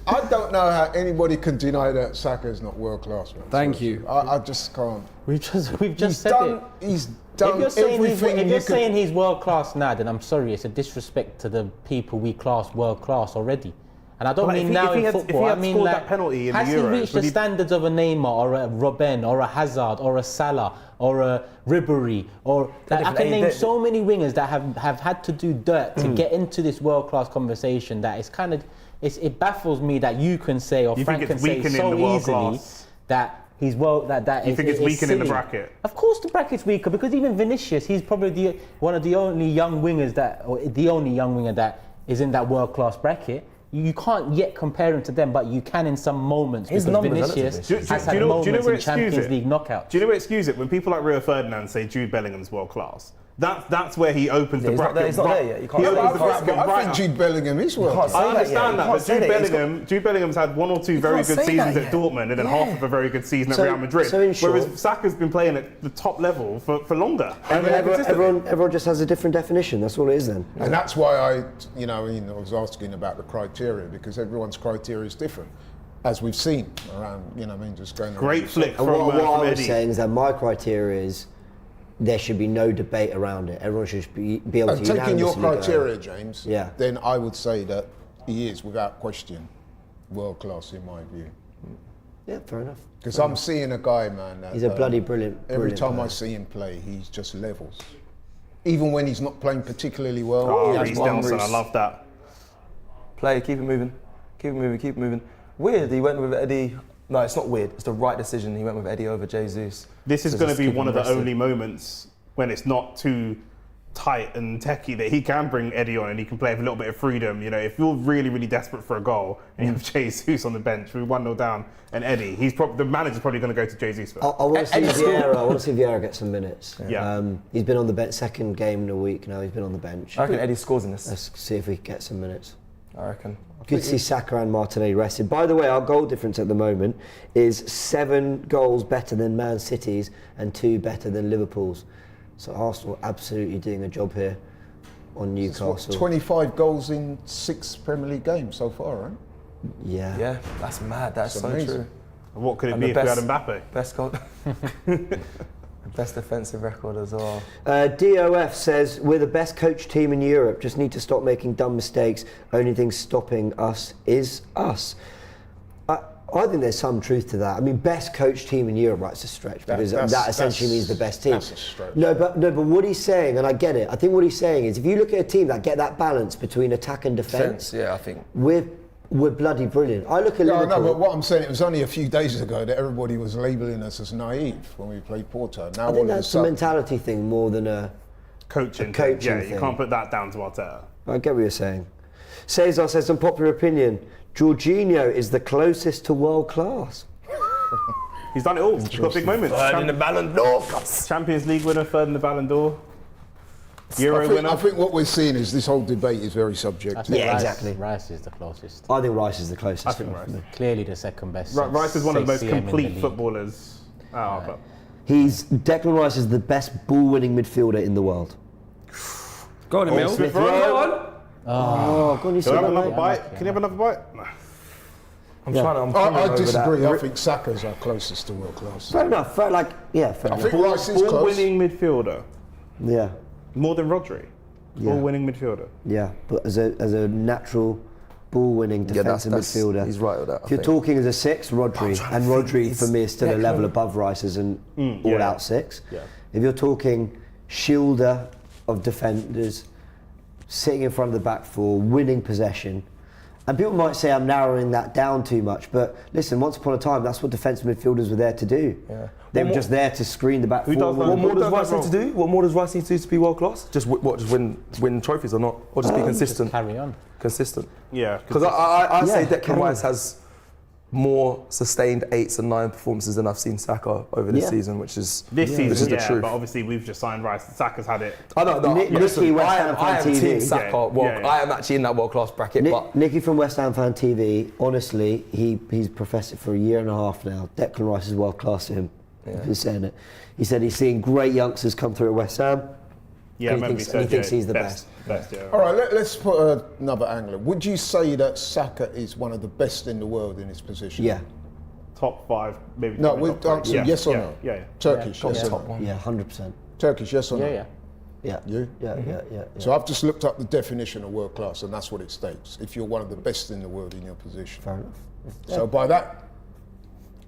I don't know how anybody can deny that Saka is not world class, man. Thank you. I just can't. We've just He's said done, it. He's If done you're saying everything if you you're could. saying he's world class now, then I'm sorry, it's a disrespect to the people we class world class already. And I don't But mean if he- now if he in had- if football. he I had mean scored like, that penalty in the has he Euros, reached would the he- standards of a Neymar or a Robben or a Hazard or a Salah or a Ribery or like, I can name so many wingers that have had to do dirt to get into this world class conversation that it's kind of it baffles me that you can say or You Frank think can it's say weakening so the world easily class? that he's that You think it's weakening the silly. bracket? Of course, the bracket's weaker because even Vinicius, he's probably one of the only young wingers or the only young winger that is in that world class bracket. You can't yet compare him to them, but you can in some moments His because numbers are Vinicius relative. has Do you had know moments where in excuse Champions it? League knockouts. Do you know what excuse it? When people like Rio Ferdinand say Jude Bellingham's world class, that's where he opens the he's not bracket. there- he's not there yet. You can't He say opens that. the bracket I right think up. Jude Bellingham is world can't class. say I that yet. understand You that, can't but say that. Jude Bellingham's had one or two very can't good say seasons that at yet. Dortmund and then half of a very good season So- at Real Madrid. so in short- whereas Saka's been playing at the top level for longer. Everyone just has a different definition. That's all it is then. And that's why I was asking about the criteria, because everyone's criteria is different, as we've seen around, just going around. Great flick And from, what from I was Eddie. saying is that my criteria is there should be no debate around it. Everyone should be able to And taking your unanimously go. criteria, James, Yeah. then I would say that he is, without question, world class in my view. Yeah, fair enough. Because I'm seeing a guy, man. That, He's a bloody brilliant. Every brilliant time I player. see him play, he's just levels. Even when he's not playing particularly well. Oh, he has Reece one Nelson, where I he's- love that. Play, keep it moving. Keep it moving, keep it moving. Weird, he went with Eddie. No, it's not weird. It's the right decision. He went with Eddie over Jesus. This is So going to just be keep one him of the rested. only moments when it's not too tight and techie that he can bring Eddie on and he can play with a little bit of freedom. If you're really, really desperate for a goal and you have Jesus on the bench, we're 1-0 down, and Eddie, the manager's probably going to go to Jesus first. I want to see Vieira. I want to see Vieira get some minutes. Yeah. He's been on the bench. Second game in a week now. He's been on the bench. I reckon Eddie scores in this. Let's see if we can get some minutes. I reckon. Good to see Saka and Martinelli rested. By the way, our goal difference at the moment is 7 goals better than Man City's and 2 better than Liverpool's. So Arsenal absolutely doing a job here on Newcastle. 25 goals in 6 Premier League games so far, right? Yeah. Yeah, that's mad. That's so amazing. true. What could it And be the if we had best- Mbappe? Best goal. Best defensive record as well. DOF says, we're the best coach team in Europe, just need to stop making dumb mistakes. Only thing stopping us is us. I think there's some truth to that. I mean, best coach team in Europe, right, it's a stretch, because that essentially means the best team. That's a stretch. No, but what he's saying, and I get it, I think what he's saying is if you look at a team that get that balance between attack and defence, Yeah, I think. we're bloody brilliant. I look at Liverpool. No, but what I'm saying, it was only a few days ago that everybody was labelling us as naive when we played Porto. Now I think that's a mentality thing more than a Coaching. coaching Yeah, thing. you can't put that down to Arteta. I get what you're saying. Cesar says, unpopular opinion, Jorginho is the closest to world class. He's done it all. He's got big moments. In the Ballon d'Or. Champions League winner, 3rd in the Ballon d'Or. Euro winner. I think what we're seeing is this whole debate is very I subjective. think Yeah, Rice, exactly. Rice is the closest. I think Rice is the closest. I think Rice. Clearly the second best. Rice is one of the most since CM in the complete league. footballers. But Declan Rice is the best ball-winning midfielder in the world. Go on, Emil. Smith Go Rowe. on. Oh, go on, you Can I said have that, another mate. bite? Can you have another bite? I'm trying to. I disagree. I think Saka's our closest to world class. Fair enough. Fair enough. I think Rice is close. Ball-winning midfielder. Yeah, More than Rodri. Yeah. Ball-winning midfielder. yeah. But as a natural ball-winning defensive midfielder, He's right with that. if you're talking as a 6, Rodri, and Rodri for me is still a Declan- level above Rice as an all-out 6. Yeah. If you're talking shielder of defenders, sitting in front of the back four, winning possession, and people might say I'm narrowing that down too much, but listen, once upon a time, that's what defensive midfielders were there to do. Yeah. They were just there to screen the back four. does that? What more Who does does Rice that need to do? What more does Rice need to do to be world class? Just just win trophies or not, or just be consistent? Carry on. Consistent. Yeah. Because I say Yeah, Declan carry Rice on. has more sustained 8s and 9 performances than I've seen Saka over this Yeah. season, which is This which season, is the yeah, truth. but obviously we've just signed Rice. Saka's had it. I know. Nicky, West Ham I am fan Team TV. Saka. Yeah, Well, yeah, yeah. I am actually in that world class bracket, but Nicky from West Ham Fan TV, honestly, he's professed it for a year and a half now. Declan Rice is world class to him. He's saying it. He said he's seeing great youngsters come through at West Ham. Yeah, And he thinks he's the best. Best, yeah. All right, let's put another angle. Would you say that Saka is one of the best in the world in his position? Yeah, Top 5, maybe. No, top we'll five. answer Yeah, yes or yeah, no. Yeah. Turkish, yes or top no. one. yeah, 100%. Turkish, yes or no. Yeah. Yeah, You? yeah. So I've just looked up the definition of world class, and that's what it states. If you're one of the best in the world in your position. Fair enough. So by that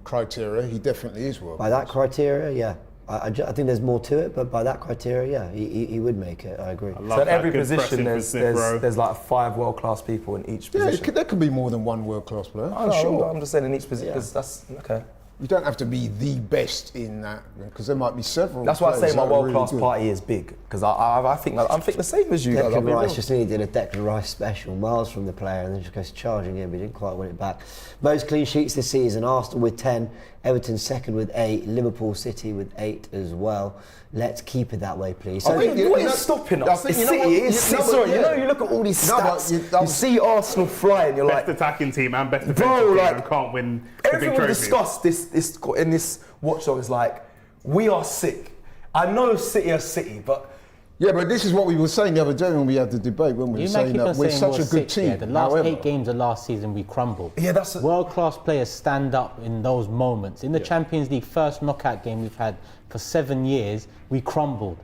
criteria, he definitely is world By class. that criteria, yeah. I think there's more to it, but by that criteria, yeah, he would make it. I agree. Love so in that every good position pressing from Smith Rowe. there's like 5 world class people in each Yeah, position. there could be more than one world class player. I For know, sure. I'm just saying in each position Yeah. because that's okay. You don't have to be the best in that, because there might be several. That's why I players say my that are world really class good. party is big because I think the same as you guys. I'll Declan be Rice real. just needed a Declan Rice special, miles from the player, and then just goes charging in, but he didn't quite win it back. Most clean sheets this season, Arsenal with 10, Everton second with 8, Liverpool City with 8 as well. Let's keep it that way, please. I think What you know- is stopping I us? think It's you know City. what- It's you City. know, Sorry, yeah. you know, you look at all these No, but stats. You you- see Arsenal flying. You're Best like, attacking team and best bro, defensive team like and can't win the big everything we trophies. discussed this in this watchdog is like, we are sick. I know City are City, but Yeah, but this is what we were saying the other day when we had the debate, when we were You saying keep on that we're saying such we're a good sick, team. yeah. The last However, 8 games of last season, we crumbled. Yeah, that's a- World-class players stand up in those moments. In the Champions League first knockout game we've had for 7 years, we crumbled.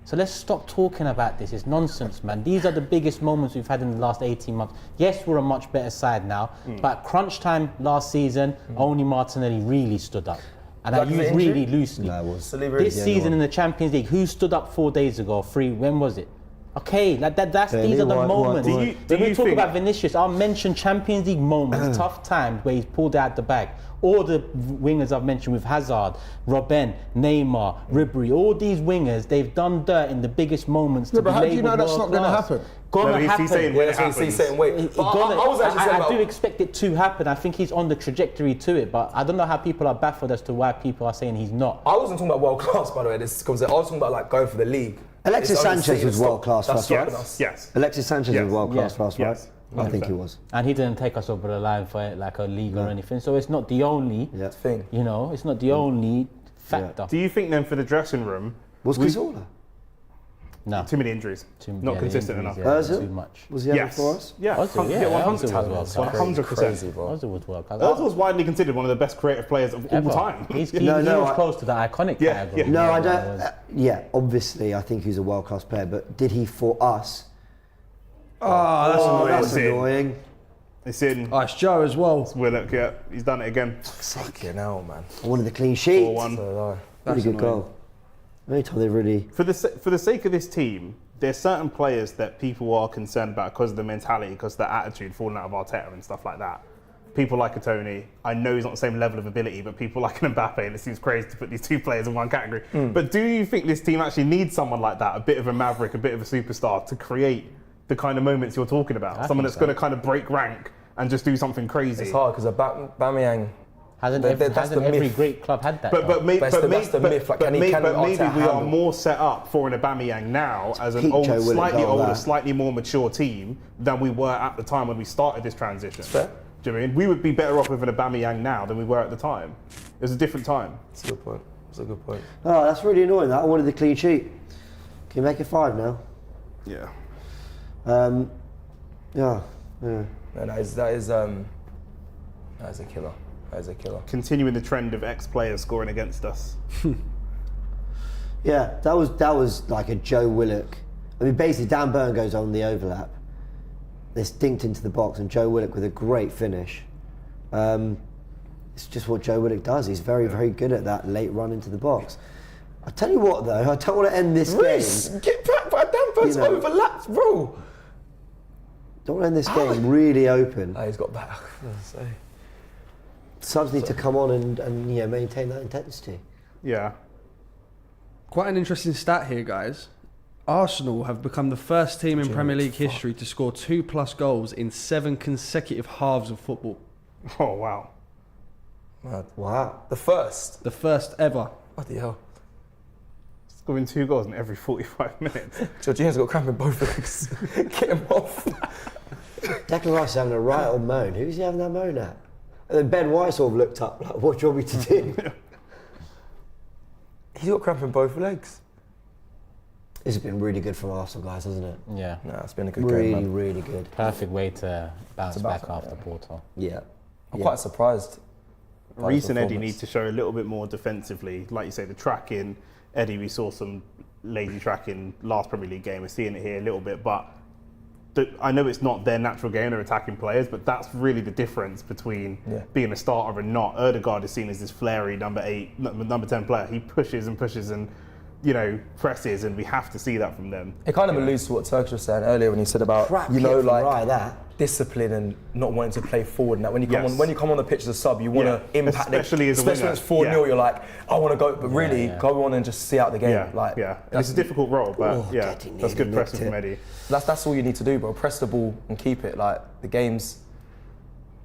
So let's stop talking about this. It's nonsense, man. These are the biggest moments we've had in the last 18 months. Yes, we're a much better side now, but crunch time last season, only Martinelli really stood up. And I Like the use injury? really loosely. No, it was- Saliba This is the season in the Champions League, who stood up 4 days ago? When was it? Okay, like that's these are the moments. Do you When we talk think- about Vinicius, I'll mention Champions League moments, tough times where he's pulled out the bag. All the wingers I've mentioned with Hazard, Robben, Neymar, Ribery, all these wingers, they've done dirt in the biggest moments. Yeah, to but be how do you know labelled that's not going to world-class. happen? Gonna No, he's happen. saying when it that's what he's happens. saying. Wait, He- but I was actually saying I about- do expect it to happen. I think he's on the trajectory to it, but I don't know how people are baffled as to why people are saying he's not. I wasn't talking about world class, by the way. This comes. I was talking about like going for the league. Alexis It's only Sanchez City was that world class for that's us, stopping right? us. Yes. Alexis Sanchez Yes. was world class Yeah. for us, right? Yes. I think he was. And he didn't take us over the line for like a league or anything. So it's not the only thing. You know, it's not the only factor. Do you think then for the dressing room, Was Cecil? No. too many injuries, not consistent enough? Ozil? Too much. Was he ever for us? Yeah, Ozil, yeah, 100%. Ozil was 100%. Crazy, bro. Ozil was World Cup. Ozil's widely considered one of the best creative players of all time. He was close to the iconic category. No, I don't. Obviously, I think he's a world-class player, but did he for us? That's annoying. It's in. Oh, it's Joe as well. Willock, yeah, he's done it again. Fucking hell, man. I wanted the clean sheet. 4-1. Really good goal. Only time they really. For the sake of this team, there's certain players that people are concerned about because of the mentality, because of the attitude falling out of Arteta and stuff like that. People like a Tony, I know he's not the same level of ability, but people like an Mbappe, and it seems crazy to put these two players in one category. But do you think this team actually needs someone like that, a bit of a maverick, a bit of a superstar, to create the kind of moments you're talking about? Someone that's going to kind of break rank and just do something crazy. It's hard because Aubameyang. Hasn't every great club had that? But maybe we are handle? more set up for an Aubameyang now as an slightly older, slightly more mature team than we were at the time when we started this transition. Fair. Do you know what I mean? We would be better off with an Aubameyang now than we were at the time. It was a different time. That's a good point. That's a good point. Oh, that's really annoying. That I wanted the clean sheet. Can you make it 5 now? Yeah. Yeah. No, that is a killer. That is a killer. Continuing the trend of ex-players scoring against us. Yeah, that was like a Joe Willock. I mean, basically, Dan Burn goes on the overlap. They're stinked into the box, and Joe Willock with a great finish. It's just what Joe Willock does. He's very, very good at that late run into the box. I tell you what, though, I don't want to end this game. Get back by Dan Burn's overlapped, bro. Don't want to end this game really open. Oh, he's got back. Subs need to come on and maintain that intensity. Yeah. Quite an interesting stat here, guys. Arsenal have become the first team in Premier League history to score 2+ goals in 7 consecutive halves of football. Oh, wow. Mad. Wow. The first ever. Bloody hell. Scoring 2 goals in every 45 minutes. Jorginho's got cramp in both legs. Get him off. Declan Rice is having a right old moan. Who's he having that moan at? And then Ben White sort of looked up like, what do you want me to do? He's got cramp in both legs. This has been really good from Arsenal, guys, hasn't it? Yeah. No, it's been a good game, man. Really good. Perfect way to bounce back after Porto. Yeah. I'm quite surprised. Reece and Eddie need to show a little bit more defensively. Like you say, the tracking. Eddie, we saw some lazy tracking last Premier League game. We're seeing it here a little bit, but I know it's not their natural game, they're attacking players, but that's really the difference between being a starter and not. Odegaard is seen as this flary number 10 player. He pushes and pushes and presses, and we have to see that from them. It kind of alludes to what Turkish was saying earlier when he said about discipline and not wanting to play forward. And that when you come on the pitch as a sub, you want to impact. Especially as a winger. When it's 4-0, you're like, I want to go, but really go on and just see out the game. It's a difficult role, but that's good pressing from Eddie. That's all you need to do, bro. Press the ball and keep it. Like the game's.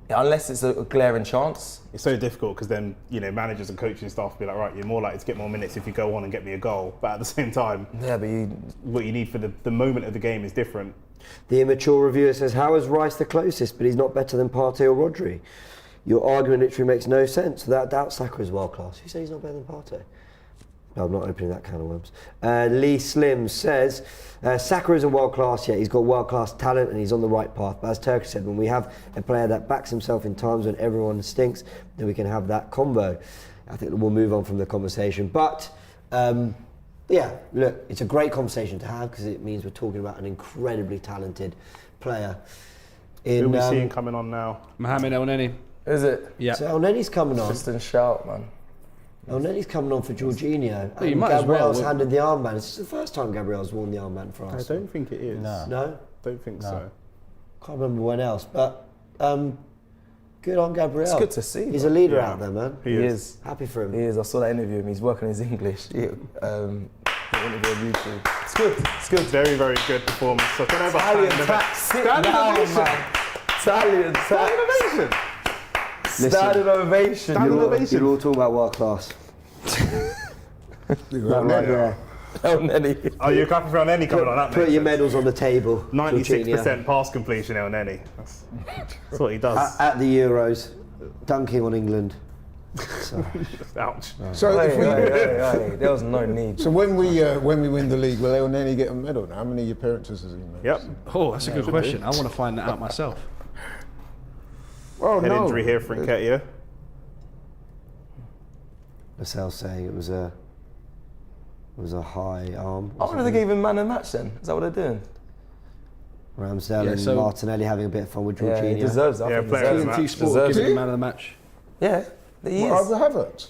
Unless it's a glaring chance. It's so difficult because then, managers and coaching staff will be like, right, you're more likely to get more minutes if you go on and get me a goal. But at the same time, what you need for the moment of the game is different. The immature reviewer says, how is Rice the closest, but he's not better than Partey or Rodri? Your argument literally makes no sense. Without doubt, Saka is world class. Who says he's not better than Partey? No, I'm not opening that can of worms. Lee Slim says, Saka isn't world class yet. He's got world class talent and he's on the right path. But as Turkish said, when we have a player that backs himself in times when everyone stinks, then we can have that combo. I think we'll move on from the conversation. But look, it's a great conversation to have because it means we're talking about an incredibly talented player. Who are we seeing coming on now? Mohamed Elneny. Is it? Yeah. So Elneny's coming on. Just in shout, man. Nelli's coming on for Jorginho. You and might as Gabriel's well. handed the armband. It's the first time Gabriel's worn the armband for us. I don't think it is. No? Don't think so. Can't remember when else. But good on Gabriel. It's good to see. He's a leader out there, man. He is. Happy for him. He is. I saw that interview of him. He's working his English. Interview on YouTube. It's good. It's good. Very, very good performance. So Italian tax. Sit down, man. Italian tax. Innovation. Standard ovation. You're all talking about world class. Right there. Elneny. Oh, you're clapping for Elneny coming on that. Put your medals on the table. 96% pass completion, Elneny. That's what he does. At the Euros, dunking on England. So. Ouch. So if we, There was no need. so when we win the league, will Elneny get a medal? Now, how many appearances has he made? Yep. Oh, that's a good question. I want to find that out myself. Well, Head no. injury here for Nketiah. Lascelles saying it was a high arm. I wonder if they gave him man of the match then. Is that what they're doing? Ramsdale Yeah, and so- Martinelli having a bit of fun with Yeah, Jorginho. he deserves that. I Yeah, think he player of the deserves match. TNT Sport Deserves giving it. him man of the match. it. Yeah, he Well, is. Havertz.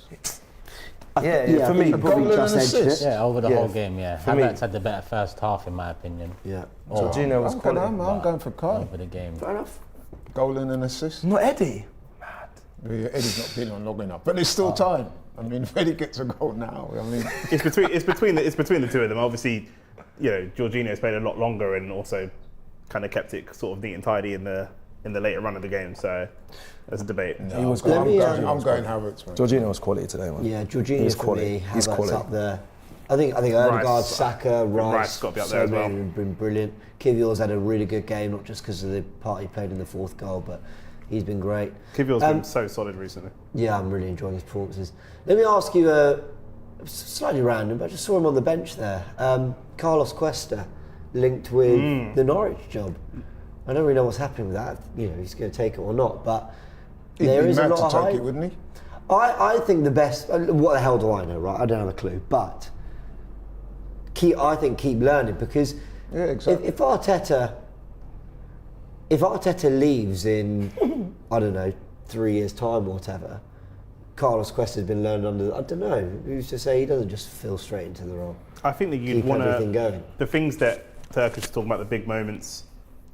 Yeah, for me, he probably goal just and edged it. assist. Yeah, over the Yeah, whole game, yeah. for me- Havertz had the better first half, in my opinion, Yeah. Jorginho was quality. I'm going for Kai. over the game. Fair enough. Goal and an assist. Not Eddie. Yeah, Eddie's not been on long enough, but there's still time. I mean, if Eddie gets a goal now, I mean, It's between the two of them. Obviously, Jorginho's played a lot longer and also kind of kept it sort of neat and tidy in the later run of the game. So there's a debate. He was Let me, I'm going Havertz, man. Jorginho was quality today, man. Yeah, Jorginho He's for quality. me. He's Havertz quality. up there. I think Odegaard, Rice. Saka, Rice, Rice got to be up there as well. Have been brilliant. Kiwior's had a really good game, not just because of the part he played in the fourth goal, but he's been great. Kiwior's been so solid recently. Yeah, I'm really enjoying his performances. Let me ask you, slightly random, but I just saw him on the bench there. Carlos Cuesta linked with the Norwich job. I don't really know what's happening with that. He's going to take it or not, but He'd there be is a mad lot to of take hype. it, wouldn't he? I think the best. What the hell do I know, right? I don't have a clue. But I think keep learning, because Yeah, exactly. if Arteta leaves in I don't know 3 years' time or whatever, Carlos Cuesta's been learned under. I don't know. Who's to say he doesn't just fall straight into the role? I think that you'd Keep want everything going. the things that Turkish is talking about, the big moments,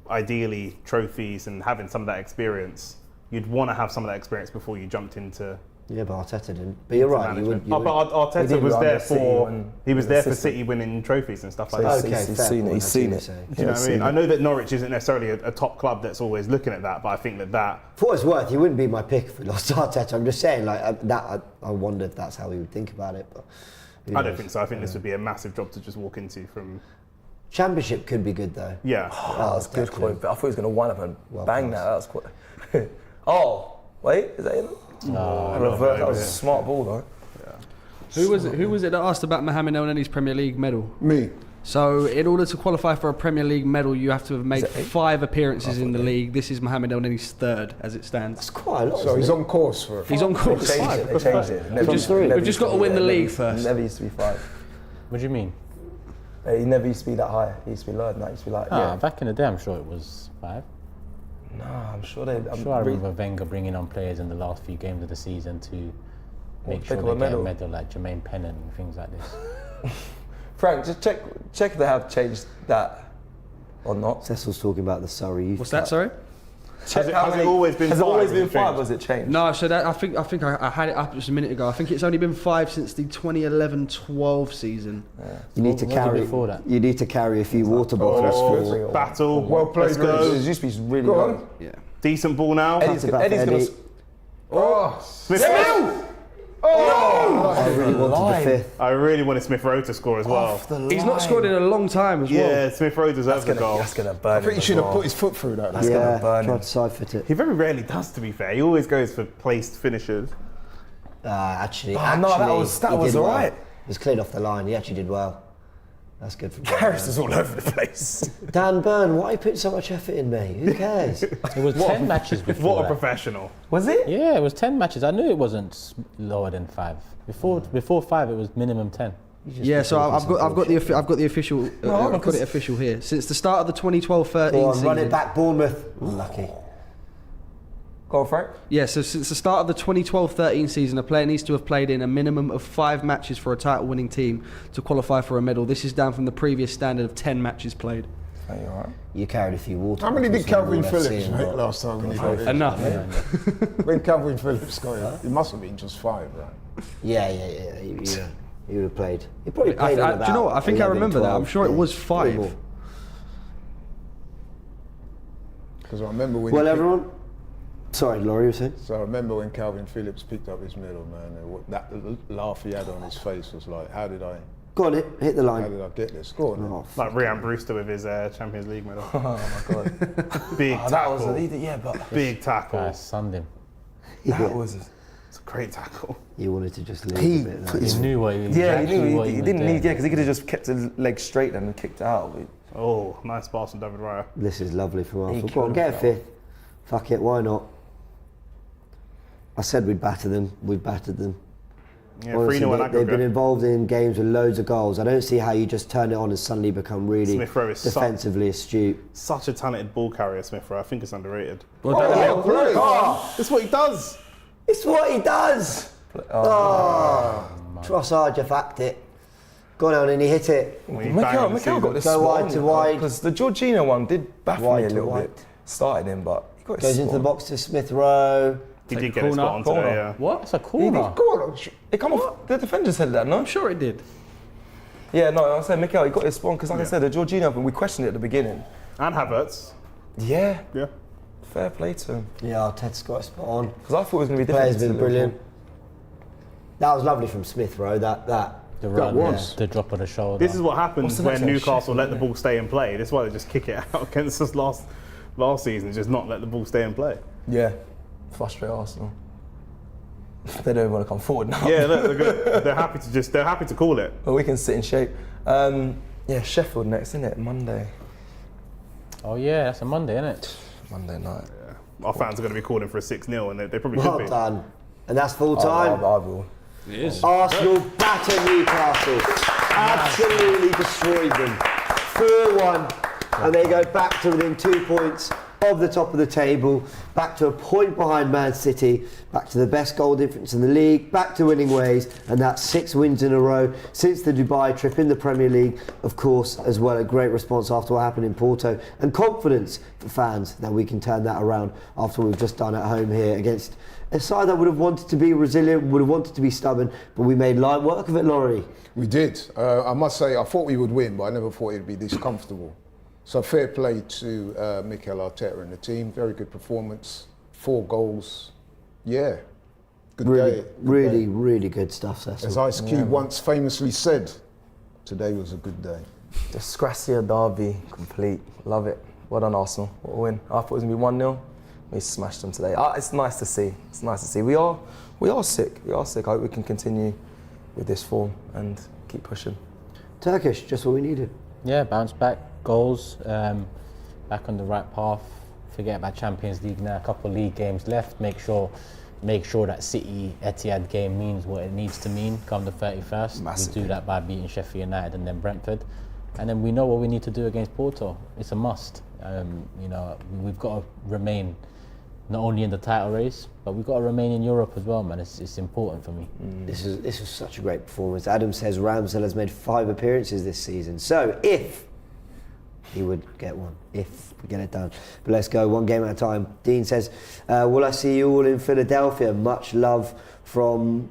ideally trophies and having some of that experience. You'd want to have some of that experience before you jumped into. Yeah, but Arteta didn't. But you're right. You would. But He Arteta did was run there the City for. when He was he was there for assistant. City winning trophies and stuff like So that. Okay, He's fair seen it, point, he's I see seen what it. you're saying. Do you know what I mean? I know that Norwich isn't necessarily a top club that's always looking at that, but I think that For what it's worth, he wouldn't be my pick if we lost Arteta. I'm just saying, like that. I wonder if that's how he would think about it. But who I don't knows? think so. I think this would be a massive job to just walk into from. Championship could be good though. Yeah. That was good quality. I thought he was going to wind up and Well bang passed. that. That was quite. Oh, wait, is that him? Reverse. That was a smart ball, though. Who was it that asked about Mohamed Elneny's Premier League medal? Me. So, in order to qualify for a Premier League medal, you have to have made Is it 8? 5 appearances in the league. This is Mohamed Elneny's 3rd, as it stands. It's quite a lot. So isn't he's it? on course for it. He's on They course. changed it. They changed it. Never just- never we've used just got to win the never league used- first. Never used to be 5. What do you mean? He never used to be that high. He used to be lower than that. He used to be like, Back in the day, I'm sure it was 5. Nah, I'm sure they. I'm sure I remember Wenger bringing on players in the last few games of the season to make sure pick they up a get a medal. medal, like Jermaine Pennant and things like this. Frank, just check if they have changed that or not. Cecil's talking about the Surrey youth. What's that, sorry? Check it- how has it many- always been Has it 5 always or been has it 5? changed? Or has it changed? No, so that I think I had it up just a minute ago. I think it's only been 5 since the 2011-12 season. You need to What was it carry. before that? You need to carry a few water bottles. Oh, for Battle. Well played, Let's go. It used to be really Go on. good. Yeah. Decent ball now. Eddie's about Eddie's Eddie. gonna. Oh, Smith. I really wanted line. the 5th. I really wanted Smith Rowe to score as well. Off the He's not line. scored in a long time as well. Yeah, Smith Rowe deserves the goal. That's gonna burn. I think him he as should have well. put his foot through that. That's Yeah, gonna burn tried him. to side foot it. He very rarely does, to be fair. He always goes for placed finishes. Actually, Oh, no, that was he did well. alright. It was cleared off the line. He actually did well. That's good for Harris is all over the place. Dan Byrne. Why are you putting so much effort in, mate? Who cares? It was 10 matches before What a that. professional. Was it? Yeah, it was 10 matches. I knew it wasn't lower than 5. Before 5, it was minimum 10. Yeah, so I've got the official. I've got it official here. Since the start of the 2012-13 Go on, season. run it back, Bournemouth. Unlucky. Go on, Frank. Yeah, so since the start of the 2012-13 season, a player needs to have played in a minimum of 5 matches for a title-winning team to qualify for a medal. This is down from the previous standard of 10 matches played. Are you alright? You carried a few water. How many did bottles Calvin from the Phillips UFC, make but- last time when he got in? Enough. When Calvin Phillips got in, it must have been just 5, right? Yeah. He would have played. He probably played. in Do you know what? I think 11, I remember that. 12, I'm sure it yeah, was probably 5. more. Because I remember when. Well, he picked- everyone. Sorry, Laurie, you were saying? So I remember when Calvin Phillips picked up his medal, man, and that laugh he had on his face was like, how did I Go on, hit the How line. did I get this? Go on. Oh, Like Ryan Brewster with his Champions League medal. Oh my god. Big That tackle. was yeah, but Big tackle. Guys, sunned him. that was. It's a great tackle. you wanted to just leave He a bit. put There. his He knew what he was. Yeah, exactly he knew what he was didn't doing. need because he could have just kept his leg straight and kicked it out. Oh, nice pass from David Raya. This is lovely from Arsenal. killed Go on, him, get a bro. fifth. Fuck it, why not? I said we'd batter them. We've battered them. Yeah, Honestly, 3-0 in they've been aggregate. involved in games with loads of goals. I don't see how you just turn it on and suddenly become really Smith Rowe is defensively astute. Such a talented ball carrier, Smith Rowe. I think it's underrated. It's That's what he does. what he does! Trossard, you fucked it. Go down and he hit it. When he banged on the Mikel got this Go spot wide to wide. because the Jorghino one did baffle Wide me a to little wide. bit. Started him, but he got his Goes spot into the on. box to Smith Rowe. He Take did get his corner, spot on today, corner. yeah. What? It's a He corner. did. Go on. It come off. The defender said that, no? I'm sure it did. Yeah, no, I said Mikel, he got his spawn because, like I said, the Jorginho thing, we questioned it at the beginning. And Havertz. Yeah, Yeah. fair play to him. Yeah, Ted's got a spot on. Because I thought it was going to be Player's different. been to Liverpool. brilliant. That was lovely from Smith Rowe. That. The run, was. the drop of the shoulder. This is what What's happens the when next one? Newcastle Sheffield, let the isn't ball stay and play. This is why they just kick it out against us last season, just not let the ball stay and play. Yeah, frustrate Arsenal. They don't even want to come forward now. Yeah, look, they're good. They're happy to call it. But we can sit in shape. Yeah, Sheffield next, isn't it? Monday. Oh yeah, that's a Monday, isn't it? Monday night. Our fans are going to be calling for a 6-0, and they probably Well should be. done. And that's full I time. will. It is. Arsenal batter Newcastle. Absolutely destroyed them. 4-1. And they go back to within 2 points of the top of the table, back to a point behind Man City, back to the best goal difference in the league, back to winning ways, and that's 6 wins in a row since the Dubai trip in the Premier League, of course, as well. A great response after what happened in Porto, and confidence for fans that we can turn that around after what we've just done at home here against a side that would have wanted to be resilient, would have wanted to be stubborn, but we made light work of it, Laurie. We did. I must say, I thought we would win, but I never thought it'd be this comfortable. So fair play to Mikel Arteta and the team. Very good performance. 4 goals. Yeah. Good day. Really good stuff, Cecil. As Ice Cube once famously said, today was a good day. The Scrassia derby, complete. Love it. Well done, Arsenal. What a win. I thought it was going to be 1-0. We smashed them today. It's nice to see. It's nice to see. We are sick. We are sick. I hope we can continue with this form and keep pushing. Turkish, just what we needed. Yeah, bounce back, goals, back on the right path. Forget about Champions League now. A couple of league games left. Make sure that City Etihad game means what it needs to mean come the 31st. Massively. We do that by beating Sheffield United and then Brentford, and then we know what we need to do against Porto. It's a must. We've got to remain not only in the title race, but we've got to remain in Europe as well, man. It's important for me. This is such a great performance. Adam says Ramsdale has made 5 appearances this season. So if he would get one, if we get it done. But let's go one game at a time. Dean says, will I see you all in Philadelphia? Much love from,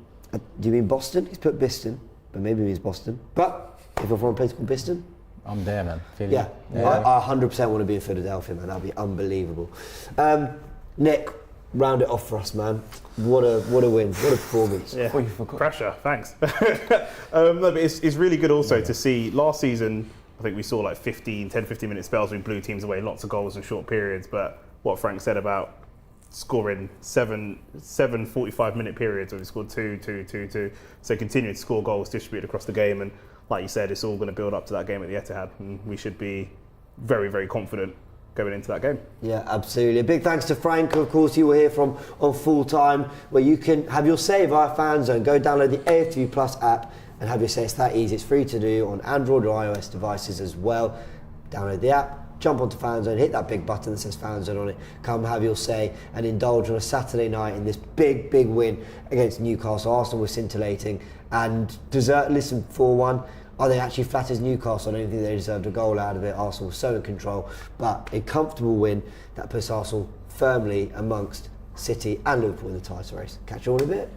do you mean Boston? He's put Biston, but maybe he means Boston. But if you're from a place called Biston, I'm there, man. Philly. yeah. I 100% want to be in Philadelphia, man. That'd be unbelievable. Nick, round it off for us, man. What a win. What a performance. Yeah. Oh, you forgot. Pressure, thanks. No, but it's really good also to see. Last season, I think we saw like 10, 15 minute spells. We blew teams away, lots of goals in short periods. But what Frank said about scoring seven 45-minute periods, where we scored 2. So continuing to score goals distributed across the game. And like you said, it's all going to build up to that game at the Etihad. And we should be very, very confident going into that game. Yeah, absolutely. A big thanks to Frank, of course, you were here from on Full Time, where you can have your say via Fan Zone. Go download the AFTV Plus app and have your say. It's that easy. It's free to do on Android or iOS devices as well. Download the app, jump onto Fan Zone, hit that big button that says Fan Zone on it. Come have your say and indulge on a Saturday night in this big win against Newcastle. Arsenal were scintillating and listen, 4-1. Are they actually flat as Newcastle? I don't think they deserved a goal out of it. Arsenal was so in control, but a comfortable win that puts Arsenal firmly amongst City and Liverpool in the title race. Catch you all in a bit.